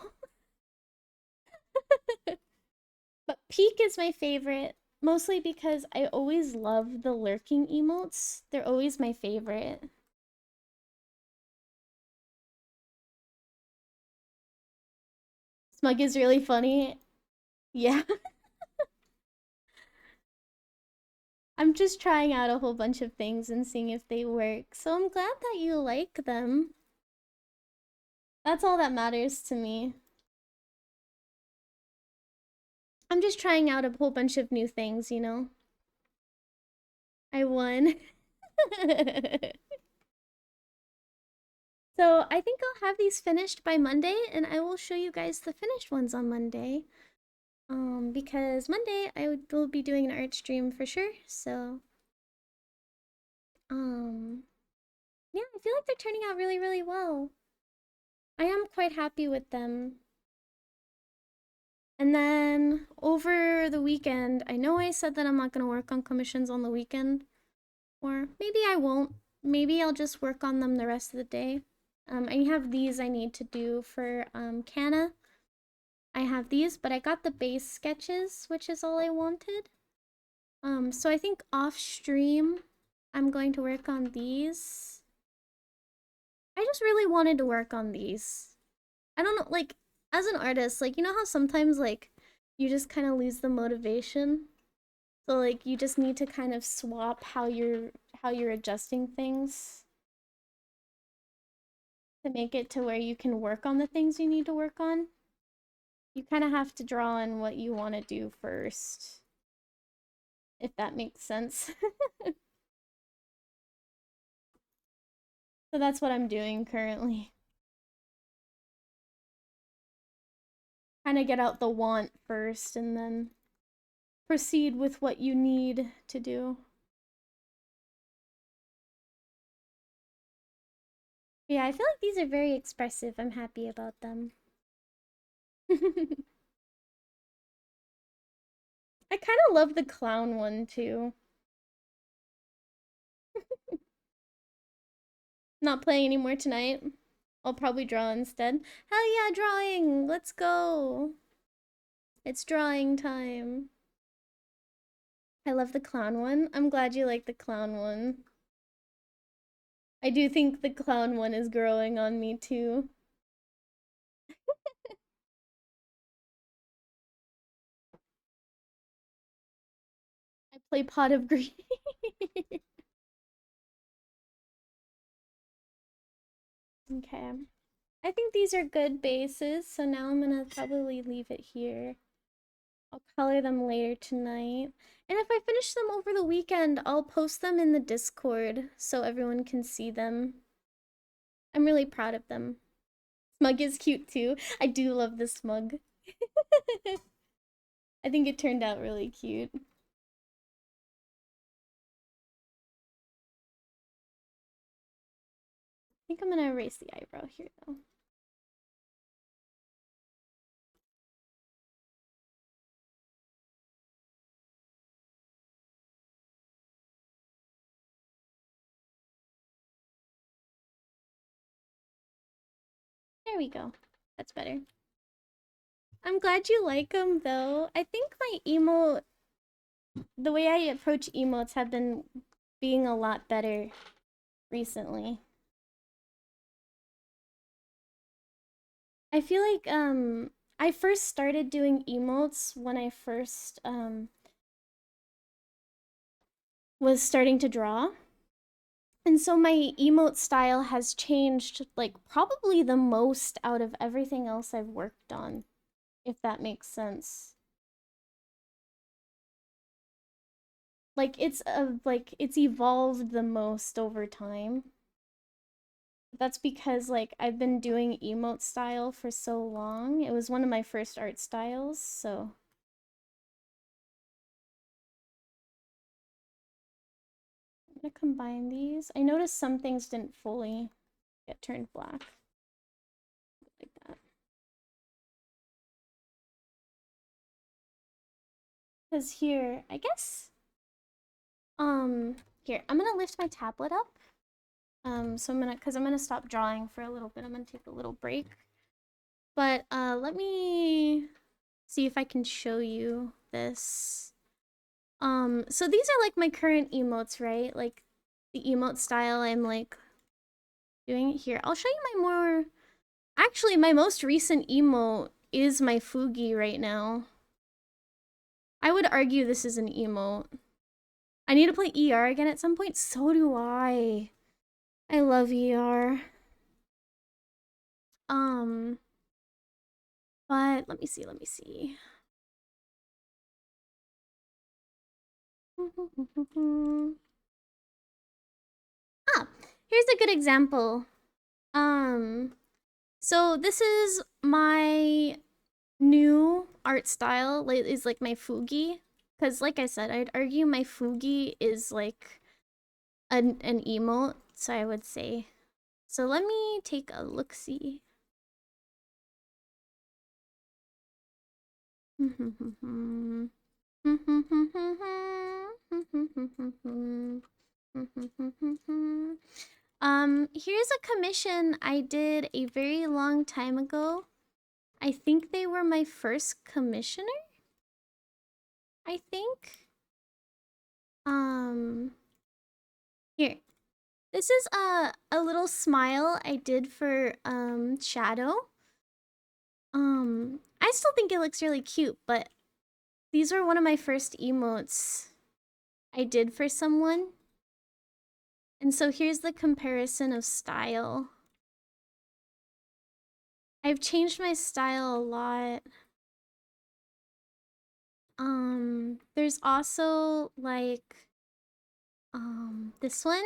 But Peak is my favorite, mostly because I always love the lurking emotes. They're always my favorite. Smug is really funny. Yeah. I'm just trying out a whole bunch of things and seeing if they work. So I'm glad that you like them. That's all that matters to me. I'm just trying out a whole bunch of new things, you know? I won. So I think I'll have these finished by Monday, and I will show you guys the finished ones on Monday. Because Monday I will be doing an art stream for sure. So, um, yeah, I feel like they're turning out really, really well. I am quite happy with them. And then over the weekend, I know I said that I'm not gonna work on commissions on the weekend, or maybe I won't. Maybe I'll just work on them the rest of the day. I have these I need to do for Canna. I have these, but I got the base sketches, which is all I wanted. So I think off stream, I'm going to work on these. I just really wanted to work on these. I don't know, like, as an artist, like, you know how sometimes, like, you just kind of lose the motivation? So, like, you just need to kind of swap how you're adjusting things to make it to where you can work on the things you need to work on. You kind of have to draw in what you want to do first, if that makes sense. So that's what I'm doing currently. Kind of get out the want first and then proceed with what you need to do. Yeah, I feel like these are very expressive. I'm happy about them. I kind of love the clown one too. Not playing anymore tonight. I'll probably draw instead. Hell yeah, drawing! Let's go! It's drawing time. I love the clown one. I'm glad you like the clown one. I do think the clown one is growing on me too. I play Pot of Green. Okay. I think these are good bases, so now I'm gonna probably leave it here. I'll color them later tonight. And if I finish them over the weekend, I'll post them in the Discord so everyone can see them. I'm really proud of them. Smug is cute too. I do love the smug. I think it turned out really cute. I think I'm gonna erase the eyebrow here though. There we go. That's better. I'm glad you like them though. I think the way I approach emotes have been being a lot better recently. I feel like I first started doing emotes when I first was starting to draw. And so my emote style has changed like probably the most out of everything else I've worked on, if that makes sense. Like it's evolved the most over time. That's because like I've been doing emote style for so long. It was one of my first art styles, so I'm gonna combine these. I noticed some things didn't fully get turned black like that. Because here, I guess Here, I'm gonna lift my tablet up. So I'm gonna stop drawing for a little bit. I'm gonna take a little break. But let me see if I can show you this. So these are like my current emotes, right? Like the emote style I'm like doing it here. I'll show you my more. Actually, my most recent emote is my Fugi right now. I would argue this is an emote. I need to play ER again at some point. So do I. I love ER. But let me see, let me see. Ah, here's a good example. So this is my new art style, is like my Fugi. Because like I said, I'd argue my Fugi is like an emote, so I would say. So let me take a look-see. Here's a commission I did a very long time ago. I think they were my first commissioner? I think. Here. This is a little smile I did for Shadow. I still think it looks really cute, but these were one of my first emotes I did for someone. And so here's the comparison of style. I've changed my style a lot. There's also like this one.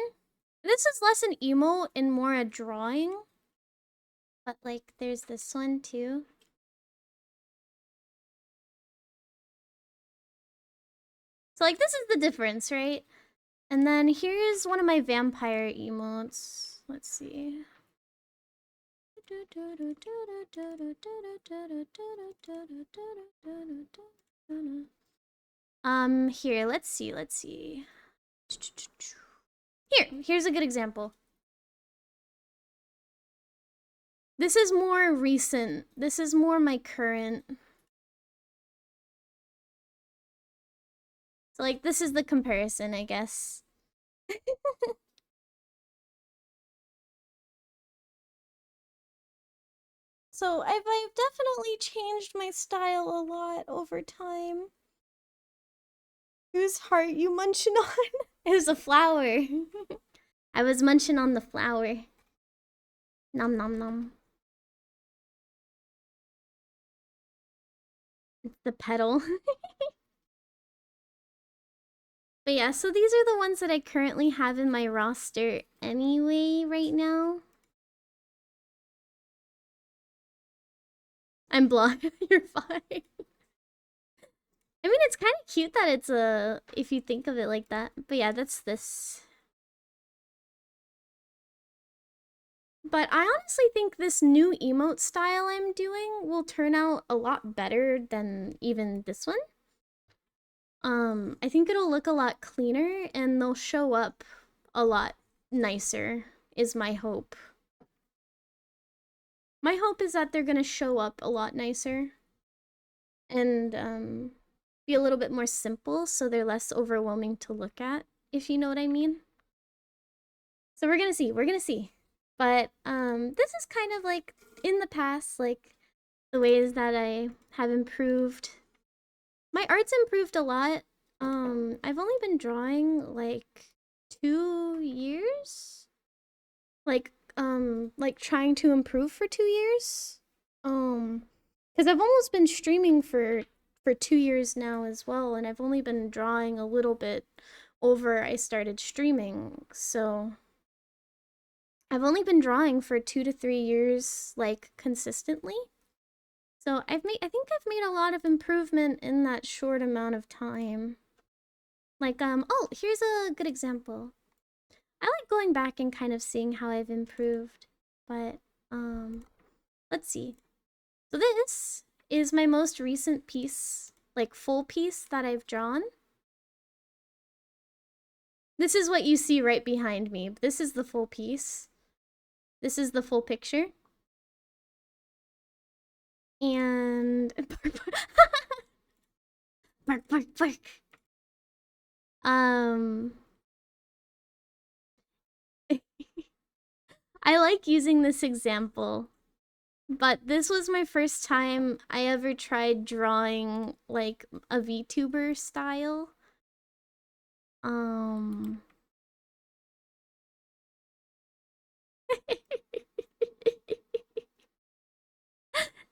This is less an emote and more a drawing. But like there's this one too. So like this is the difference, right? And then here's one of my vampire emotes. Let's see. Here, let's see. Here's a good example. This is more recent. This is more my current. So like this is the comparison, I guess. So I've definitely changed my style a lot over time. Whose heart you munching on? It was a flower. I was munching on the flower. Nom nom nom. It's the petal. But yeah, so these are the ones that I currently have in my roster anyway right now. I'm blind. You're fine. I mean, it's kind of cute that it's a, if you think of it like that. But yeah, that's this. But I honestly think this new emote style I'm doing will turn out a lot better than even this one. I think it'll look a lot cleaner and they'll show up a lot nicer, is my hope. My hope is that they're gonna show up a lot nicer and be a little bit more simple so they're less overwhelming to look at, if you know what I mean. So we're gonna see. But this is kind of like in the past, like the ways that I have improved. My art's improved a lot. I've only been drawing like 2 years. Like trying to improve for 2 years. Because I've almost been streaming for 2 years now as well, and I've only been drawing a little bit over I started streaming. So I've only been drawing for 2 to 3 years, like consistently. So I think I've made a lot of improvement in that short amount of time. Like, oh, here's a good example. I like going back and kind of seeing how I've improved, but, let's see. So this is my most recent piece, like full piece that I've drawn. This is what you see right behind me. This is the full piece. This is the full picture. And bark, bark, bark. I like using this example, but this was my first time I ever tried drawing like a VTuber style.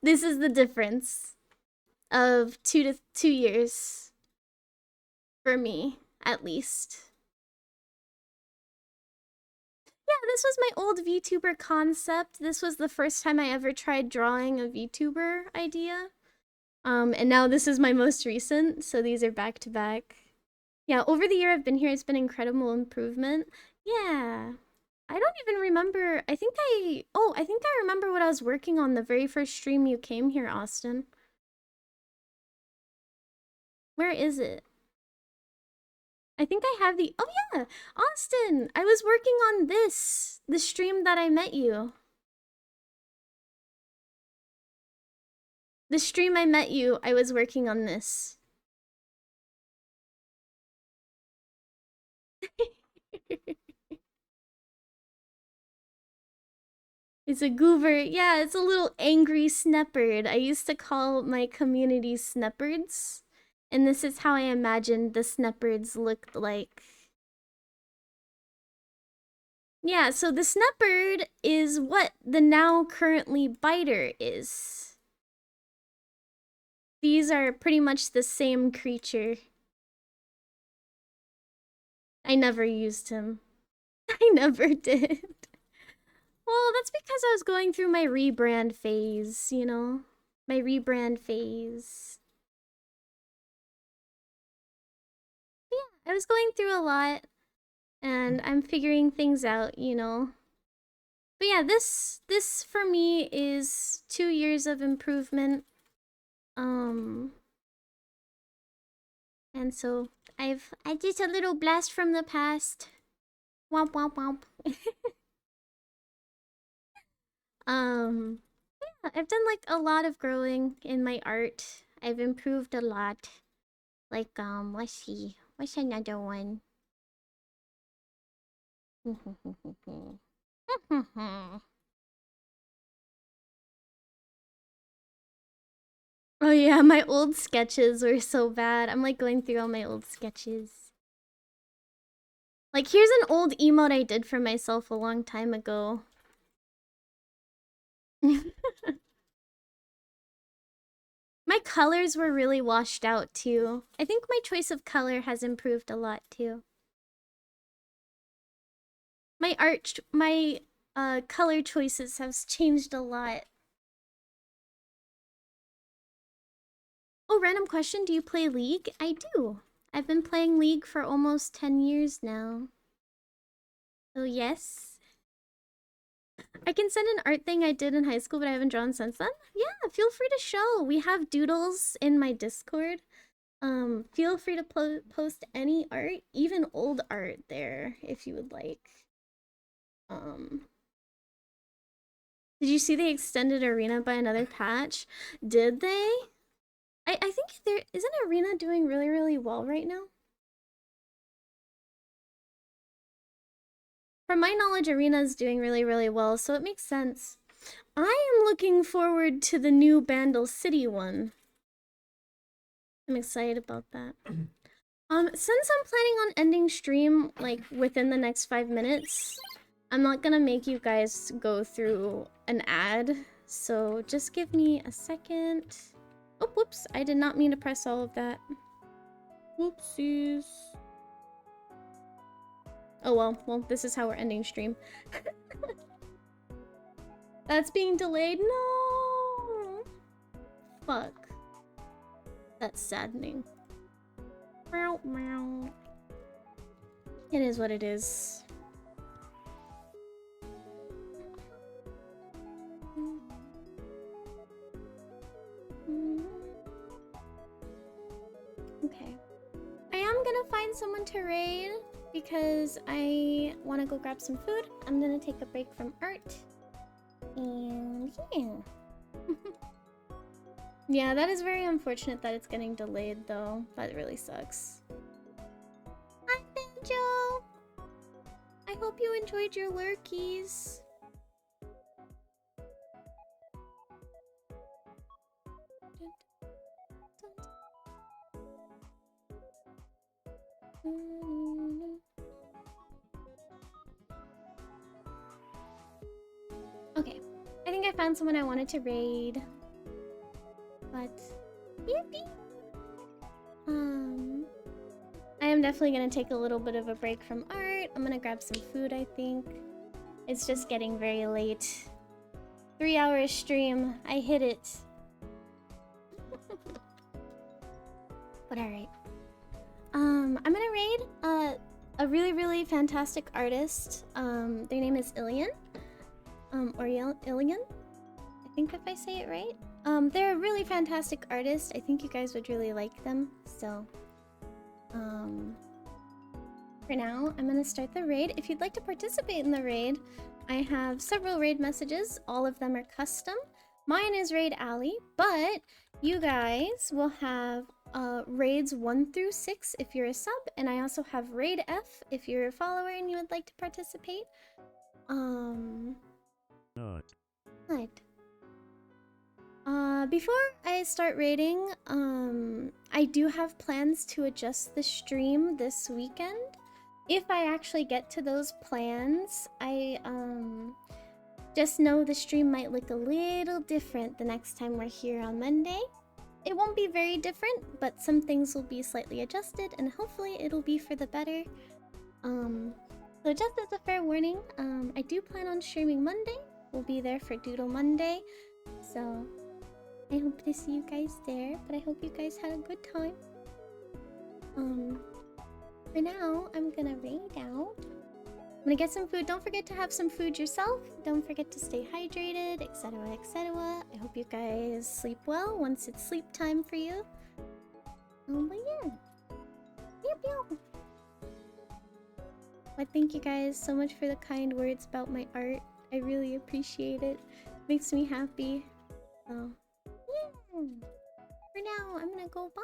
This is the difference of 2 years for me, at least. Yeah, this was my old VTuber concept. This was the first time I ever tried drawing a VTuber idea. And now this is my most recent, so these are back to back. Yeah, over the year I've been here, it's been incredible improvement. Yeah. I don't even remember. I think I remember what I was working on the very first stream you came here, Austin. Where is it? I think I have the, oh yeah, Austin, I was working on this, the stream that I met you. The stream I met you, I was working on this. It's a goober. Yeah, it's a little angry sneppered. I used to call my community sneppards. And this is how I imagined the sneppards looked like. Yeah, so the sneppard is what the now currently biter is. These are pretty much the same creature. I never used him. I never did. Well, that's because I was going through my rebrand phase, you know? My rebrand phase. But yeah, I was going through a lot, and I'm figuring things out, you know? But yeah, this for me is 2 years of improvement. And so I did a little blast from the past. Womp womp womp. Yeah, I've done like a lot of growing in my art. I've improved a lot. Like, let's see. What's another one? Oh yeah, my old sketches were so bad. I'm like going through all my old sketches. Like, here's an old emote I did for myself a long time ago. My colors were really washed out too. I think my choice of color has improved a lot too. My color choices have changed a lot. Oh, random question, do you play League? I do. I've been playing League for almost 10 years now. So yes. I can send an art thing I did in high school, but I haven't drawn since then. Yeah, feel free to show. We have doodles in my Discord. Feel free to post any art, even old art there, if you would like. Did you see they extended Arena by another patch? Did they? I think there isn't Arena doing really, really well right now. From my knowledge, Arena is doing really, really well, so it makes sense. I am looking forward to the new Bandle City one. I'm excited about that. Since I'm planning on ending stream, like, within the next 5 minutes, I'm not gonna make you guys go through an ad, so just give me a second. Oh, whoops, I did not mean to press all of that. Whoopsies. Oh well, this is how we're ending stream. That's being delayed? No! Fuck. That's saddening. Meow, meow. It is what it is. Okay. I am gonna find someone to raid. raid because I want to go grab some food. I'm gonna take a break from art. And yeah. Yeah, that is very unfortunate that it's getting delayed though. That really sucks. Hi, Banjo! I hope you enjoyed your lurkies. Okay, I think I found someone I wanted to raid. But yippee! I am definitely gonna take a little bit of a break from art. I'm gonna grab some food, I think. It's just getting very late. 3-hour stream. I hit it. But alright. I'm gonna raid a really fantastic artist. Their name is Ilian. Or Ilian? I think if I say it right. They're a really fantastic artist. I think you guys would really like them. So, for now, I'm gonna start the raid. If you'd like to participate in the raid, I have several raid messages. All of them are custom. Mine is Raid Alley, but you guys will have raids 1 through 6 if you're a sub, and I also have Raid F if you're a follower and you would like to participate. Good. Before I start raiding, I do have plans to adjust the stream this weekend. If I actually get to those plans, I just know the stream might look a little different the next time we're here on Monday. It won't be very different, but some things will be slightly adjusted, and hopefully it'll be for the better. So just as a fair warning, I do plan on streaming Monday. We'll be there for Doodle Monday, so I hope to see you guys there, but I hope you guys had a good time. For now, I'm gonna raid out. I'm gonna get some food. Don't forget to have some food yourself. Don't forget to stay hydrated, etc, etc. I hope you guys sleep well once it's sleep time for you. But yeah. Pew. But thank you guys so much for the kind words about my art. I really appreciate it. Makes me happy. So, yeah. For now, I'm gonna go bye.